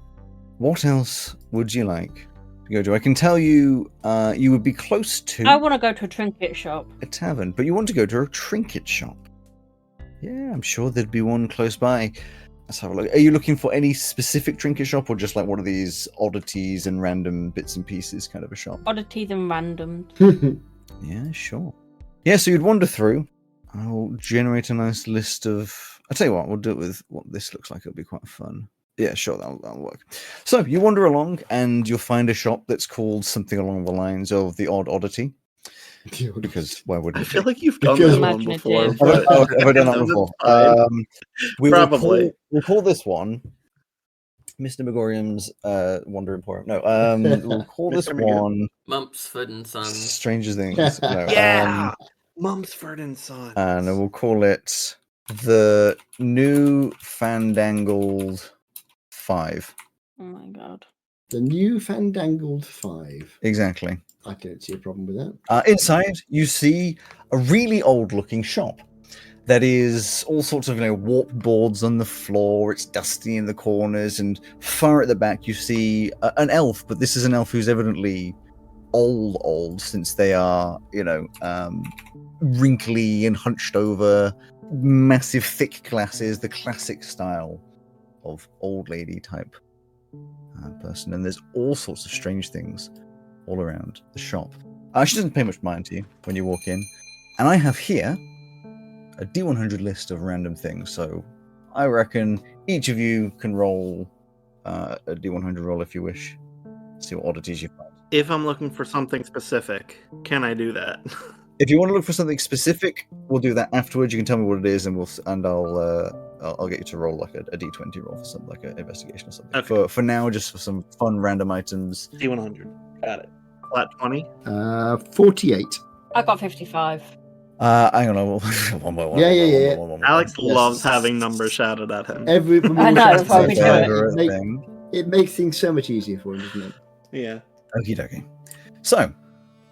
what else would you like to go to? I can tell you, you would be close to I want to go to a trinket shop. a tavern, but you want to go to a trinket shop. Yeah, I'm sure there'd be one close by. Let's have a look. Are you looking for any specific trinket shop, or just like one of these oddities and random bits and pieces kind of a shop? Oddities and randoms. Yeah, sure. Yeah, so you'd wander through. I'll generate a nice list of... I'll tell you what, we'll do it with what this looks like. It'll be quite fun. Yeah, sure, that'll work. So you wander along, and you'll find a shop that's called something along the lines of the Odd Oddity. Because why wouldn't I it feel be? like you've done Because- that one before. Imaginative. but- Have I done that before? Probably. We'll call this one Mr. Megorium's Wonder Emporium. No, we'll call this Mr. Megorium. one Mumsford and Sons. Stranger Things. No, Yeah! Mumsford and Sons. and we'll call it the New Fandangled 5. Oh my god. The new fandangled 5. Exactly. I don't see a problem with that. Inside, you see a really old-looking shop. That is all sorts of, warped boards on the floor. It's dusty in the corners, and far at the back you see an elf. But this is an elf who's evidently old, since they are, wrinkly and hunched over, massive thick glasses, the classic style of old lady type person. And there's all sorts of strange things all around the shop. She doesn't pay much mind to you when you walk in. And I have here a D100 list of random things, so I reckon each of you can roll a D100 roll if you wish. See what oddities you find. If I'm looking for something specific, can I do that? If you want to look for something specific, we'll do that afterwards. You can tell me what it is, and I'll get you to roll like a D20 roll for something like an investigation or something. Okay. For now, just for some fun random items. D100. Got it. Flat 20. 48. I got 55. Hang on, one by one. Yeah. Alex Yes. loves having numbers shouted at him. I know, probably it makes things so much easier for him, doesn't it? Yeah. Okie dokie. So,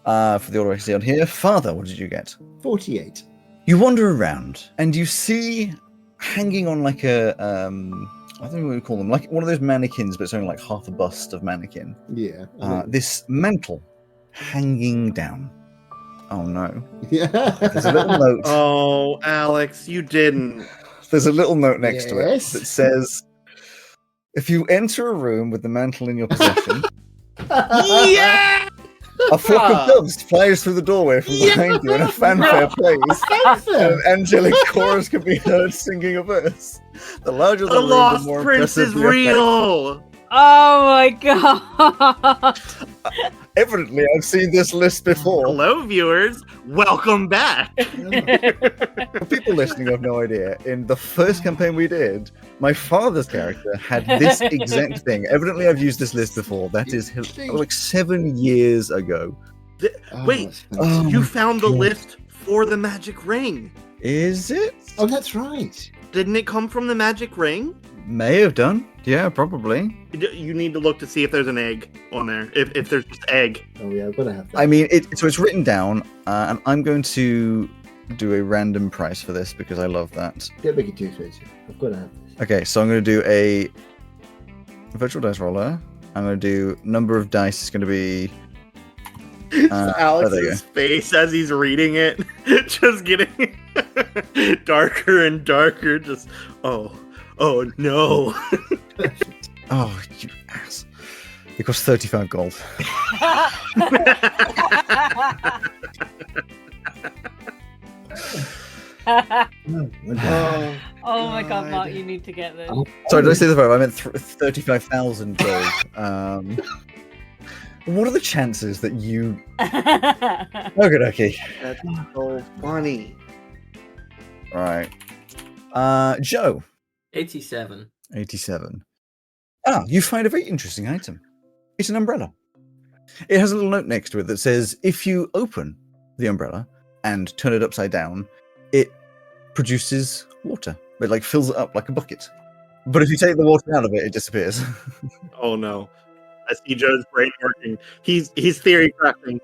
for the order I see on here, Father, what did you get? 48. You wander around and you see hanging on like a I don't know what we call them, like one of those mannequins, but it's only like half a bust of mannequin. Yeah. This mantle hanging down. Oh no. Yeah. There's a little note. Oh, Alex, you didn't. There's a little note next to it Yes. that says, if you enter a room with the mantle in your possession, Yeah! a flock of doves flies through the doorway from behind you and a fanfare plays. And an angelic chorus can be heard singing a verse. The larger the The room, the Lost more Prince impressive is the effect. real! Oh my god! Evidently, I've seen this list before. Hello, viewers. Welcome back. For people listening who have no idea, in the first campaign we did, my father's character had this exact thing. Evidently, I've used this list before. That is like 7 years ago. Wait, Oh you my found the God. list for the magic ring. Is it? Oh, that's right. Didn't it come from the magic ring? May have done. Yeah, probably. You need to look to see if there's an egg on there. If there's just egg. Oh, yeah, I've got to have that. I mean, so it's written down, and I'm going to do a random price for this because I love that. Don't make it too expensive. I've got to have this. Okay, so I'm going to do a virtual dice roller. I'm going to do number of dice. It's going to be there you Alex's face as he's reading it, just getting darker and darker. Just oh no. Oh, you ass. It costs 35 gold. Oh, Oh my god, Mark, you need to get this. Sorry, did I say the verb? I meant 35,000 gold. What are the chances that you... Okay. That's so funny. Alright. Joe. 87. 87. You find a very interesting item. It's an umbrella. It has a little note next to it that says, if you open the umbrella and turn it upside down, it produces water. It fills it up like a bucket. But if you take the water out of it, it disappears. Oh no. I see Joe's brain working. He's theory crafting.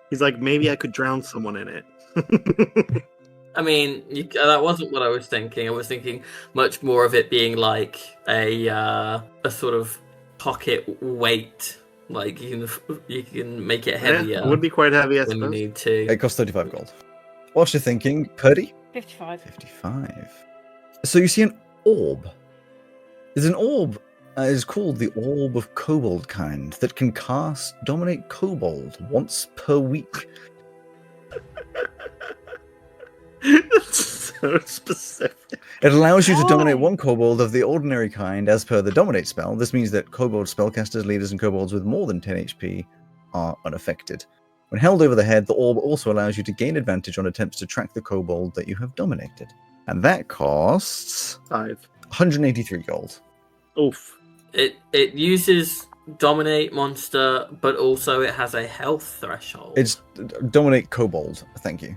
He's like, maybe I could drown someone in it. I mean, that wasn't what I was thinking. I was thinking much more of it being like a sort of pocket weight. Like you can make it heavier. It would be quite heavy, I when you suppose. need to. It costs 35 gold. Whilst you're thinking, Purdy? 55. 55. So you see an orb. There's an orb. It's called the Orb of Kobold Kind that can dominate kobold once per week. That's so specific. It allows you to dominate one kobold of the ordinary kind as per the Dominate spell. This means that kobold spellcasters, leaders, and kobolds with more than 10 HP are unaffected. When held over the head, the orb also allows you to gain advantage on attempts to track the kobold that you have dominated. And that costs 183 gold. Oof. It uses dominate monster, but also it has a health threshold. It's dominate kobold, thank you.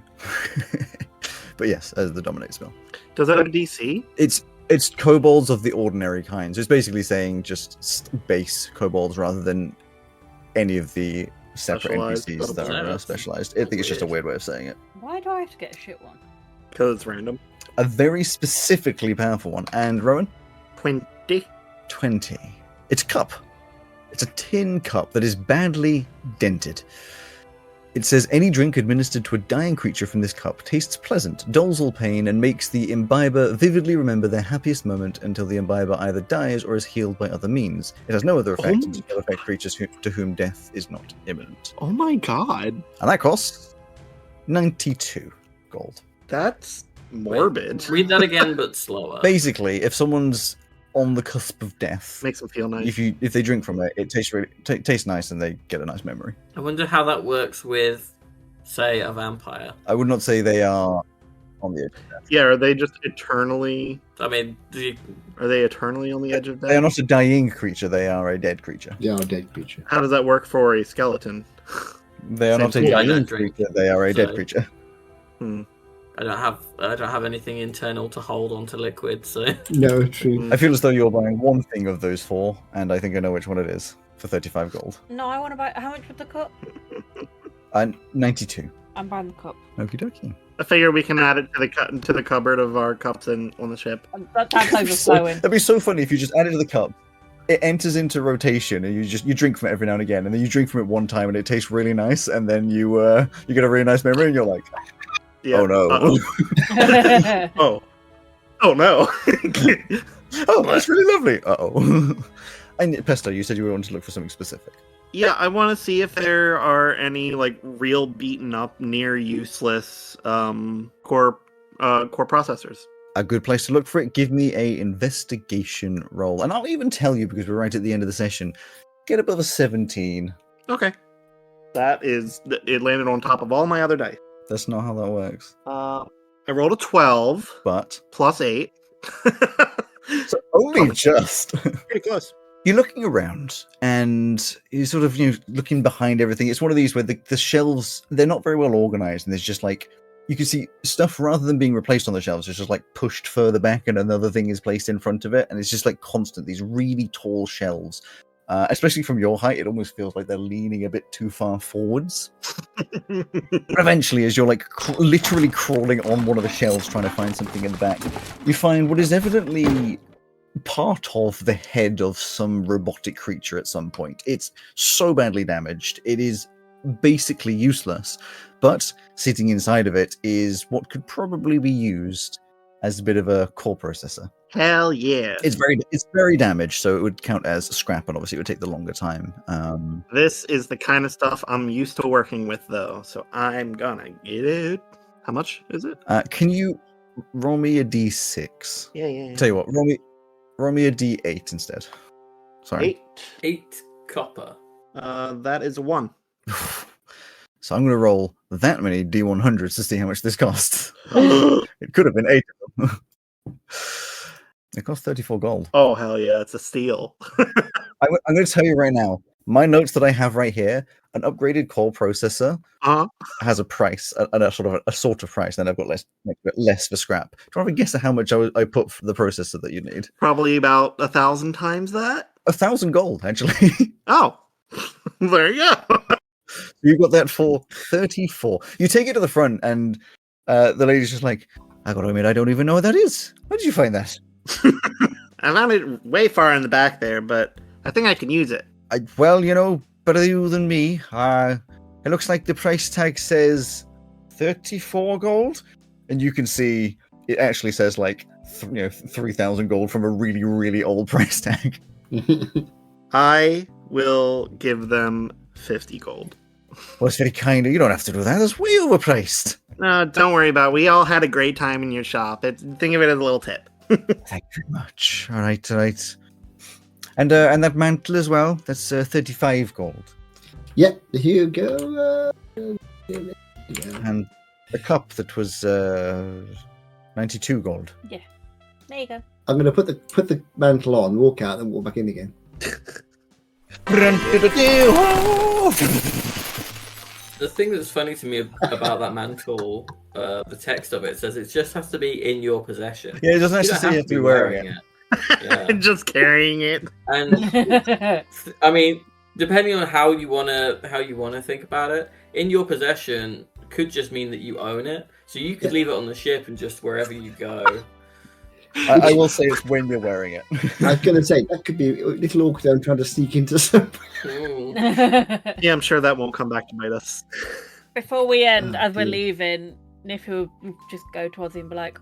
But yes, as the dominate spell. Does that have a DC? It's It's kobolds of the ordinary kind. So it's basically saying just base kobolds rather than any of the separate Specialized NPCs that are kobolds. specialized. I think it's just a weird way of saying it. Why do I have to get a shit one? Because it's random. A very specifically powerful one. And Rowan? 20. 20. It's a cup. It's a tin cup that is badly dented. It says any drink administered to a dying creature from this cup tastes pleasant, dulls all pain, and makes the imbiber vividly remember their happiest moment until the imbiber either dies or is healed by other means. It has no other effect and will affect creatures to whom death is not imminent. Oh my god. And that costs 92 gold. That's morbid. Read that again, but slower. Basically, if someone's on the cusp of death, Makes them feel nice. if they drink from it, it tastes really tastes nice and they get a nice memory. I wonder how that works with, say, a vampire. I would not say they are on the edge of death. Yeah, are they just eternally... I mean, Are they eternally on the edge of death? They are not a dying creature, they are a dead creature. They are a dead creature. How does that work for a skeleton? They are Same not a thing. I dying don't drink, creature, they are a dead so- creature. I don't have anything internal to hold onto liquid, so No, true. I feel as though you're buying one thing of those four, and I think I know which one it is, for 35 gold. No, I want to buy. How much was the cup? And 92. I'm buying the cup. Okie dokie. I figure we can add it to the cupboard of our cups on the ship. That's overflowing. That'd be so funny if you just add it to the cup. It enters into rotation, and you drink from it every now and again, and then you drink from it one time, and it tastes really nice, and then you get a really nice memory, and you're like, Yeah. oh no, Oh. Oh no. oh that's really lovely. Oh. And Pesto, you said you wanted to look for something specific. Yeah, I want to see if there are any like real beaten up, near useless core processors. A good place to look for it. Give me a investigation roll, and I'll even tell you because we're right at the end of the session. Get above a 17. Okay. It landed on top of all my other dice. That's not how that works. I rolled a 12 But plus 8. so only just. Pretty close. You're looking around, and you're sort of looking behind everything. It's one of these where the shelves, they're not very well organized, and there's just like you can see stuff rather than being replaced on the shelves, it's just like pushed further back, and another thing is placed in front of it, and it's just like constant. These really tall shelves. Especially from your height, it almost feels like they're leaning a bit too far forwards. But eventually, as you're like literally crawling on one of the shelves trying to find something in the back, you find what is evidently part of the head of some robotic creature at some point. It's so badly damaged, it is basically useless, but sitting inside of it is what could probably be used as a bit of a core processor. Hell yeah. It's very damaged, so it would count as scrap, and obviously it would take the longer time. This is the kind of stuff I'm used to working with, though, so I'm gonna get it. How much is it? Can you roll me a d6? Yeah. Tell you what, roll me a d8 instead. Sorry. 8 copper. That is a 1. So I'm going to roll that many d100s to see how much this costs. It could have been 8 of them. It costs 34 gold. Oh, hell yeah, it's a steal. I'm going to tell you right now, my notes that I have right here, an upgraded core processor has a price, a sort of price, and I've got less for scrap. Do you want to guess at how much I put for the processor that you need? Probably about 1,000 times that. 1,000 gold, actually. Oh, there you go. You got that for 34. You take it to the front, and the lady's just like, I gotta admit, I don't even know what that is. Where did you find that? I found it way far in the back there, but I think I can use it. Well, better you than me. It looks like the price tag says 34 gold, and you can see it actually says like 3,000 gold from a really, really old price tag. I will give them 50 gold. Well, it's very kind of you. Don't have to do that. That's way overpriced. No, don't worry about it. We all had a great time in your shop. Think of it as a little tip. Thank you very much. All right. And that mantle as well. That's 35 gold. Yep, here you go. And the cup that was 92 gold. Yeah. There you go. I'm going to put the mantle on, walk out, and walk back in again. The thing that's funny to me about that mantle the text of it says it just has to be in your possession. Yeah, it doesn't You actually don't say you have to be wearing it. Yeah. Just carrying it. And I mean, depending on how you wanna think about it, in your possession could just mean that you own it. So you could leave it on the ship and just wherever you go. I will say it's when you're wearing it. I was going to say, that could be a little awkward them trying to sneak into some. Yeah, I'm sure that won't come back to bite us. Before we end, Oh, as we're dear. leaving, Niffy will just go towards him and be like,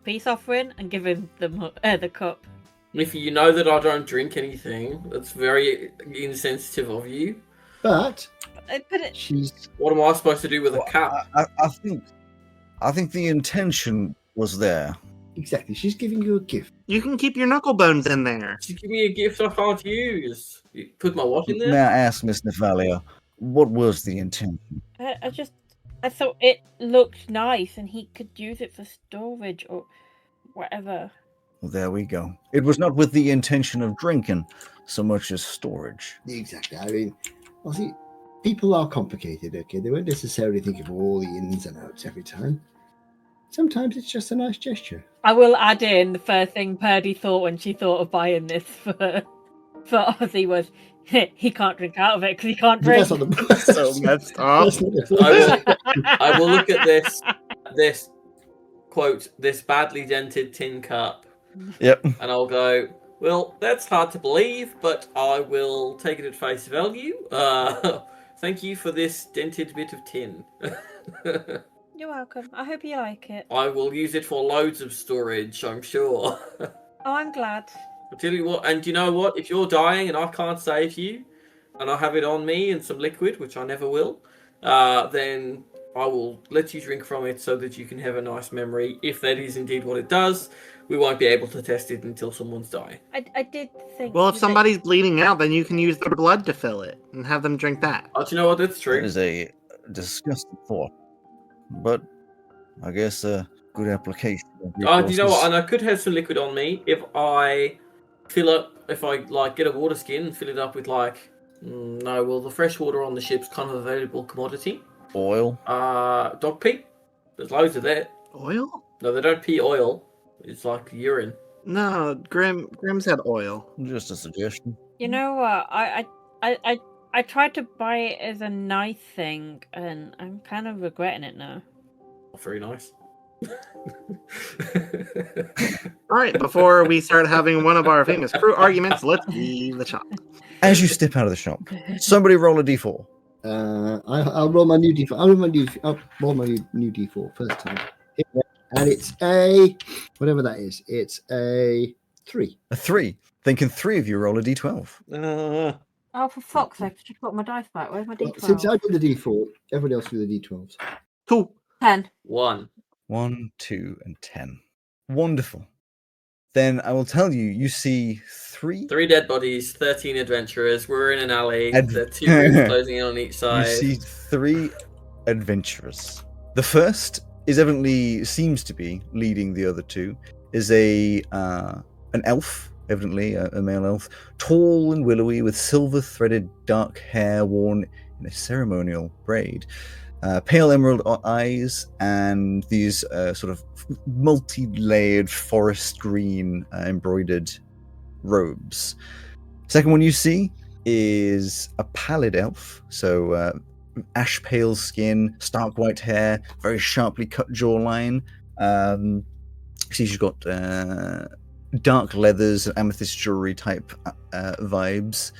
peace offering, and give him the cup. If you know that I don't drink anything, that's very insensitive of you. But But it, she's. What am I supposed to do with a cup? I think the intention was there. Exactly. She's giving you a gift. You can keep your knuckle bones in there. Just give me a gift I can't use. You put my watch in May there? I ask, Miss Nevalia, what was the intention? I thought it looked nice, and he could use it for storage or whatever. Well, there we go. It was not with the intention of drinking so much as storage. Exactly. I mean, well, see, people are complicated, okay? They won't necessarily think of all the ins and outs every time. Sometimes it's just a nice gesture. I will add in the first thing Purdy thought when she thought of buying this for Ozzy was he can't drink out of it because he can't But drink. that's not the So messed up. That's not the- I will look at this quote, this badly dented tin cup, Yep. and I'll go, well, that's hard to believe, but I will take it at face value. Thank you for this dented bit of tin. You're welcome. I hope you like it. I will use it for loads of storage, I'm sure. Oh, I'm glad. I'll tell you what, and you know what? If you're dying and I can't save you, and I have it on me and some liquid, which I never will, then I will let you drink from it so that you can have a nice memory. If that is indeed what it does, we won't be able to test it until someone's dying. I did think. Well, if that- somebody's bleeding out, then you can use their blood to fill it and have them drink that. Oh, do you know what? That's That true. is a disgusting thought. But I guess a good application. of Do you know what? resources. And I could have some liquid on me if I get a water skin and fill it up with no, well, the fresh water on the ship's kind of available commodity. Oil. Dog pee. There's loads of that. Oil? No, they don't pee oil. It's like urine. No, Grim said oil. Just a suggestion. You know what? I tried to buy it as a nice thing, and I'm kind of regretting it now. Not very nice. All right, before we start having one of our famous crew arguments, let's leave the shop. As you step out of the shop, somebody roll a d4. I'll roll my new d4. I'll roll my new d4 first time. And it's a whatever that is. It's a 3. A 3. Then can 3 of you roll a d12? Oh, for fuck's sake! I just got my dice back. Where's my Well, D12? since I did the d4, everybody else did the d12s. 2. 10. 1. 1, 2, and 10. Wonderful. Then I will tell you, you see 3. 3 dead bodies, 13 adventurers. We're in an alley. Ad- There are 2 rooms closing in on each You side. see 3 adventurers. The first seems to be leading the other 2, is an elf, evidently a male elf, tall and willowy with silver threaded dark hair worn in a ceremonial braid, pale emerald eyes, and these sort of multi-layered forest green embroidered robes. Second one you see is a pallid elf, so ash pale skin, stark white hair, very sharply cut jawline. See, she's got dark leathers, amethyst jewelry type vibes.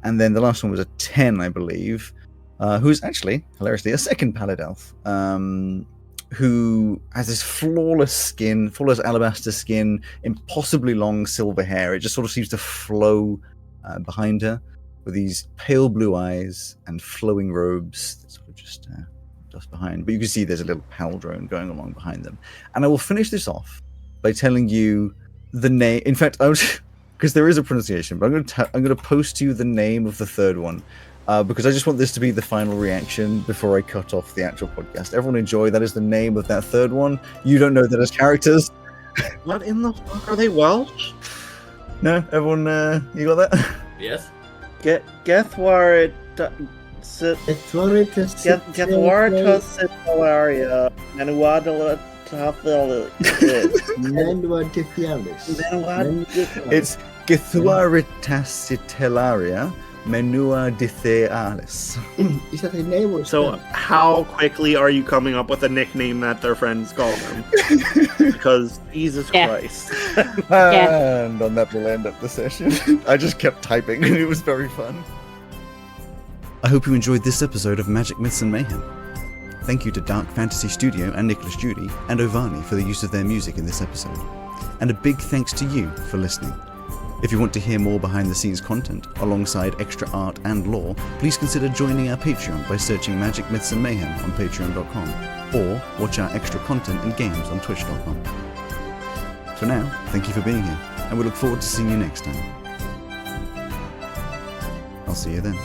And then the last one was a 10, I believe, who's actually, hilariously, a second pallid elf, who has this flawless alabaster skin, impossibly long silver hair. It just sort of seems to flow behind her, with these pale blue eyes and flowing robes that sort of just behind. But you can see there's a little pal drone going along behind them. And I will finish this off by telling you the name. In fact, because there is a pronunciation, but I'm going to post you the name of the third one, because I just want this to be the final reaction before I cut off the actual podcast. Everyone enjoy. That is the name of that third one. You don't know that as characters. What in the fuck? Are they Welsh? No, everyone, you got that? Yes. Gethwar Getwartus Citalaria, Menuadala Menua Dithialis. It's Githuaritacitellaria Menua Dithealis. Is that a name or a So, spell? how quickly are you coming up with a nickname that their friends call them? Because Jesus Yeah. Christ. And on that, we'll end up the session. I just kept typing, and it was very fun. I hope you enjoyed this episode of Magic Myths and Mayhem. Thank you to Dark Fantasy Studio and Nicolas Jeudy and Ovani for the use of their music in this episode. And a big thanks to you for listening. If you want to hear more behind the scenes content, alongside extra art and lore, please consider joining our Patreon by searching Magic Myths and Mayhem on patreon.com, or watch our extra content and games on twitch.com. For now, thank you for being here, and we look forward to seeing you next time. I'll see you then.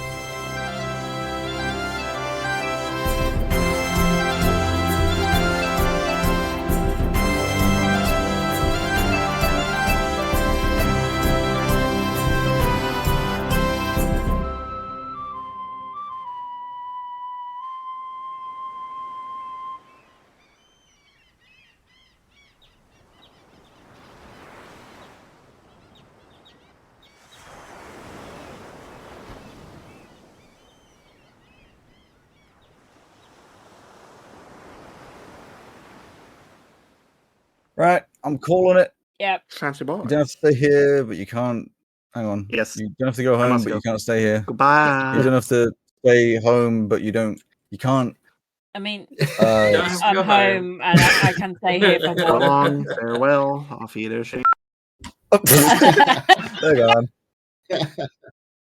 Right, I'm calling it. Yep. Fancy boy. You don't have to stay here, but you can't. Hang on. Yes. You don't have to go I home, must but go. you can't stay here. Goodbye. You don't have to stay home, but you don't. You can't. I mean, Don't have to I'm go home and I can stay here for So long, farewell, auf Wiedersehen. They're gone.